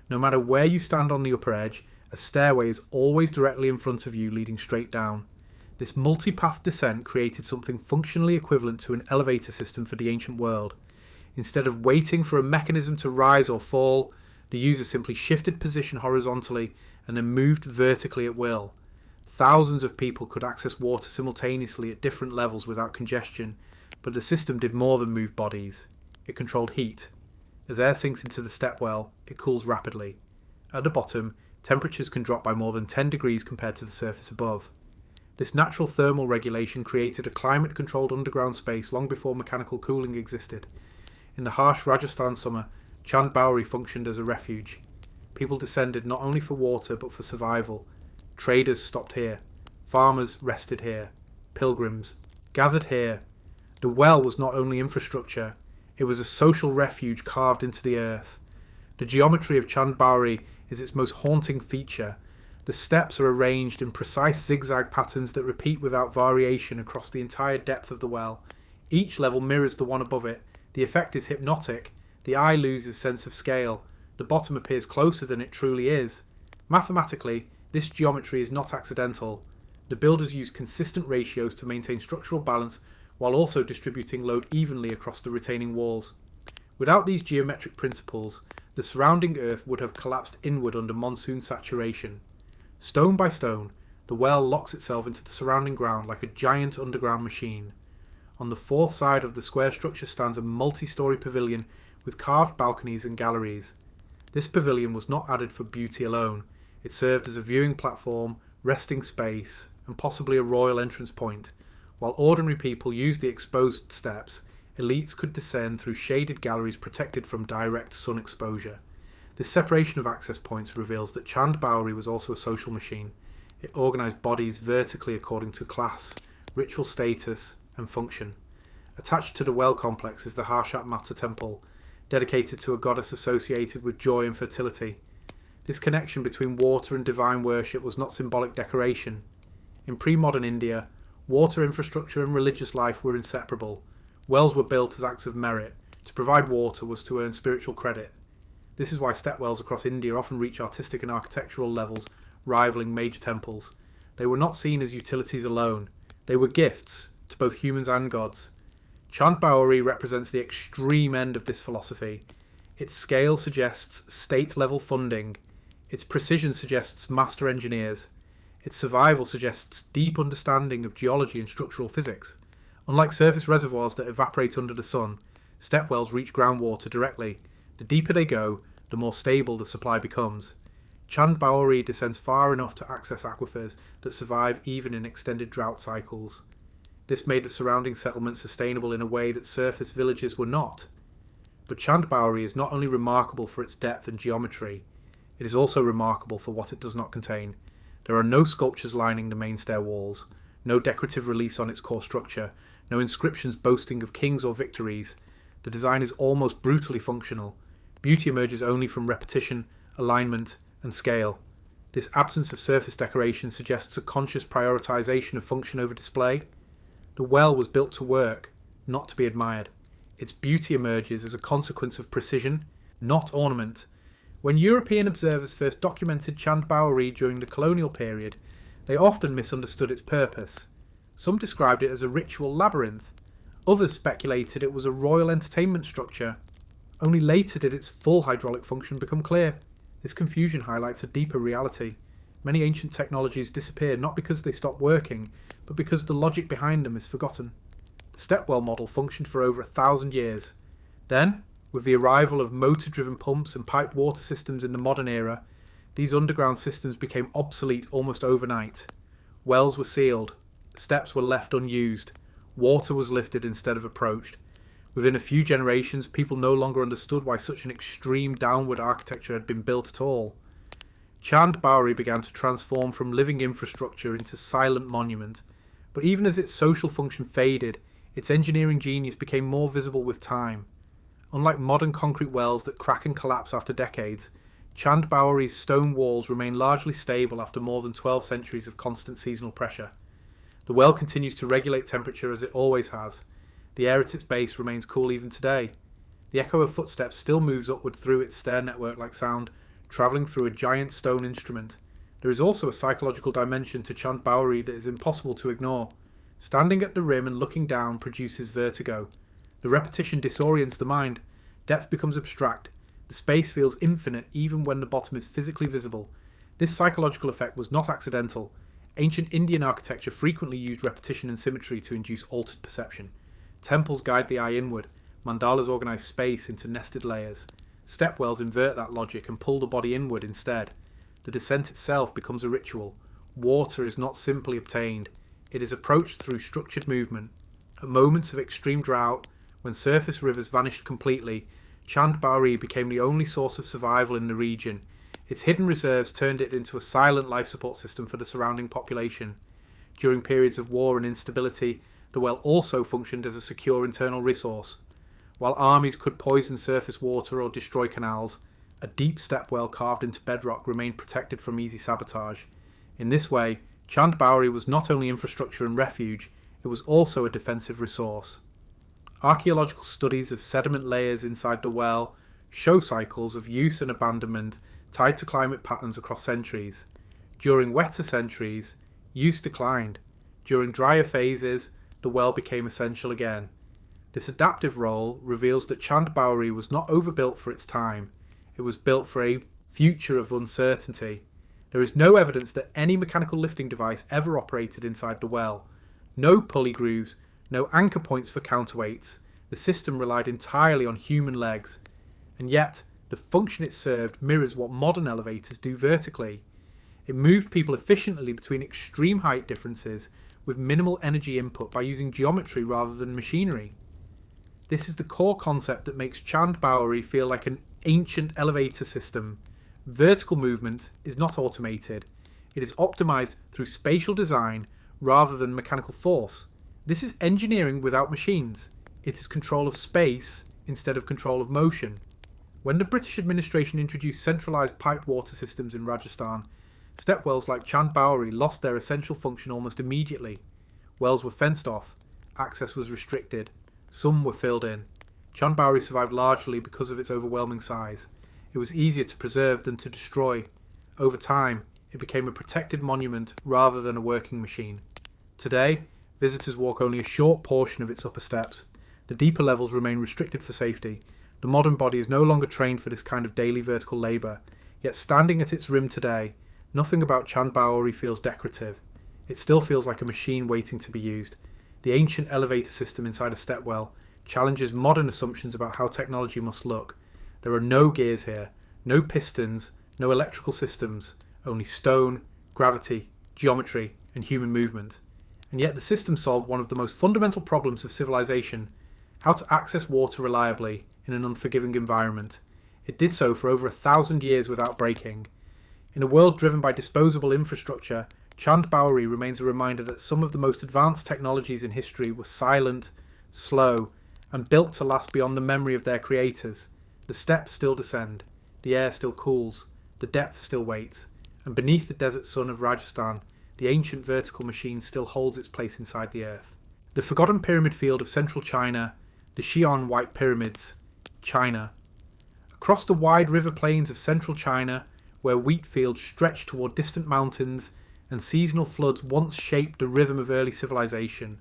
No matter where you stand on the upper edge, a stairway is always directly in front of you leading straight down. This multi-path descent created something functionally equivalent to an elevator system for the ancient world. Instead of waiting for a mechanism to rise or fall, the user simply shifted position horizontally and then moved vertically at will. Thousands of people could access water simultaneously at different levels without congestion, but the system did more than move bodies. It controlled heat. As air sinks into the stepwell, it cools rapidly. At the bottom, temperatures can drop by more than 10 degrees compared to the surface above. This natural thermal regulation created a climate-controlled underground space long before mechanical cooling existed. In the harsh Rajasthan summer, Chand Bauri functioned as a refuge. People descended not only for water but for survival. Traders stopped here. Farmers rested here. Pilgrims gathered here. The well was not only infrastructure, it was a social refuge carved into the earth. The geometry of Chand Bauri is its most haunting feature. The steps are arranged in precise zigzag patterns that repeat without variation across the entire depth of the well. Each level mirrors the one above it. The effect is hypnotic. The eye loses sense of scale. The bottom appears closer than it truly is. Mathematically, this geometry is not accidental. The builders use consistent ratios to maintain structural balance while also distributing load evenly across the retaining walls. Without these geometric principles, the surrounding earth would have collapsed inward under monsoon saturation. Stone by stone, the well locks itself into the surrounding ground like a giant underground machine. On the fourth side of the square structure stands a multi-storey pavilion with carved balconies and galleries. This pavilion was not added for beauty alone. It served as a viewing platform, resting space, and possibly a royal entrance point. While ordinary people used the exposed steps, elites could descend through shaded galleries protected from direct sun exposure. This separation of access points reveals that Chand Bauri was also a social machine. It organised bodies vertically according to class, ritual status, and function. Attached to the well complex is the Harshat Mata temple, dedicated to a goddess associated with joy and fertility. This connection between water and divine worship was not symbolic decoration. In pre-modern India, water infrastructure and religious life were inseparable. Wells were built as acts of merit. To provide water was to earn spiritual credit. This is why stepwells across India often reach artistic and architectural levels rivaling major temples. They were not seen as utilities alone. They were gifts to both humans and gods. Chand Bauri represents the extreme end of this philosophy. Its scale suggests state-level funding. Its precision suggests master engineers. Its survival suggests deep understanding of geology and structural physics. Unlike surface reservoirs that evaporate under the sun, stepwells reach groundwater directly. The deeper they go, the more stable the supply becomes. Chand Bauri descends far enough to access aquifers that survive even in extended drought cycles. This made the surrounding settlement sustainable in a way that surface villages were not. But Chand Bauri is not only remarkable for its depth and geometry, it is also remarkable for what it does not contain. There are no sculptures lining the main stair walls, no decorative reliefs on its core structure, no inscriptions boasting of kings or victories. The design is almost brutally functional. Beauty emerges only from repetition, alignment, and scale. This absence of surface decoration suggests a conscious prioritization of function over display. The well was built to work, not to be admired. Its beauty emerges as a consequence of precision, not ornament. When European observers first documented Chand Bauri during the colonial period, they often misunderstood its purpose. Some described it as a ritual labyrinth. Others speculated it was a royal entertainment structure. Only later did its full hydraulic function become clear. This confusion highlights a deeper reality. Many ancient technologies disappear not because they stopped working, but because the logic behind them is forgotten. The stepwell model functioned for over 1,000 years. Then, with the arrival of motor-driven pumps and piped water systems in the modern era, these underground systems became obsolete almost overnight. Wells were sealed, steps were left unused, water was lifted instead of approached. Within a few generations, people no longer understood why such an extreme downward architecture had been built at all. Chand Bauri began to transform from living infrastructure into silent monument, but even as its social function faded, its engineering genius became more visible with time. Unlike modern concrete wells that crack and collapse after decades, Chand Bauri's stone walls remain largely stable after more than 12 centuries of constant seasonal pressure. The well continues to regulate temperature as it always has. The air at its base remains cool even today. The echo of footsteps still moves upward through its stair network like sound, travelling through a giant stone instrument. There is also a psychological dimension to Chand Bowery that is impossible to ignore. Standing at the rim and looking down produces vertigo. The repetition disorients the mind. Depth becomes abstract. The space feels infinite even when the bottom is physically visible. This psychological effect was not accidental. Ancient Indian architecture frequently used repetition and symmetry to induce altered perception. Temples guide the eye inward. Mandalas organize space into nested layers. Stepwells invert that logic and pull the body inward instead. The descent itself becomes a ritual. Water is not simply obtained. It is approached through structured movement. At moments of extreme drought, when surface rivers vanished completely, Chand Bowery became the only source of survival in the region. Its hidden reserves turned it into a silent life support system for the surrounding population. During periods of war and instability, the well also functioned as a secure internal resource. While armies could poison surface water or destroy canals, a deep stepwell carved into bedrock remained protected from easy sabotage. In this way, Chand Bowery was not only infrastructure and refuge, it was also a defensive resource. Archaeological studies of sediment layers inside the well show cycles of use and abandonment tied to climate patterns across centuries. During wetter centuries, use declined. During drier phases, the well became essential again. This adaptive role reveals that Chand Bowery was not overbuilt for its time. It was built for a future of uncertainty. There is no evidence that any mechanical lifting device ever operated inside the well. No pulley grooves, no anchor points for counterweights. The system relied entirely on human legs. And yet, the function it served mirrors what modern elevators do vertically. It moved people efficiently between extreme height differences with minimal energy input by using geometry rather than machinery. This is the core concept that makes Chand Bowery feel like an ancient elevator system. Vertical movement is not automated. It is optimized through spatial design rather than mechanical force. This is engineering without machines. It is control of space instead of control of motion. When the British administration introduced centralised piped water systems in Rajasthan, stepwells like Chand Bowery lost their essential function almost immediately. Wells were fenced off, access was restricted, some were filled in. Chand Bowery survived largely because of its overwhelming size. It was easier to preserve than to destroy. Over time, it became a protected monument rather than a working machine. Today, visitors walk only a short portion of its upper steps. The deeper levels remain restricted for safety. The modern body is no longer trained for this kind of daily vertical labour. Yet standing at its rim today, nothing about Chand Bowery feels decorative. It still feels like a machine waiting to be used. The ancient elevator system inside a stepwell challenges modern assumptions about how technology must look. There are no gears here, no pistons, no electrical systems, only stone, gravity, geometry, and human movement. And yet the system solved one of the most fundamental problems of civilization: how to access water reliably in an unforgiving environment. It did so for over 1,000 years without breaking. In a world driven by disposable infrastructure, Chand Bowery remains a reminder that some of the most advanced technologies in history were silent, slow, and built to last beyond the memory of their creators. The steps still descend, the air still cools, the depth still waits, and beneath the desert sun of Rajasthan, the ancient vertical machine still holds its place inside the earth. The forgotten pyramid field of central China, the Xi'an White Pyramids, China. Across the wide river plains of central China, where wheat fields stretch toward distant mountains and seasonal floods once shaped the rhythm of early civilization,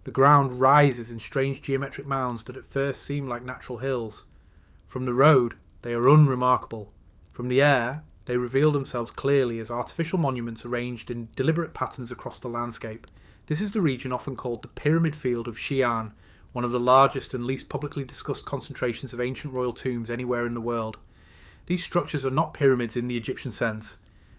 the ground rises in strange geometric mounds that at first seem like natural hills. From the road, they are unremarkable. From the air, they reveal themselves clearly as artificial monuments arranged in deliberate patterns across the landscape. This is the region often called the Pyramid Field of Xi'an, one of the largest and least publicly discussed concentrations of ancient royal tombs anywhere in the world. These structures are not pyramids in the Egyptian sense.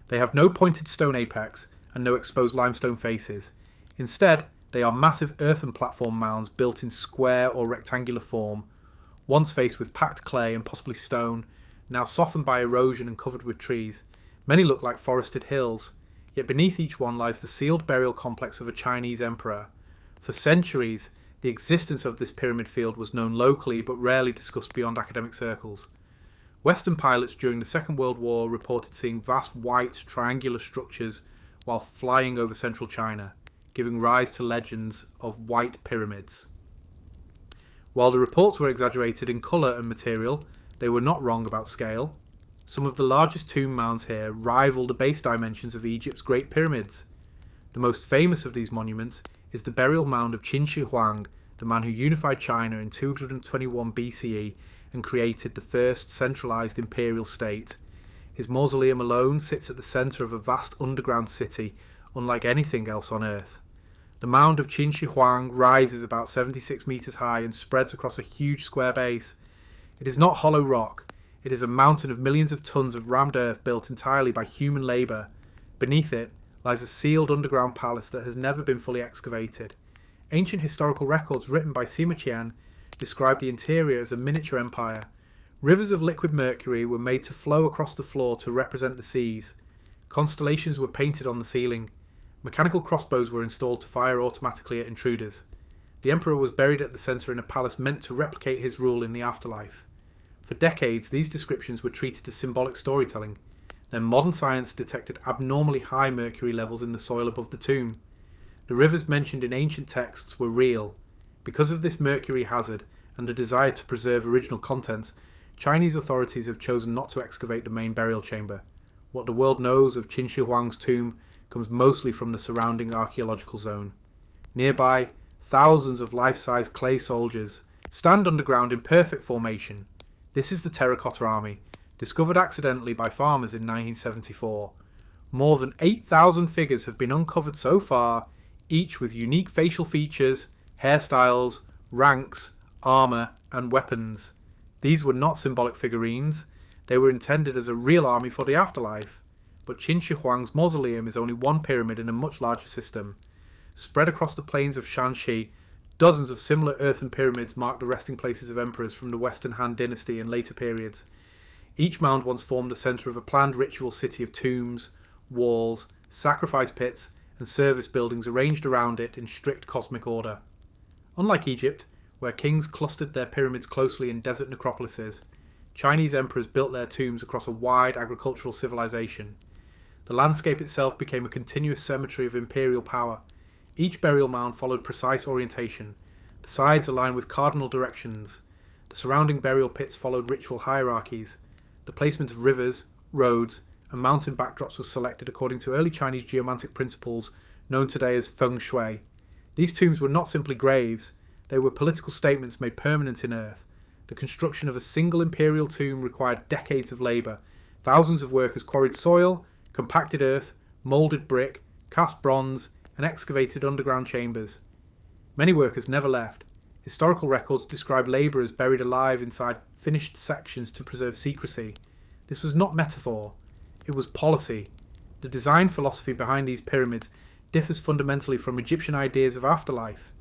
They have no pointed stone apex and no exposed limestone faces. Instead, they are massive earthen platform mounds built in square or rectangular form, once faced with packed clay and possibly stone, now softened by erosion and covered with trees. Many look like forested hills, yet beneath each one lies the sealed burial complex of a Chinese emperor. For centuries, the existence of this pyramid field was known locally but rarely discussed beyond academic circles. Western pilots during the Second World War reported seeing vast white triangular structures while flying over central China. giving rise to legends of white pyramids. While the reports were exaggerated in colour and material, they were not wrong about scale. Some of the largest tomb mounds here rival the base dimensions of Egypt's Great Pyramids. The most famous of these monuments is the burial mound of Qin Shi Huang, the man who unified China in 221 BCE and created the first centralised imperial state. His mausoleum alone sits at the centre of a vast underground city, unlike anything else on Earth. The mound of Qin Shi Huang rises about 76 metres high and spreads across a huge square base. It is not hollow rock. It is a mountain of millions of tons of rammed earth built entirely by human labour. Beneath it lies a sealed underground palace that has never been fully excavated. Ancient historical records written by Sima Qian describe the interior as a miniature empire. Rivers of liquid mercury were made to flow across the floor to represent the seas. Constellations were painted on the ceiling. Mechanical crossbows were installed to fire automatically at intruders. The emperor was buried at the centre in a palace meant to replicate his rule in the afterlife. For decades, these descriptions were treated as symbolic storytelling. Then modern science detected abnormally high mercury levels in the soil above the tomb. The rivers mentioned in ancient texts were real. Because of this mercury hazard and a desire to preserve original contents, Chinese authorities have chosen not to excavate the main burial chamber. What the world knows of Qin Shi Huang's tomb comes mostly from the surrounding archaeological zone. Nearby, thousands of life-size clay soldiers stand underground in perfect formation. This is the Terracotta Army, discovered accidentally by farmers in 1974. More than 8,000 figures have been uncovered so far, each with unique facial features, hairstyles, ranks, armour and weapons. These were not symbolic figurines. They were intended as a real army for the afterlife. But Qin Shi Huang's mausoleum is only one pyramid in a much larger system. Spread across the plains of Shanxi, dozens of similar earthen pyramids mark the resting places of emperors from the Western Han dynasty and later periods. Each mound once formed the centre of a planned ritual city of tombs, walls, sacrifice pits, and service buildings arranged around it in strict cosmic order. Unlike Egypt, where kings clustered their pyramids closely in desert necropolises, Chinese emperors built their tombs across a wide agricultural civilization. The landscape itself became a continuous cemetery of imperial power. Each burial mound followed precise orientation. The sides aligned with cardinal directions. The surrounding burial pits followed ritual hierarchies. The placement of rivers, roads, and mountain backdrops was selected according to early Chinese geomantic principles known today as feng shui. These tombs were not simply graves. They were political statements made permanent in earth. The construction of a single imperial tomb required decades of labour. Thousands of workers quarried soil, compacted earth, moulded brick, cast bronze, and excavated underground chambers. Many workers never left. Historical records describe labourers buried alive inside finished sections to preserve secrecy. This was not metaphor. It was policy. The design philosophy behind these pyramids differs fundamentally from Egyptian ideas of afterlife.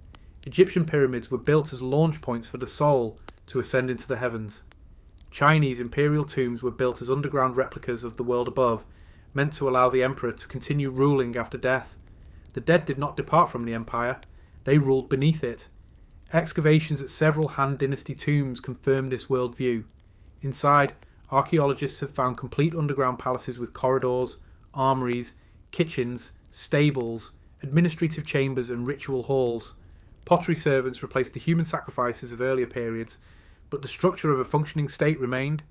Egyptian pyramids were built as launch points for the soul to ascend into the heavens. Chinese imperial tombs were built as underground replicas of the world above, meant to allow the emperor to continue ruling after death. The dead did not depart from the empire, they ruled beneath it. Excavations at several Han Dynasty tombs confirm this worldview. Inside, archaeologists have found complete underground palaces with corridors, armories, kitchens, stables, administrative chambers and ritual halls. Pottery servants replaced the human sacrifices of earlier periods, but the structure of a functioning state remained.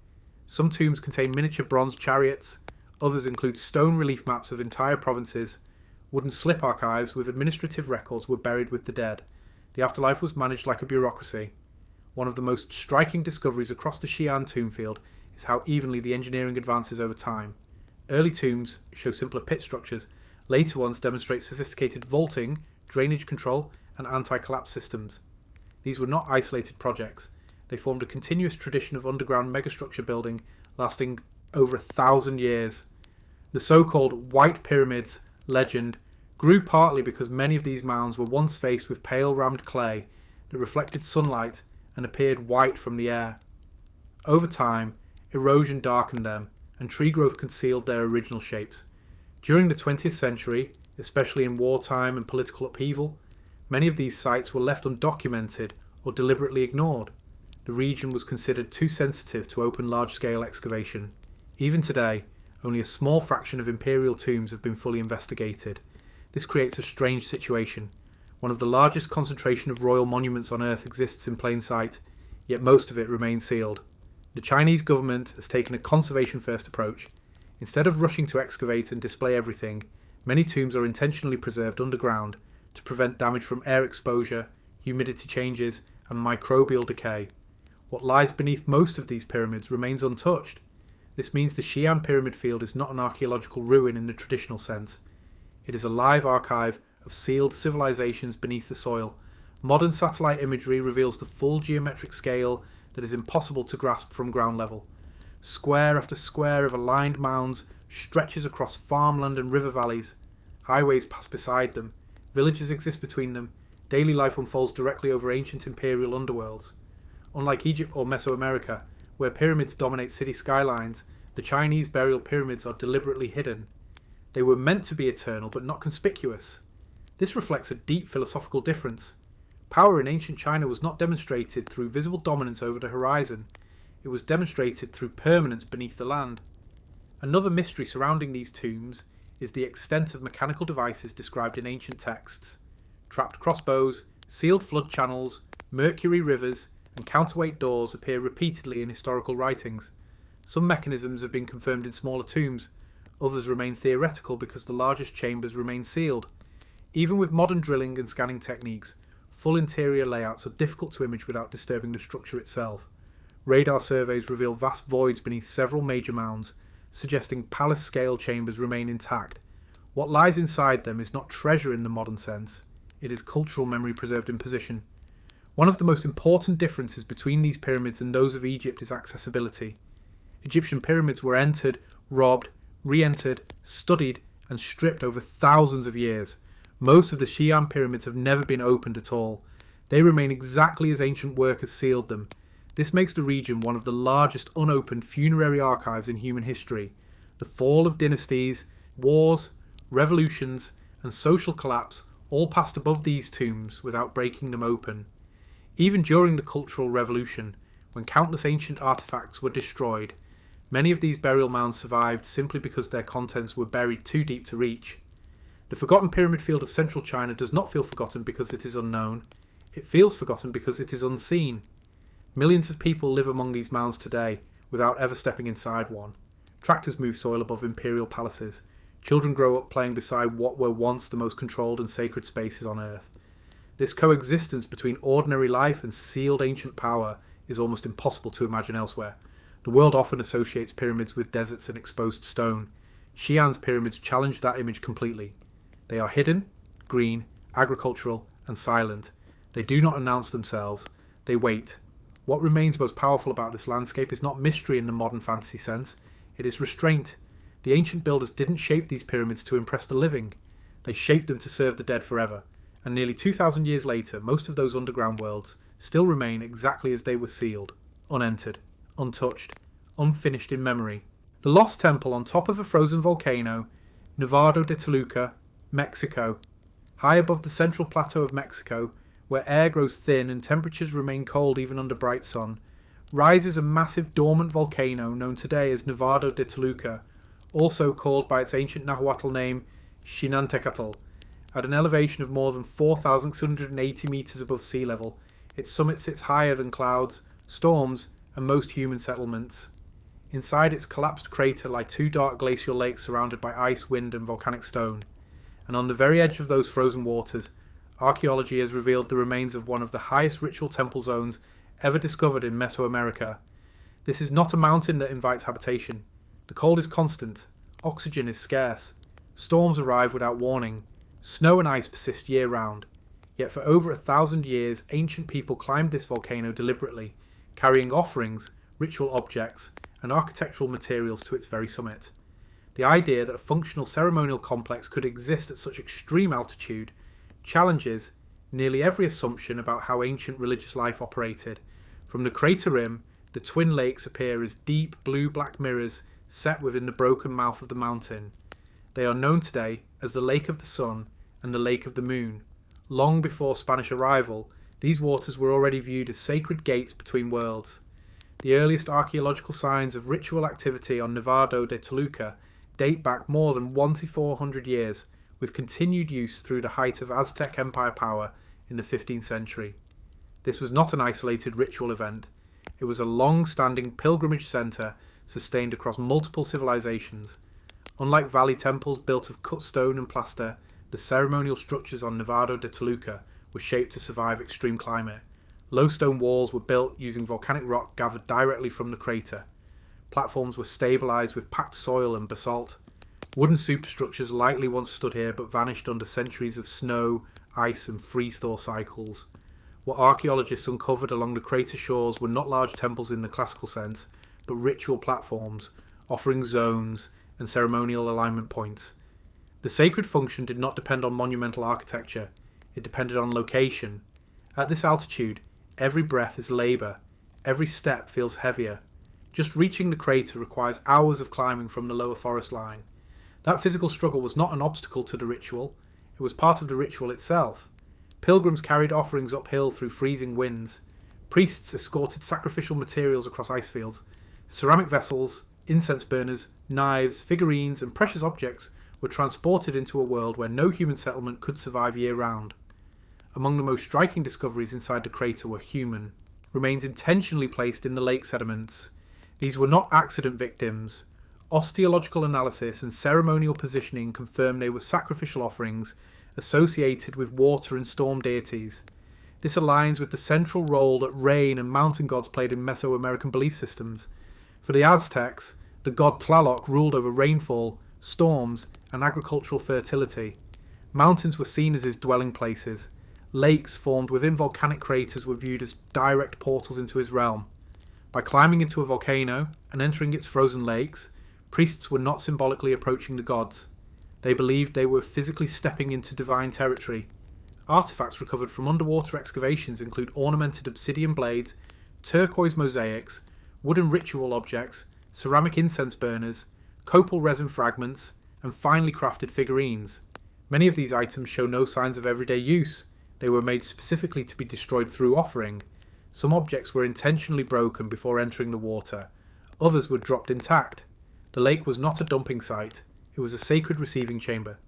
Some tombs contain miniature bronze chariots, others include stone relief maps of entire provinces. Wooden slip archives with administrative records were buried with the dead. The afterlife was managed like a bureaucracy. One of the most striking discoveries across the Xi'an tomb field is how evenly the engineering advances over time. Early tombs show simpler pit structures, later ones demonstrate sophisticated vaulting, drainage control, and anti-collapse systems. These were not isolated projects. They formed a continuous tradition of underground megastructure building lasting over 1,000 years. The so-called White Pyramids legend grew partly because many of these mounds were once faced with pale rammed clay that reflected sunlight and appeared white from the air. Over time, erosion darkened them, and tree growth concealed their original shapes. During the 20th century, especially in wartime and political upheaval, many of these sites were left undocumented or deliberately ignored. The region was considered too sensitive to open large-scale excavation. Even today, only a small fraction of imperial tombs have been fully investigated. This creates a strange situation. One of the largest concentration of royal monuments on Earth exists in plain sight, yet most of it remains sealed. The Chinese government has taken a conservation-first approach. Instead of rushing to excavate and display everything, many tombs are intentionally preserved underground to prevent damage from air exposure, humidity changes, and microbial decay. What lies beneath most of these pyramids remains untouched. This means the Xi'an pyramid field is not an archaeological ruin in the traditional sense. It is a live archive of sealed civilizations beneath the soil. Modern satellite imagery reveals the full geometric scale that is impossible to grasp from ground level. Square after square of aligned mounds stretches across farmland and river valleys. Highways pass beside them. Villages exist between them. Daily life unfolds directly over ancient imperial underworlds. Unlike Egypt or Mesoamerica, where pyramids dominate city skylines, the Chinese burial pyramids are deliberately hidden. They were meant to be eternal, but not conspicuous. This reflects a deep philosophical difference. Power in ancient China was not demonstrated through visible dominance over the horizon. It was demonstrated through permanence beneath the land. Another mystery surrounding these tombs is the extent of mechanical devices described in ancient texts. Trapped crossbows, sealed flood channels, mercury rivers, and counterweight doors appear repeatedly in historical writings. Some mechanisms have been confirmed in smaller tombs, others remain theoretical because the largest chambers remain sealed. Even with modern drilling and scanning techniques, full interior layouts are difficult to image without disturbing the structure itself. Radar surveys reveal vast voids beneath several major mounds, suggesting palace-scale chambers remain intact. What lies inside them is not treasure in the modern sense, it is cultural memory preserved in position. One of the most important differences between these pyramids and those of Egypt is accessibility. Egyptian pyramids were entered, robbed, re-entered, studied, and stripped over thousands of years. Most of the Xi'an pyramids have never been opened at all. They remain exactly as ancient workers sealed them. This makes the region one of the largest unopened funerary archives in human history. The fall of dynasties, wars, revolutions, and social collapse all passed above these tombs without breaking them open. Even during the Cultural Revolution, when countless ancient artifacts were destroyed, many of these burial mounds survived simply because their contents were buried too deep to reach. The forgotten pyramid field of central China does not feel forgotten because it is unknown. It feels forgotten because it is unseen. Millions of people live among these mounds today without ever stepping inside one. Tractors move soil above imperial palaces. Children grow up playing beside what were once the most controlled and sacred spaces on Earth. This coexistence between ordinary life and sealed ancient power is almost impossible to imagine elsewhere. The world often associates pyramids with deserts and exposed stone. Xi'an's pyramids challenge that image completely. They are hidden, green, agricultural, and silent. They do not announce themselves. They wait. What remains most powerful about this landscape is not mystery in the modern fantasy sense. It is restraint. The ancient builders didn't shape these pyramids to impress the living. They shaped them to serve the dead forever. And nearly 2,000 years later, most of those underground worlds still remain exactly as they were sealed, unentered, untouched, unfinished in memory. The Lost Temple on top of a frozen volcano, Nevado de Toluca, Mexico. High above the central plateau of Mexico, where air grows thin and temperatures remain cold even under bright sun, rises a massive dormant volcano known today as Nevado de Toluca, also called by its ancient Nahuatl name Xinantecatl. At an elevation of more than 4,680 metres above sea level, its summit sits higher than clouds, storms, and most human settlements. Inside its collapsed crater lie two dark glacial lakes surrounded by ice, wind, and volcanic stone. And on the very edge of those frozen waters, archaeology has revealed the remains of one of the highest ritual temple zones ever discovered in Mesoamerica. This is not a mountain that invites habitation. The cold is constant. Oxygen is scarce. Storms arrive without warning. Snow and ice persist year-round. Yet for over 1,000 years, ancient people climbed this volcano deliberately, carrying offerings, ritual objects, and architectural materials to its very summit. The idea that a functional ceremonial complex could exist at such extreme altitude challenges nearly every assumption about how ancient religious life operated. From the crater rim, the twin lakes appear as deep blue-black mirrors set within the broken mouth of the mountain. They are known today as the Lake of the Sun and the Lake of the Moon. Long before Spanish arrival, these waters were already viewed as sacred gates between worlds. The earliest archaeological signs of ritual activity on Nevado de Toluca date back more than 1 to 400 years, with continued use through the height of Aztec Empire power in the 15th century. This was not an isolated ritual event. It was a long-standing pilgrimage centre sustained across multiple civilizations. Unlike valley temples built of cut stone and plaster, the ceremonial structures on Nevado de Toluca were shaped to survive extreme climate. Low stone walls were built using volcanic rock gathered directly from the crater. Platforms were stabilised with packed soil and basalt. Wooden superstructures likely once stood here but vanished under centuries of snow, ice and freeze-thaw cycles. What archaeologists uncovered along the crater shores were not large temples in the classical sense, but ritual platforms, offering zones and ceremonial alignment points. The sacred function did not depend on monumental architecture, it depended on location. At this altitude, every breath is labour, every step feels heavier. Just reaching the crater requires hours of climbing from the lower forest line. That physical struggle was not an obstacle to the ritual, it was part of the ritual itself. Pilgrims carried offerings uphill through freezing winds. Priests escorted sacrificial materials across ice fields. Ceramic vessels, incense burners, knives, figurines, and precious objects were transported into a world where no human settlement could survive year-round. Among the most striking discoveries inside the crater were human remains intentionally placed in the lake sediments. These were not accident victims. Osteological analysis and ceremonial positioning confirmed they were sacrificial offerings associated with water and storm deities. This aligns with the central role that rain and mountain gods played in Mesoamerican belief systems. For the Aztecs, the god Tlaloc ruled over rainfall, storms, and agricultural fertility. Mountains were seen as his dwelling places. Lakes formed within volcanic craters were viewed as direct portals into his realm. By climbing into a volcano and entering its frozen lakes, priests were not symbolically approaching the gods. They believed they were physically stepping into divine territory. Artifacts recovered from underwater excavations include ornamented obsidian blades, turquoise mosaics, wooden ritual objects, ceramic incense burners, copal resin fragments, and finely crafted figurines. Many of these items show no signs of everyday use. They were made specifically to be destroyed through offering. Some objects were intentionally broken before entering the water. Others were dropped intact. The lake was not a dumping site. It was a sacred receiving chamber.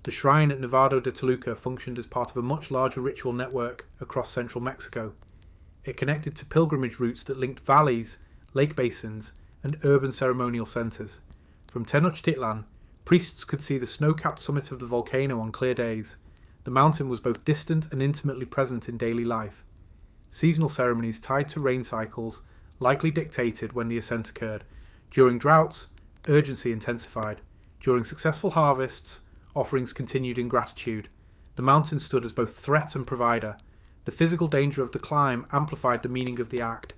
The shrine at Nevado de Toluca functioned as part of a much larger ritual network across central Mexico. It connected to pilgrimage routes that linked valleys, lake basins, and urban ceremonial centres. From Tenochtitlan, priests could see the snow-capped summit of the volcano on clear days. The mountain was both distant and intimately present in daily life. Seasonal ceremonies tied to rain cycles likely dictated when the ascent occurred. During droughts, urgency intensified. During successful harvests, offerings continued in gratitude. The mountain stood as both threat and provider. The physical danger of the climb amplified the meaning of the act.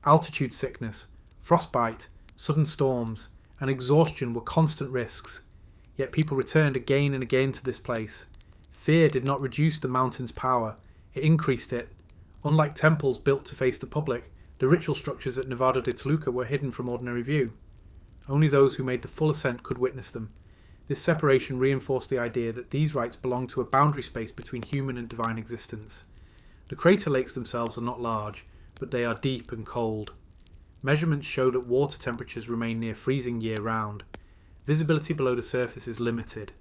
Altitude sickness, frostbite, sudden storms, and exhaustion were constant risks. Yet people returned again and again to this place. Fear did not reduce the mountain's power, it increased it. Unlike temples built to face the public, the ritual structures at Nevado de Toluca were hidden from ordinary view. Only those who made the full ascent could witness them. This separation reinforced the idea that these rites belonged to a boundary space between human and divine existence. The crater lakes themselves are not large, but they are deep and cold. Measurements show that water temperatures remain near freezing year-round. Visibility below the surface is limited.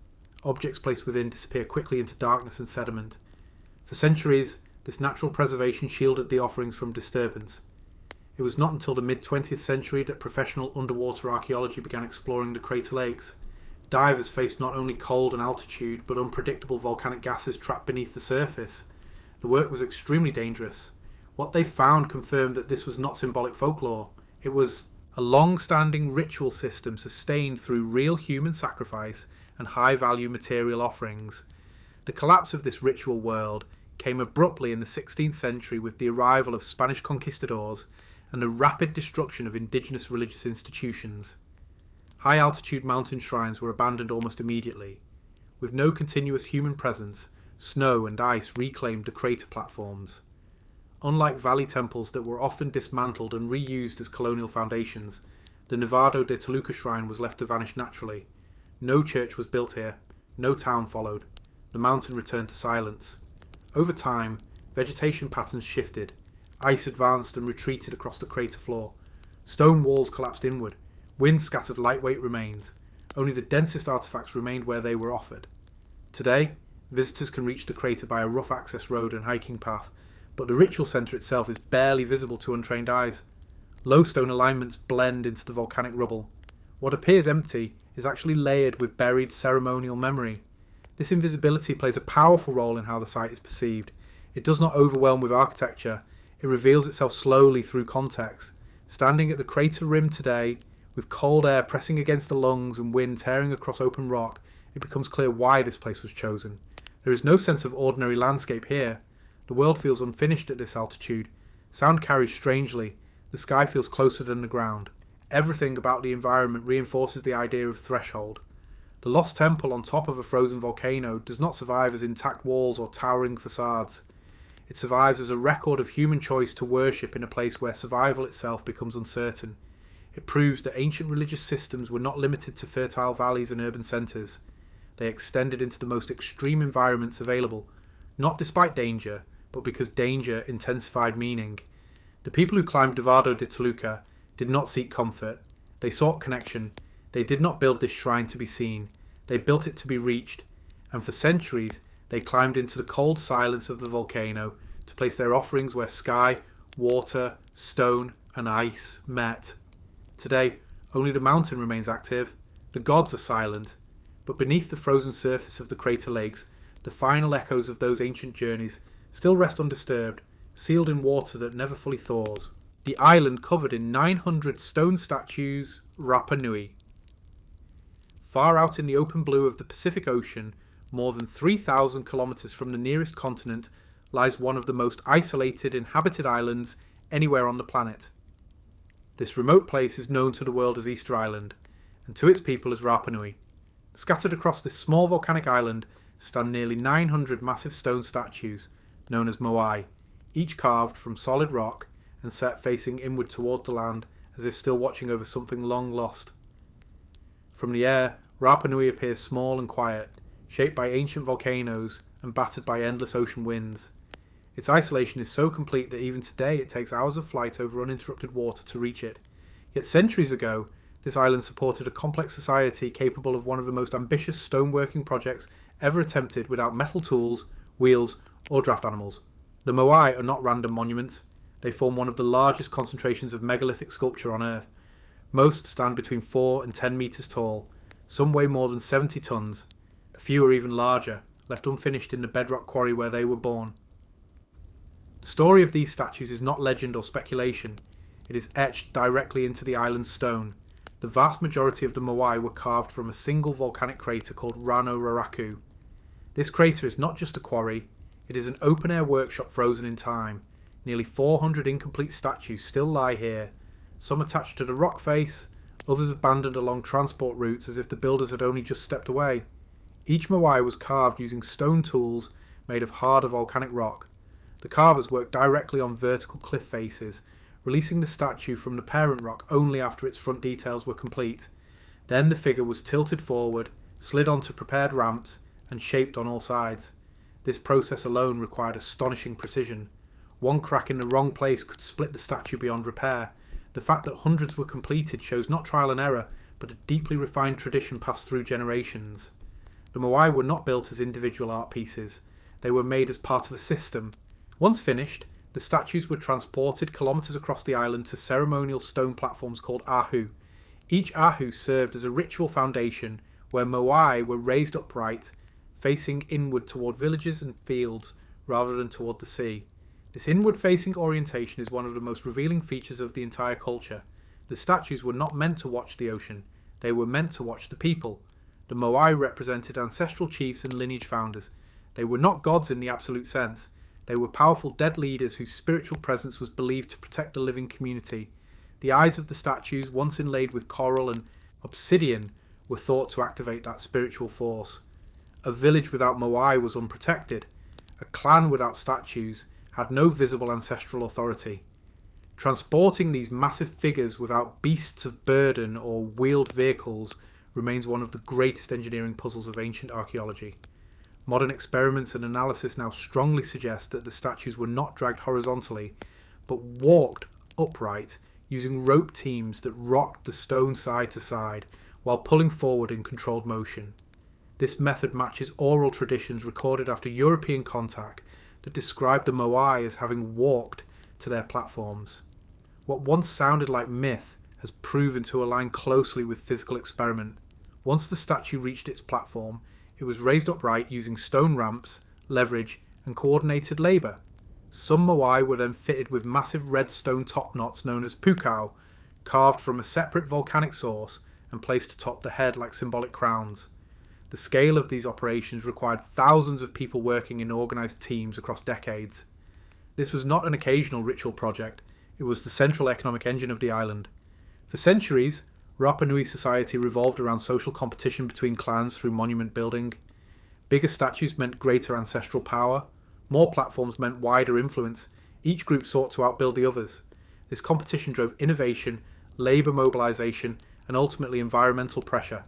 Objects placed within disappear quickly into darkness and sediment. For centuries, this natural preservation shielded the offerings from disturbance. It was not until the mid-20th century that professional underwater archaeology began exploring the crater lakes. Divers faced not only cold and altitude, but unpredictable volcanic gases trapped beneath the surface. The work was extremely dangerous. What they found confirmed that this was not symbolic folklore. It was a long-standing ritual system sustained through real human sacrifice and high-value material offerings. The collapse of this ritual world came abruptly in the 16th century with the arrival of Spanish conquistadors and the rapid destruction of indigenous religious institutions. High-altitude mountain shrines were abandoned almost immediately. With no continuous human presence, snow and ice reclaimed the crater platforms. Unlike valley temples that were often dismantled and reused as colonial foundations, the Nevado de Toluca shrine was left to vanish naturally. No church was built here, no town followed. The mountain returned to silence. Over time, vegetation patterns shifted. Ice advanced and retreated across the crater floor. Stone walls collapsed inward. Wind scattered lightweight remains. Only the densest artifacts remained where they were offered. Today, visitors can reach the crater by a rough access road and hiking path, but the ritual centre itself is barely visible to untrained eyes. Low stone alignments blend into the volcanic rubble. What appears empty is actually layered with buried ceremonial memory. This invisibility plays a powerful role in how the site is perceived. It does not overwhelm with architecture, it reveals itself slowly through context. Standing at the crater rim today, with cold air pressing against the lungs and wind tearing across open rock, it becomes clear why this place was chosen. There is no sense of ordinary landscape here. The world feels unfinished at this altitude. Sound carries strangely. The sky feels closer than the ground. Everything about the environment reinforces the idea of threshold. The lost temple on top of a frozen volcano does not survive as intact walls or towering facades. It survives as a record of human choice to worship in a place where survival itself becomes uncertain. It proves that ancient religious systems were not limited to fertile valleys and urban centres. They extended into the most extreme environments available, not despite danger, but because danger intensified meaning. The people who climbed Nevado de Toluca did not seek comfort. They sought connection. They did not build this shrine to be seen. They built it to be reached. And for centuries, they climbed into the cold silence of the volcano to place their offerings where sky, water, stone, and ice met. Today, only the mountain remains active. The gods are silent. But beneath the frozen surface of the crater lakes, the final echoes of those ancient journeys still rest undisturbed, sealed in water that never fully thaws. The island covered in 900 stone statues, Rapa Nui. Far out in the open blue of the Pacific Ocean, more than 3,000 kilometres from the nearest continent, lies one of the most isolated inhabited islands anywhere on the planet. This remote place is known to the world as Easter Island, and to its people as Rapa Nui. Scattered across this small volcanic island stand nearly 900 massive stone statues, known as moai, each carved from solid rock and set facing inward toward the land as if still watching over something long lost. From the air, Rapa Nui appears small and quiet, shaped by ancient volcanoes and battered by endless ocean winds. Its isolation is so complete that even today it takes hours of flight over uninterrupted water to reach it. Yet centuries ago, this island supported a complex society capable of one of the most ambitious stoneworking projects ever attempted without metal tools, wheels, or draft animals. The moai are not random monuments. They form one of the largest concentrations of megalithic sculpture on Earth. Most stand between 4 and 10 metres tall. Some weigh more than 70 tons. A few are even larger, left unfinished in the bedrock quarry where they were born. The story of these statues is not legend or speculation. It is etched directly into the island's stone. The vast majority of the moai were carved from a single volcanic crater called Rano Raraku. This crater is not just a quarry, it is an open-air workshop frozen in time. Nearly 400 incomplete statues still lie here, some attached to the rock face, others abandoned along transport routes as if the builders had only just stepped away. Each moai was carved using stone tools made of harder volcanic rock. The carvers worked directly on vertical cliff faces, releasing the statue from the parent rock only after its front details were complete. Then the figure was tilted forward, slid onto prepared ramps, and shaped on all sides. This process alone required astonishing precision. One crack in the wrong place could split the statue beyond repair. The fact that hundreds were completed shows not trial and error, but a deeply refined tradition passed through generations. The moai were not built as individual art pieces. They were made as part of a system. Once finished, the statues were transported kilometres across the island to ceremonial stone platforms called ahu. Each ahu served as a ritual foundation where moai were raised upright, facing inward toward villages and fields rather than toward the sea. This inward-facing orientation is one of the most revealing features of the entire culture. The statues were not meant to watch the ocean, they were meant to watch the people. The moai represented ancestral chiefs and lineage founders. They were not gods in the absolute sense. They were powerful dead leaders whose spiritual presence was believed to protect the living community. The eyes of the statues, once inlaid with coral and obsidian, were thought to activate that spiritual force. A village without moai was unprotected. A clan without statues had no visible ancestral authority. Transporting these massive figures without beasts of burden or wheeled vehicles remains one of the greatest engineering puzzles of ancient archaeology. Modern experiments and analysis now strongly suggest that the statues were not dragged horizontally, but walked upright using rope teams that rocked the stone side to side while pulling forward in controlled motion. This method matches oral traditions recorded after European contact that described the Moai as having walked to their platforms. What once sounded like myth has proven to align closely with physical experiment. Once the statue reached its platform, it was raised upright using stone ramps, leverage, and coordinated labour. Some Moai were then fitted with massive red stone top knots known as pukao, carved from a separate volcanic source and placed atop the head like symbolic crowns. The scale of these operations required thousands of people working in organised teams across decades. This was not an occasional ritual project, it was the central economic engine of the island. For centuries, Rapa Nui society revolved around social competition between clans through monument building. Bigger statues meant greater ancestral power. More platforms meant wider influence. Each group sought to outbuild the others. This competition drove innovation, labour mobilisation, and ultimately environmental pressure.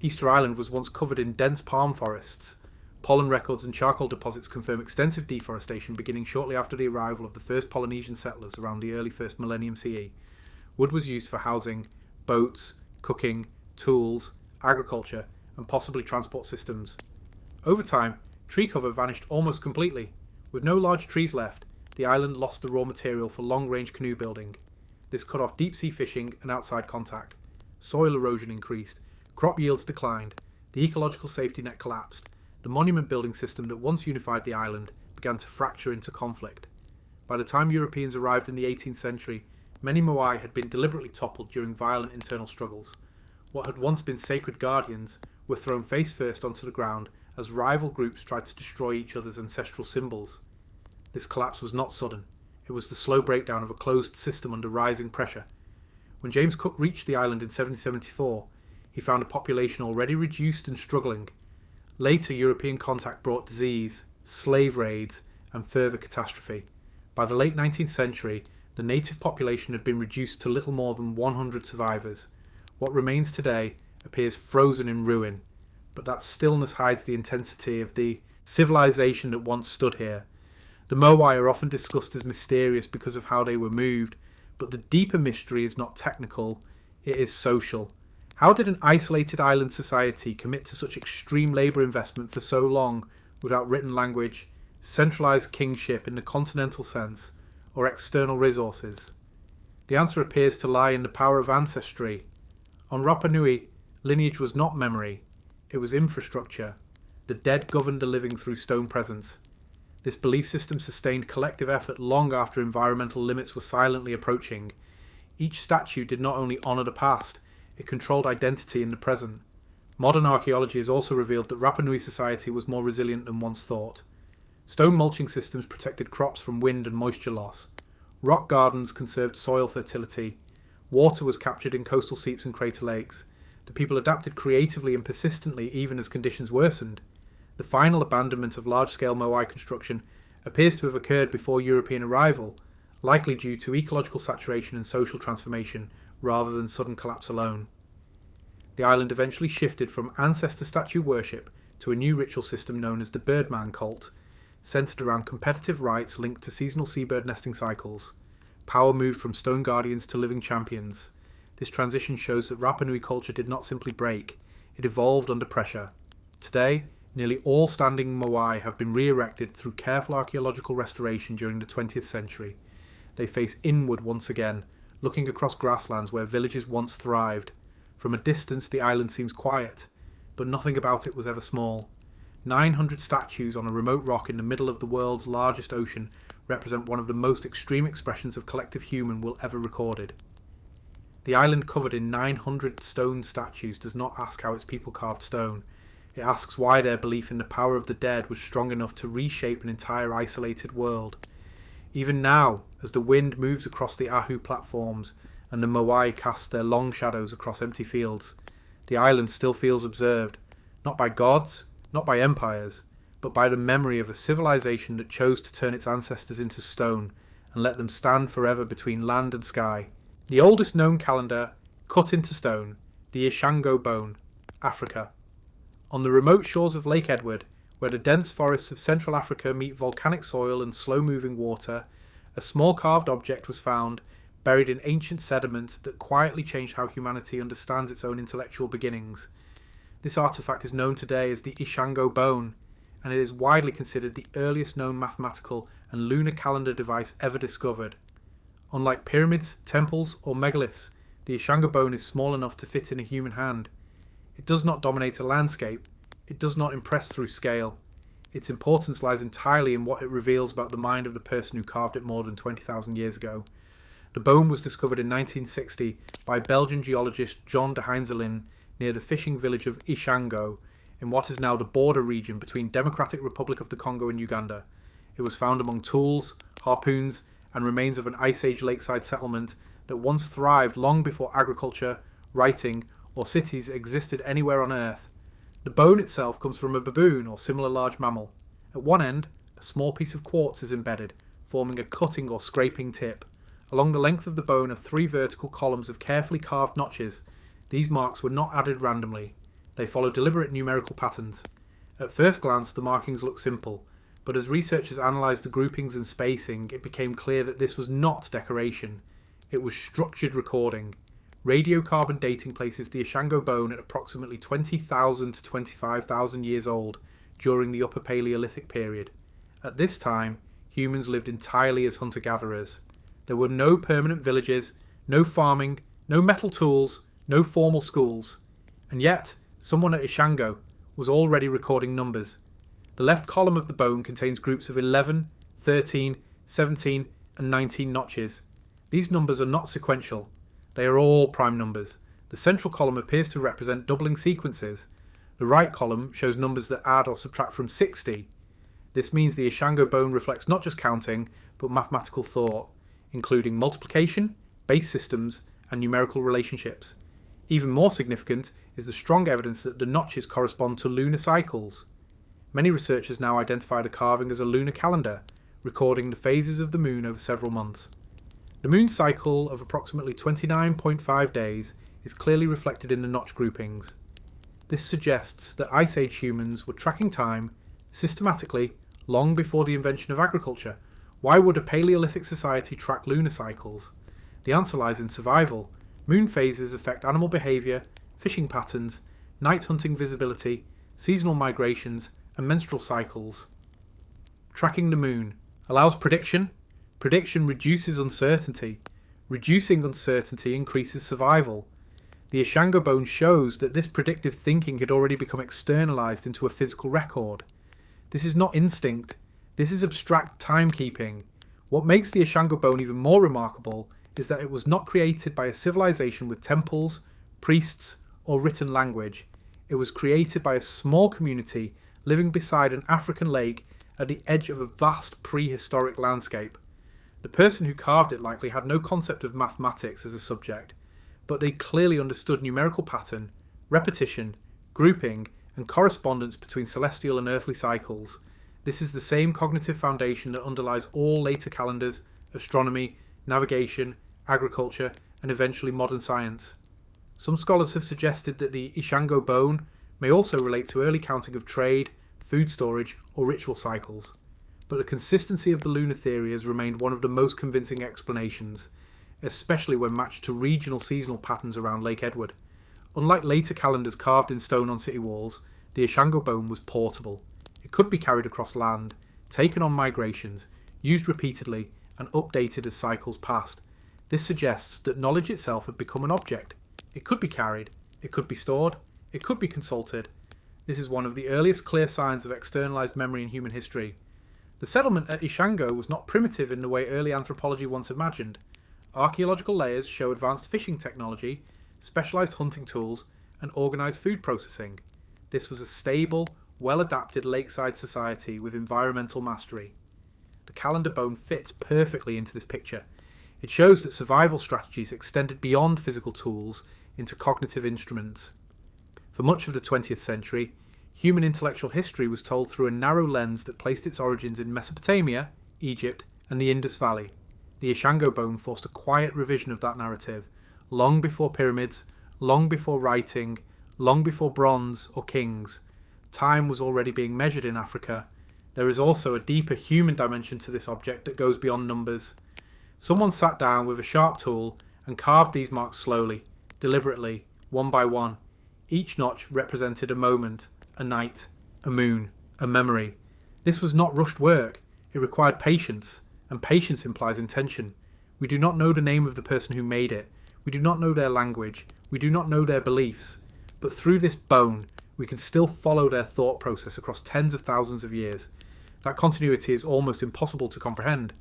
Easter Island was once covered in dense palm forests. Pollen records and charcoal deposits confirm extensive deforestation beginning shortly after the arrival of the first Polynesian settlers around the early 1st millennium CE. Wood was used for housing, boats, cooking, tools, agriculture, and possibly transport systems. Over time, tree cover vanished almost completely. With no large trees left, the island lost the raw material for long-range canoe building. This cut off deep-sea fishing and outside contact. Soil erosion increased, crop yields declined, the ecological safety net collapsed, the monument building system that once unified the island began to fracture into conflict. By the time Europeans arrived in the 18th century, many Moai had been deliberately toppled during violent internal struggles. What had once been sacred guardians were thrown face first onto the ground as rival groups tried to destroy each other's ancestral symbols. This collapse was not sudden. It was the slow breakdown of a closed system under rising pressure. When James Cook reached the island in 1774, he found a population already reduced and struggling. Later European contact brought disease, slave raids, and further catastrophe. By the late 19th century, the native population had been reduced to little more than 100 survivors. What remains today appears frozen in ruin, but that stillness hides the intensity of the civilization that once stood here. The Moai are often discussed as mysterious because of how they were moved, but the deeper mystery is not technical, it is social. How did an isolated island society commit to such extreme labour investment for so long without written language, centralised kingship in the continental sense, or external resources? The answer appears to lie in the power of ancestry. On Rapa Nui, lineage was not memory, it was infrastructure. The dead governed the living through stone presence. This belief system sustained collective effort long after environmental limits were silently approaching. Each statue did not only honour the past, it controlled identity in the present. Modern archaeology has also revealed that Rapa Nui society was more resilient than once thought. Stone mulching systems protected crops from wind and moisture loss. Rock gardens conserved soil fertility. Water was captured in coastal seeps and crater lakes. The people adapted creatively and persistently even as conditions worsened. The final abandonment of large-scale Moai construction appears to have occurred before European arrival, likely due to ecological saturation and social transformation rather than sudden collapse alone. The island eventually shifted from ancestor statue worship to a new ritual system known as the Birdman cult, centred around competitive rites linked to seasonal seabird nesting cycles. Power moved from stone guardians to living champions. This transition shows that Rapa Nui culture did not simply break, it evolved under pressure. Today, nearly all standing Moai have been re-erected through careful archaeological restoration during the 20th century. They face inward once again, looking across grasslands where villages once thrived. From a distance the island seems quiet, but nothing about it was ever small. 900 statues on a remote rock in the middle of the world's largest ocean represent one of the most extreme expressions of collective human will ever recorded. The island covered in 900 stone statues does not ask how its people carved stone. It asks why their belief in the power of the dead was strong enough to reshape an entire isolated world. Even now, as the wind moves across the Ahu platforms and the Moai cast their long shadows across empty fields, the island still feels observed, not by gods, not by empires, but by the memory of a civilization that chose to turn its ancestors into stone and let them stand forever between land and sky. The oldest known calendar, cut into stone, the Ishango bone, Africa. On the remote shores of Lake Edward, where the dense forests of Central Africa meet volcanic soil and slow-moving water, a small carved object was found, buried in ancient sediment that quietly changed how humanity understands its own intellectual beginnings. This artifact is known today as the Ishango bone, and it is widely considered the earliest known mathematical and lunar calendar device ever discovered. Unlike pyramids, temples, or megaliths, the Ishango bone is small enough to fit in a human hand. It does not dominate a landscape. It does not impress through scale. Its importance lies entirely in what it reveals about the mind of the person who carved it more than 20,000 years ago. The bone was discovered in 1960 by Belgian geologist John de Heinzelin near the fishing village of Ishango, in what is now the border region between Democratic Republic of the Congo and Uganda. It was found among tools, harpoons, and remains of an Ice Age lakeside settlement that once thrived long before agriculture, writing, or cities existed anywhere on Earth. The bone itself comes from a baboon or similar large mammal. At one end, a small piece of quartz is embedded, forming a cutting or scraping tip. Along the length of the bone are 3 vertical columns of carefully carved notches. These marks were not added randomly. They follow deliberate numerical patterns. At first glance, the markings look simple, but as researchers analysed the groupings and spacing, it became clear that this was not decoration. It was structured recording. Radiocarbon dating places the Ishango bone at approximately 20,000 to 25,000 years old during the Upper Paleolithic period. At this time, humans lived entirely as hunter-gatherers. There were no permanent villages, no farming, no metal tools, no formal schools. And yet, someone at Ishango was already recording numbers. The left column of the bone contains groups of 11, 13, 17, and 19 notches. These numbers are not sequential. They are all prime numbers. The central column appears to represent doubling sequences. The right column shows numbers that add or subtract from 60. This means the Ishango bone reflects not just counting, but mathematical thought, including multiplication, base systems, and numerical relationships. Even more significant is the strong evidence that the notches correspond to lunar cycles. Many researchers now identify the carving as a lunar calendar, recording the phases of the moon over several months. The moon's cycle of approximately 29.5 days is clearly reflected in the notch groupings. This suggests that Ice Age humans were tracking time systematically long before the invention of agriculture. Why would a Paleolithic society track lunar cycles? The answer lies in survival. Moon phases affect animal behaviour, fishing patterns, night hunting visibility, seasonal migrations, and menstrual cycles. Tracking the moon allows prediction. Prediction reduces uncertainty. Reducing uncertainty increases survival. The Ishango bone shows that this predictive thinking had already become externalized into a physical record. This is not instinct. This is abstract timekeeping. What makes the Ishango bone even more remarkable is that it was not created by a civilization with temples, priests, or written language. It was created by a small community living beside an African lake at the edge of a vast prehistoric landscape. The person who carved it likely had no concept of mathematics as a subject, but they clearly understood numerical pattern, repetition, grouping, and correspondence between celestial and earthly cycles. This is the same cognitive foundation that underlies all later calendars, astronomy, navigation, agriculture, and eventually modern science. Some scholars have suggested that the Ishango bone may also relate to early counting of trade, food storage, or ritual cycles. But the consistency of the lunar theory has remained one of the most convincing explanations, especially when matched to regional seasonal patterns around Lake Edward. Unlike later calendars carved in stone on city walls, the Ishango bone was portable. It could be carried across land, taken on migrations, used repeatedly, and updated as cycles passed. This suggests that knowledge itself had become an object. It could be carried, it could be stored, it could be consulted. This is one of the earliest clear signs of externalized memory in human history. The settlement at Ishango was not primitive in the way early anthropology once imagined. Archaeological layers show advanced fishing technology, specialized hunting tools, and organized food processing. This was a stable, well-adapted lakeside society with environmental mastery. The calendar bone fits perfectly into this picture. It shows that survival strategies extended beyond physical tools into cognitive instruments. For much of the 20th century, human intellectual history was told through a narrow lens that placed its origins in Mesopotamia, Egypt, and the Indus Valley. The Ishango bone forced a quiet revision of that narrative, long before pyramids, long before writing, long before bronze or kings. Time was already being measured in Africa. There is also a deeper human dimension to this object that goes beyond numbers. Someone sat down with a sharp tool and carved these marks slowly, deliberately, one by one. Each notch represented a moment, a night, a moon, a memory. This was not rushed work. It required patience, and patience implies intention. We do not know the name of the person who made it. We do not know their language. We do not know their beliefs. But through this bone, we can still follow their thought process across tens of thousands of years. That continuity is almost impossible to comprehend.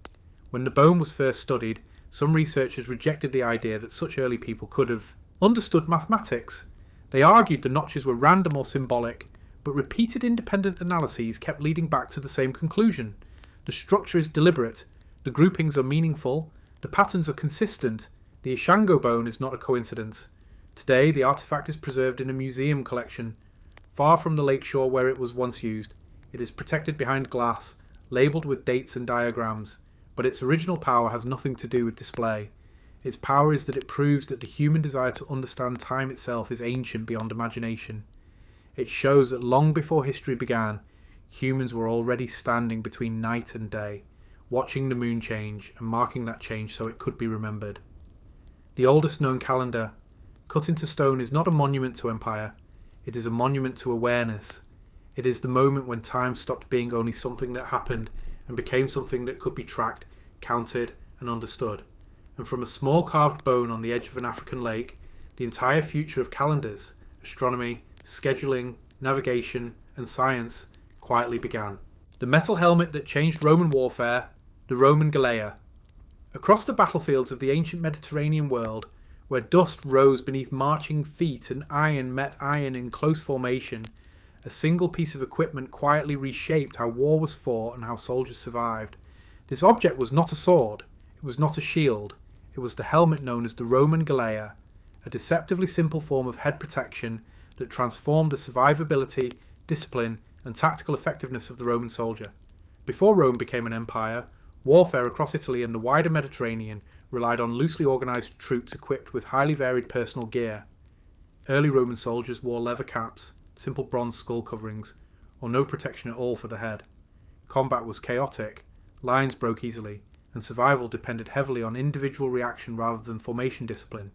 When the bone was first studied, some researchers rejected the idea that such early people could have understood mathematics. They argued the notches were random or symbolic, but repeated independent analyses kept leading back to the same conclusion. The structure is deliberate, the groupings are meaningful, the patterns are consistent, the Ishango bone is not a coincidence. Today, the artifact is preserved in a museum collection, far from the lakeshore where it was once used. It is protected behind glass, labelled with dates and diagrams, but its original power has nothing to do with display. Its power is that it proves that the human desire to understand time itself is ancient beyond imagination. It shows that long before history began, humans were already standing between night and day, watching the moon change and marking that change so it could be remembered. The oldest known calendar, cut into stone, is not a monument to empire. It is a monument to awareness. It is the moment when time stopped being only something that happened and became something that could be tracked, counted, and understood. And from a small carved bone on the edge of an African lake, the entire future of calendars, astronomy, scheduling, navigation, and science quietly began. The metal helmet that changed Roman warfare, the Roman Galea. Across the battlefields of the ancient Mediterranean world, where dust rose beneath marching feet and iron met iron in close formation, a single piece of equipment quietly reshaped how war was fought and how soldiers survived. This object was not a sword, it was not a shield, it was the helmet known as the Roman Galea, a deceptively simple form of head protection that transformed the survivability, discipline, and tactical effectiveness of the Roman soldier. Before Rome became an empire, warfare across Italy and the wider Mediterranean relied on loosely organised troops equipped with highly varied personal gear. Early Roman soldiers wore leather caps, simple bronze skull coverings, or no protection at all for the head. Combat was chaotic, lines broke easily, and survival depended heavily on individual reaction rather than formation discipline.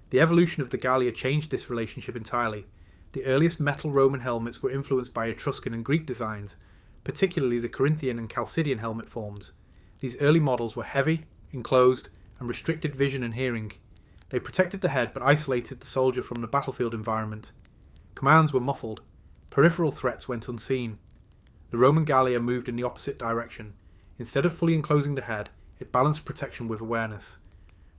The evolution of the Gallia changed this relationship entirely. The earliest metal Roman helmets were influenced by Etruscan and Greek designs, particularly the Corinthian and Chalcidian helmet forms. These early models were heavy, enclosed, and restricted vision and hearing. They protected the head but isolated the soldier from the battlefield environment. Commands were muffled. Peripheral threats went unseen. The Roman Gallia moved in the opposite direction. Instead of fully enclosing the head, it balanced protection with awareness.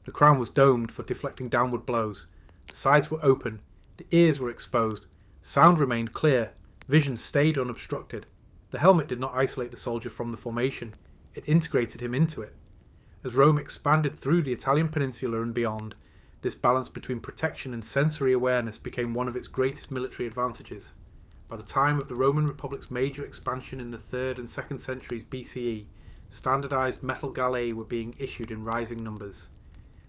The crown was domed for deflecting downward blows. The sides were open. The ears were exposed. Sound remained clear. Vision stayed unobstructed. The helmet did not isolate the soldier from the formation. It integrated him into it. As Rome expanded through the Italian peninsula and beyond, this balance between protection and sensory awareness became one of its greatest military advantages. By the time of the Roman Republic's major expansion in the 3rd and 2nd centuries BCE, standardized metal galleae were being issued in rising numbers.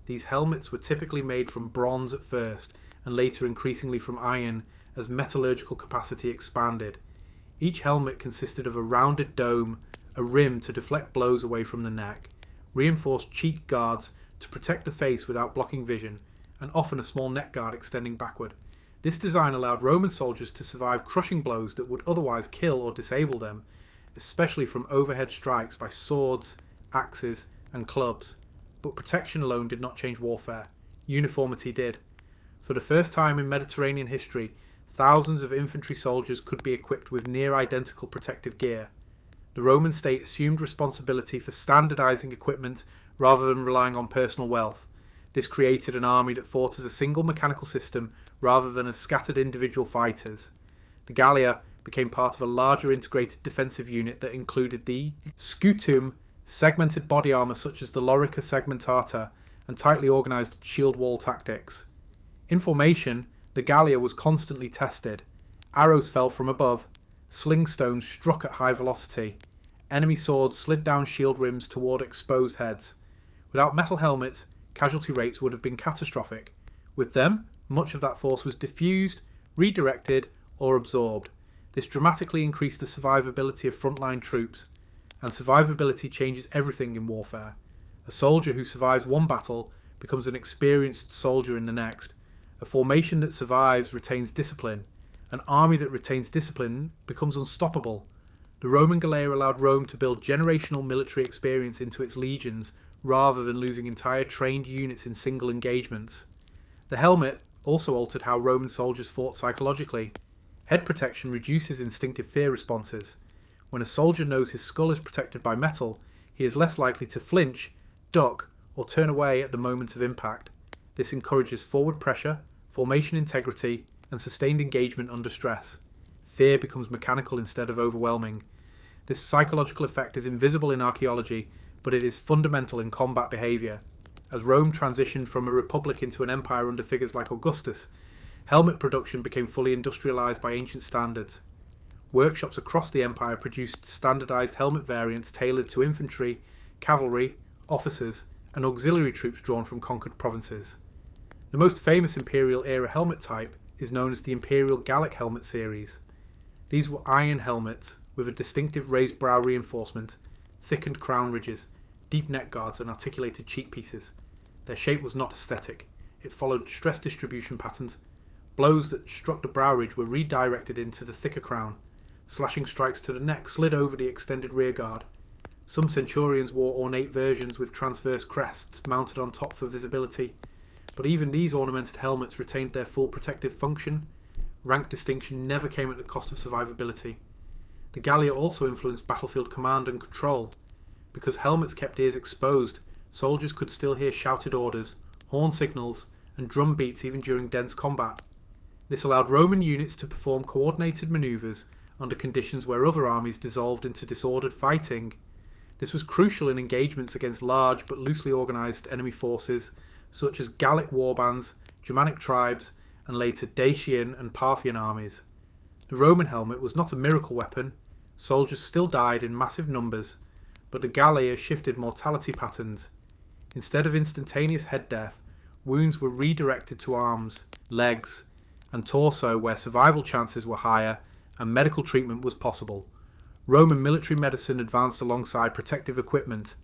These helmets were typically made from bronze at first, and later increasingly from iron as metallurgical capacity expanded. Each helmet consisted of a rounded dome, a rim to deflect blows away from the neck, reinforced cheek guards to protect the face without blocking vision, and often a small neck guard extending backward. This design allowed Roman soldiers to survive crushing blows that would otherwise kill or disable them, especially from overhead strikes by swords, axes, and clubs. But protection alone did not change warfare. Uniformity did. For the first time in Mediterranean history, thousands of infantry soldiers could be equipped with near-identical protective gear. The Roman state assumed responsibility for standardizing equipment rather than relying on personal wealth. This created an army that fought as a single mechanical system rather than as scattered individual fighters. The Gallia became part of a larger integrated defensive unit that included the scutum, segmented body armour such as the lorica segmentata, and tightly organised shield wall tactics. In formation, the Gallia was constantly tested. Arrows fell from above. Sling stones struck at high velocity. Enemy swords slid down shield rims toward exposed heads. Without metal helmets, casualty rates would have been catastrophic. With them, much of that force was diffused, redirected, or absorbed. This dramatically increased the survivability of frontline troops, and survivability changes everything in warfare. A soldier who survives one battle becomes an experienced soldier in the next. A formation that survives retains discipline. An army that retains discipline becomes unstoppable. The Roman Gallia allowed Rome to build generational military experience into its legions rather than losing entire trained units in single engagements. The helmet also altered how Roman soldiers fought psychologically. Head protection reduces instinctive fear responses. When a soldier knows his skull is protected by metal, he is less likely to flinch, duck, or turn away at the moment of impact. This encourages forward pressure, formation integrity, and sustained engagement under stress. Fear becomes mechanical instead of overwhelming. This psychological effect is invisible in archaeology, but it is fundamental in combat behaviour. As Rome transitioned from a republic into an empire under figures like Augustus, helmet production became fully industrialised by ancient standards. Workshops across the empire produced standardised helmet variants tailored to infantry, cavalry, officers, and auxiliary troops drawn from conquered provinces. The most famous imperial-era helmet type is known as the Imperial Gallic helmet series. These were iron helmets with a distinctive raised brow reinforcement, thickened crown ridges, deep neck guards, and articulated cheek pieces. Their shape was not aesthetic. It followed stress distribution patterns. Blows that struck the brow ridge were redirected into the thicker crown. Slashing strikes to the neck slid over the extended rear guard. Some centurions wore ornate versions with transverse crests mounted on top for visibility, but even these ornamented helmets retained their full protective function. Rank distinction never came at the cost of survivability. The Gallia also influenced battlefield command and control. Because helmets kept ears exposed, soldiers could still hear shouted orders, horn signals, and drum beats even during dense combat. This allowed Roman units to perform coordinated manoeuvres under conditions where other armies dissolved into disordered fighting. This was crucial in engagements against large but loosely organised enemy forces such as Gallic warbands, Germanic tribes, and later Dacian and Parthian armies. The Roman helmet was not a miracle weapon. Soldiers still died in massive numbers, but the Gallia shifted mortality patterns. Instead of instantaneous head death, wounds were redirected to arms, legs, and torso where survival chances were higher and medical treatment was possible. Roman military medicine advanced alongside protective equipment.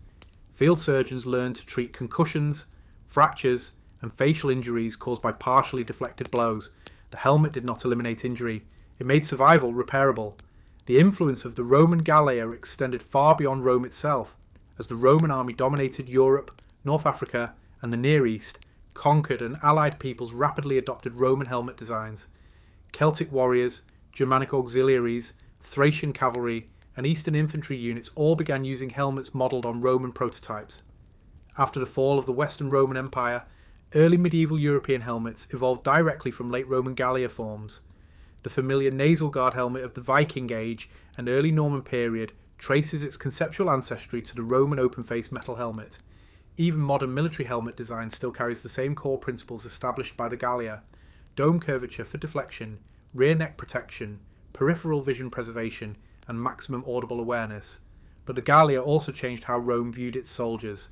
Field surgeons learned to treat concussions, fractures, and facial injuries caused by partially deflected blows. The helmet did not eliminate injury. It made survival repairable. The influence of the Roman Gallia extended far beyond Rome itself. As the Roman army dominated Europe, North Africa, and the Near East, conquered and allied peoples rapidly adopted Roman helmet designs. Celtic warriors, Germanic auxiliaries, Thracian cavalry, and Eastern infantry units all began using helmets modelled on Roman prototypes. After the fall of the Western Roman Empire, early medieval European helmets evolved directly from late Roman Gallia forms. The familiar nasal guard helmet of the Viking Age and early Norman period traces its conceptual ancestry to the Roman open-face metal helmet. Even modern military helmet design still carries the same core principles established by the Gallia: dome curvature for deflection, rear neck protection, peripheral vision preservation, and maximum audible awareness. But the Gallia also changed how Rome viewed its soldiers.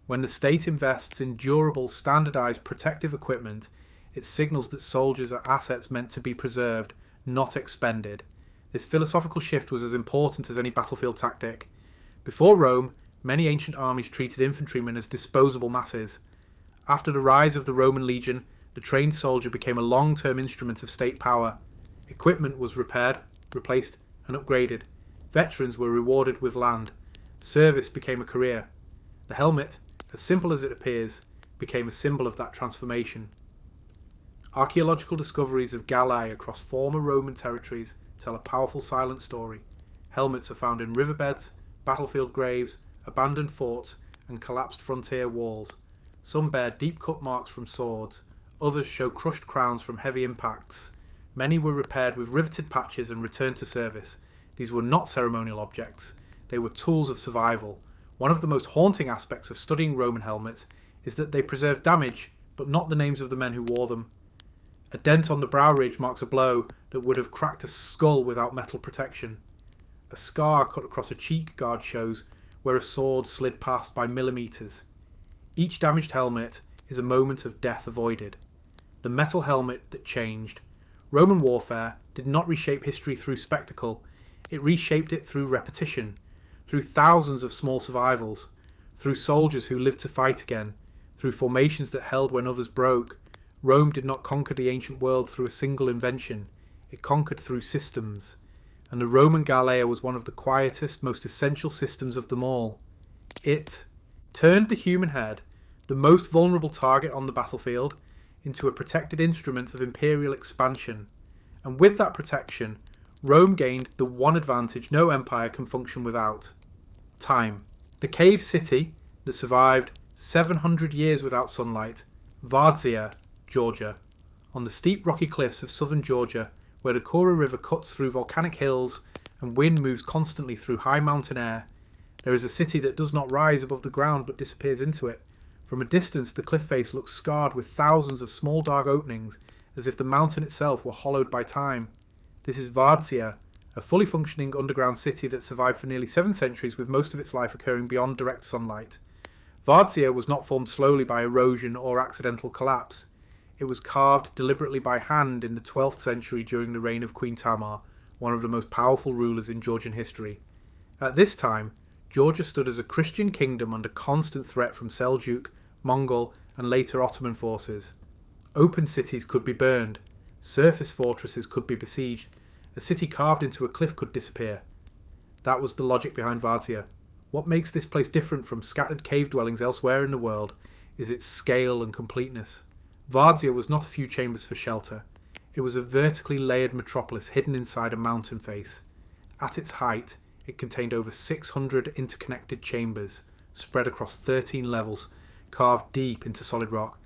When the state invests in durable, standardized protective equipment, it signals that soldiers are assets meant to be preserved, not expended. This philosophical shift was as important as any battlefield tactic. Before Rome, many ancient armies treated infantrymen as disposable masses. After the rise of the Roman legion, the trained soldier became a long-term instrument of state power. Equipment was repaired, replaced, and upgraded. Veterans were rewarded with land. Service became a career. The helmet, as simple as it appears, became a symbol of that transformation. Archaeological discoveries of Galli across former Roman territories tell a powerful silent story. Helmets are found in riverbeds, battlefield graves, abandoned forts, and collapsed frontier walls. Some bear deep-cut marks from swords. Others show crushed crowns from heavy impacts. Many were repaired with riveted patches and returned to service. These were not ceremonial objects. They were tools of survival. One of the most haunting aspects of studying Roman helmets is that they preserve damage, but not the names of the men who wore them. A dent on the brow ridge marks a blow that would have cracked a skull without metal protection. A scar cut across a cheek guard shows where a sword slid past by millimetres. Each damaged helmet is a moment of death avoided. The metal helmet that changed. Roman warfare did not reshape history through spectacle. It reshaped it through repetition, through thousands of small survivals, through soldiers who lived to fight again, through formations that held when others broke. Rome did not conquer the ancient world through a single invention, it conquered through systems, and the Roman Gallia was one of the quietest, most essential systems of them all. It turned the human head, the most vulnerable target on the battlefield, into a protected instrument of imperial expansion, and with that protection, Rome gained the one advantage no empire can function without: time. The cave city that survived 700 years without sunlight, Varzea, Georgia. On the steep rocky cliffs of southern Georgia, where the Kura River cuts through volcanic hills and wind moves constantly through high mountain air, there is a city that does not rise above the ground but disappears into it. From a distance, the cliff face looks scarred with thousands of small dark openings, as if the mountain itself were hollowed by time. This is Varzea, a fully functioning underground city that survived for nearly 7 centuries with most of its life occurring beyond direct sunlight. Varzea was not formed slowly by erosion or accidental collapse. It was carved deliberately by hand in the 12th century during the reign of Queen Tamar, one of the most powerful rulers in Georgian history. At this time, Georgia stood as a Christian kingdom under constant threat from Seljuk, Mongol, and later Ottoman forces. Open cities could be burned, surface fortresses could be besieged, a city carved into a cliff could disappear. That was the logic behind Varzea. What makes this place different from scattered cave dwellings elsewhere in the world is its scale and completeness. Varzea was not a few chambers for shelter. It was a vertically layered metropolis hidden inside a mountain face. At its height, it contained over 600 interconnected chambers, spread across 13 levels, carved deep into solid rock.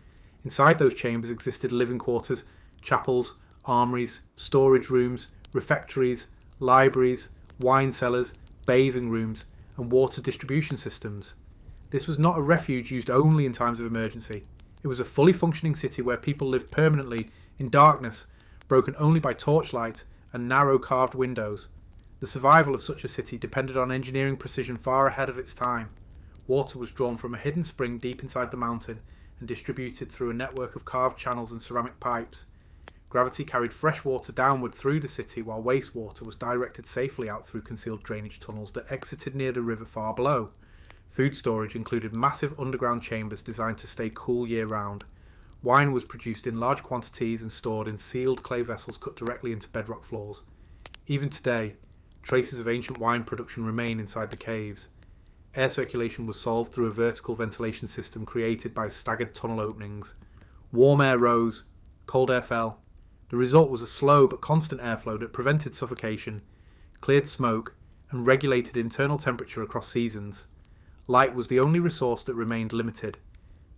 Inside those chambers existed living quarters, chapels, armories, storage rooms, refectories, libraries, wine cellars, bathing rooms, and water distribution systems. This was not a refuge used only in times of emergency. It was a fully functioning city where people lived permanently in darkness, broken only by torchlight and narrow carved windows. The survival of such a city depended on engineering precision far ahead of its time. Water was drawn from a hidden spring deep inside the mountain and distributed through a network of carved channels and ceramic pipes. Gravity carried fresh water downward through the city, while wastewater was directed safely out through concealed drainage tunnels that exited near the river far below. Food storage included massive underground chambers designed to stay cool year-round. Wine was produced in large quantities and stored in sealed clay vessels cut directly into bedrock floors. Even today, traces of ancient wine production remain inside the caves. Air circulation was solved through a vertical ventilation system created by staggered tunnel openings. Warm air rose, cold air fell. The result was a slow but constant airflow that prevented suffocation, cleared smoke, and regulated internal temperature across seasons. Light was the only resource that remained limited.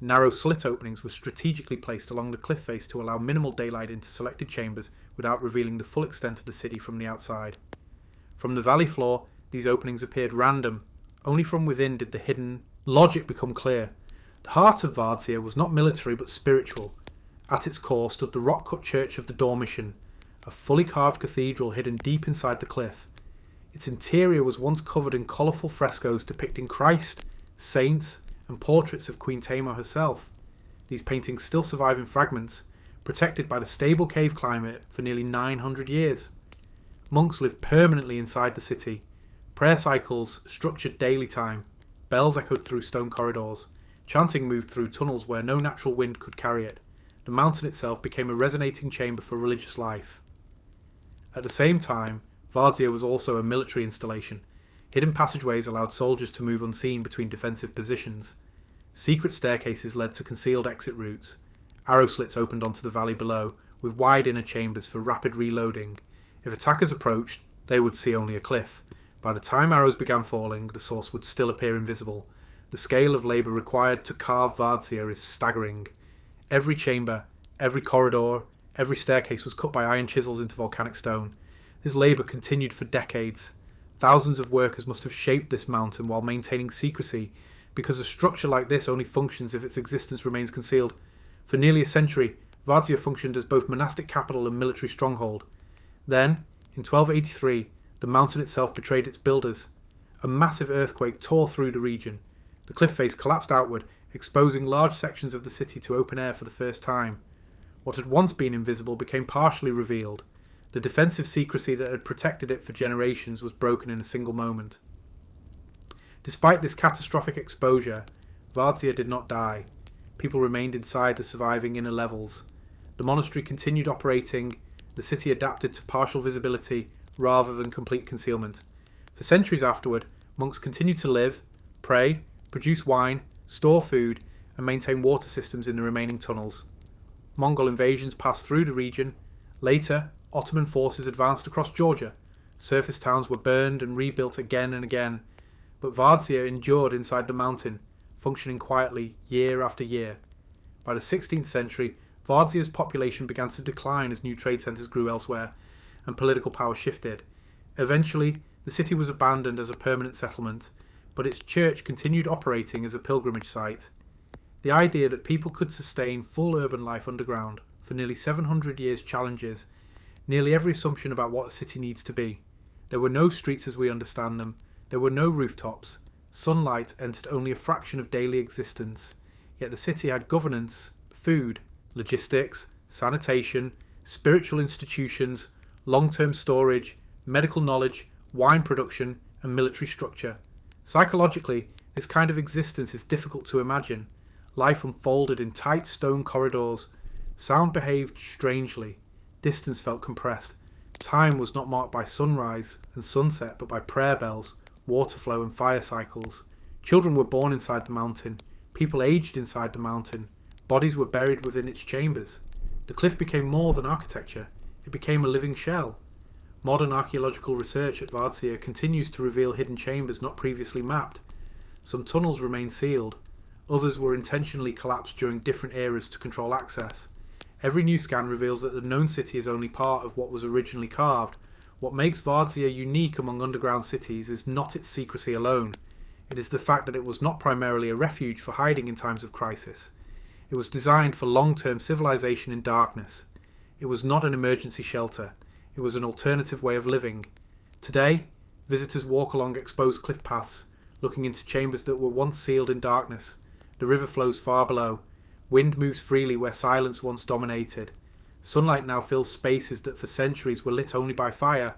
Narrow slit openings were strategically placed along the cliff face to allow minimal daylight into selected chambers without revealing the full extent of the city from the outside. From the valley floor, these openings appeared random. Only from within did the hidden logic become clear. The heart of Varzea was not military but spiritual. At its core stood the rock-cut church of the Dormition, a fully carved cathedral hidden deep inside the cliff. Its interior was once covered in colourful frescoes depicting Christ, saints, and portraits of Queen Tamar herself. These paintings still survive in fragments, protected by the stable cave climate for nearly 900 years. Monks lived permanently inside the city. Prayer cycles structured daily time. Bells echoed through stone corridors. Chanting moved through tunnels where no natural wind could carry it. The mountain itself became a resonating chamber for religious life. At the same time, Varzea was also a military installation. Hidden passageways allowed soldiers to move unseen between defensive positions. Secret staircases led to concealed exit routes. Arrow slits opened onto the valley below, with wide inner chambers for rapid reloading. If attackers approached, they would see only a cliff. By the time arrows began falling, the source would still appear invisible. The scale of labour required to carve Varzea is staggering. Every chamber, every corridor, every staircase was cut by iron chisels into volcanic stone. This labour continued for decades. Thousands of workers must have shaped this mountain while maintaining secrecy, because a structure like this only functions if its existence remains concealed. For nearly a century, Varzea functioned as both monastic capital and military stronghold. Then, in 1283, the mountain itself betrayed its builders. A massive earthquake tore through the region. The cliff face collapsed outward, exposing large sections of the city to open air for the first time. What had once been invisible became partially revealed. The defensive secrecy that had protected it for generations was broken in a single moment. Despite this catastrophic exposure, Varzea did not die. People remained inside the surviving inner levels. The monastery continued operating, the city adapted to partial visibility rather than complete concealment. For centuries afterward, monks continued to live, pray, produce wine, store food, and maintain water systems in the remaining tunnels. Mongol invasions passed through the region. Later, Ottoman forces advanced across Georgia. Surface towns were burned and rebuilt again and again, but Vardzia endured inside the mountain, functioning quietly year after year. By the 16th century, Vardzia's population began to decline as new trade centres grew elsewhere, and political power shifted. Eventually, the city was abandoned as a permanent settlement, but its church continued operating as a pilgrimage site. The idea that people could sustain full urban life underground for nearly 700 years challenges nearly every assumption about what a city needs to be. There were no streets as we understand them. There were no rooftops. Sunlight entered only a fraction of daily existence. Yet the city had governance, food, logistics, sanitation, spiritual institutions, long-term storage, medical knowledge, wine production, and military structure. Psychologically, this kind of existence is difficult to imagine. Life unfolded in tight stone corridors. Sound behaved strangely. Distance felt compressed. Time was not marked by sunrise and sunset, but by prayer bells, water flow, and fire cycles. Children were born inside the mountain. People aged inside the mountain. Bodies were buried within its chambers. The cliff became more than architecture. It became a living shell. Modern archaeological research at Vardzia continues to reveal hidden chambers not previously mapped. Some tunnels remain sealed. Others were intentionally collapsed during different eras to control access. Every new scan reveals that the known city is only part of what was originally carved. What makes Vardzia unique among underground cities is not its secrecy alone. It is the fact that it was not primarily a refuge for hiding in times of crisis. It was designed for long-term civilization in darkness. It was not an emergency shelter. It was an alternative way of living. Today, visitors walk along exposed cliff paths, looking into chambers that were once sealed in darkness. The river flows far below. Wind moves freely where silence once dominated. Sunlight now fills spaces that for centuries were lit only by fire.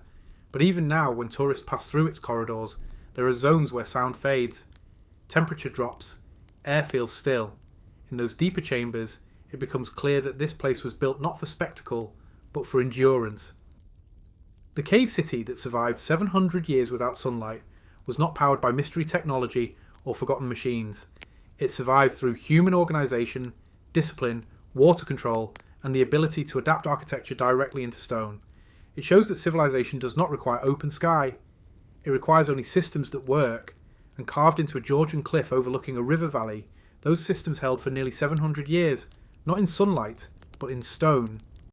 But even now, when tourists pass through its corridors, there are zones where sound fades. Temperature drops. Air feels still. In those deeper chambers, it becomes clear that this place was built not for spectacle, but for endurance. The cave city that survived 700 years without sunlight was not powered by mystery technology or forgotten machines. It survived through human organisation, discipline, water control, and the ability to adapt architecture directly into stone. It shows that civilization does not require open sky. It requires only systems that work, and carved into a Georgian cliff overlooking a river valley, those systems held for nearly 700 years, not in sunlight, but in stone.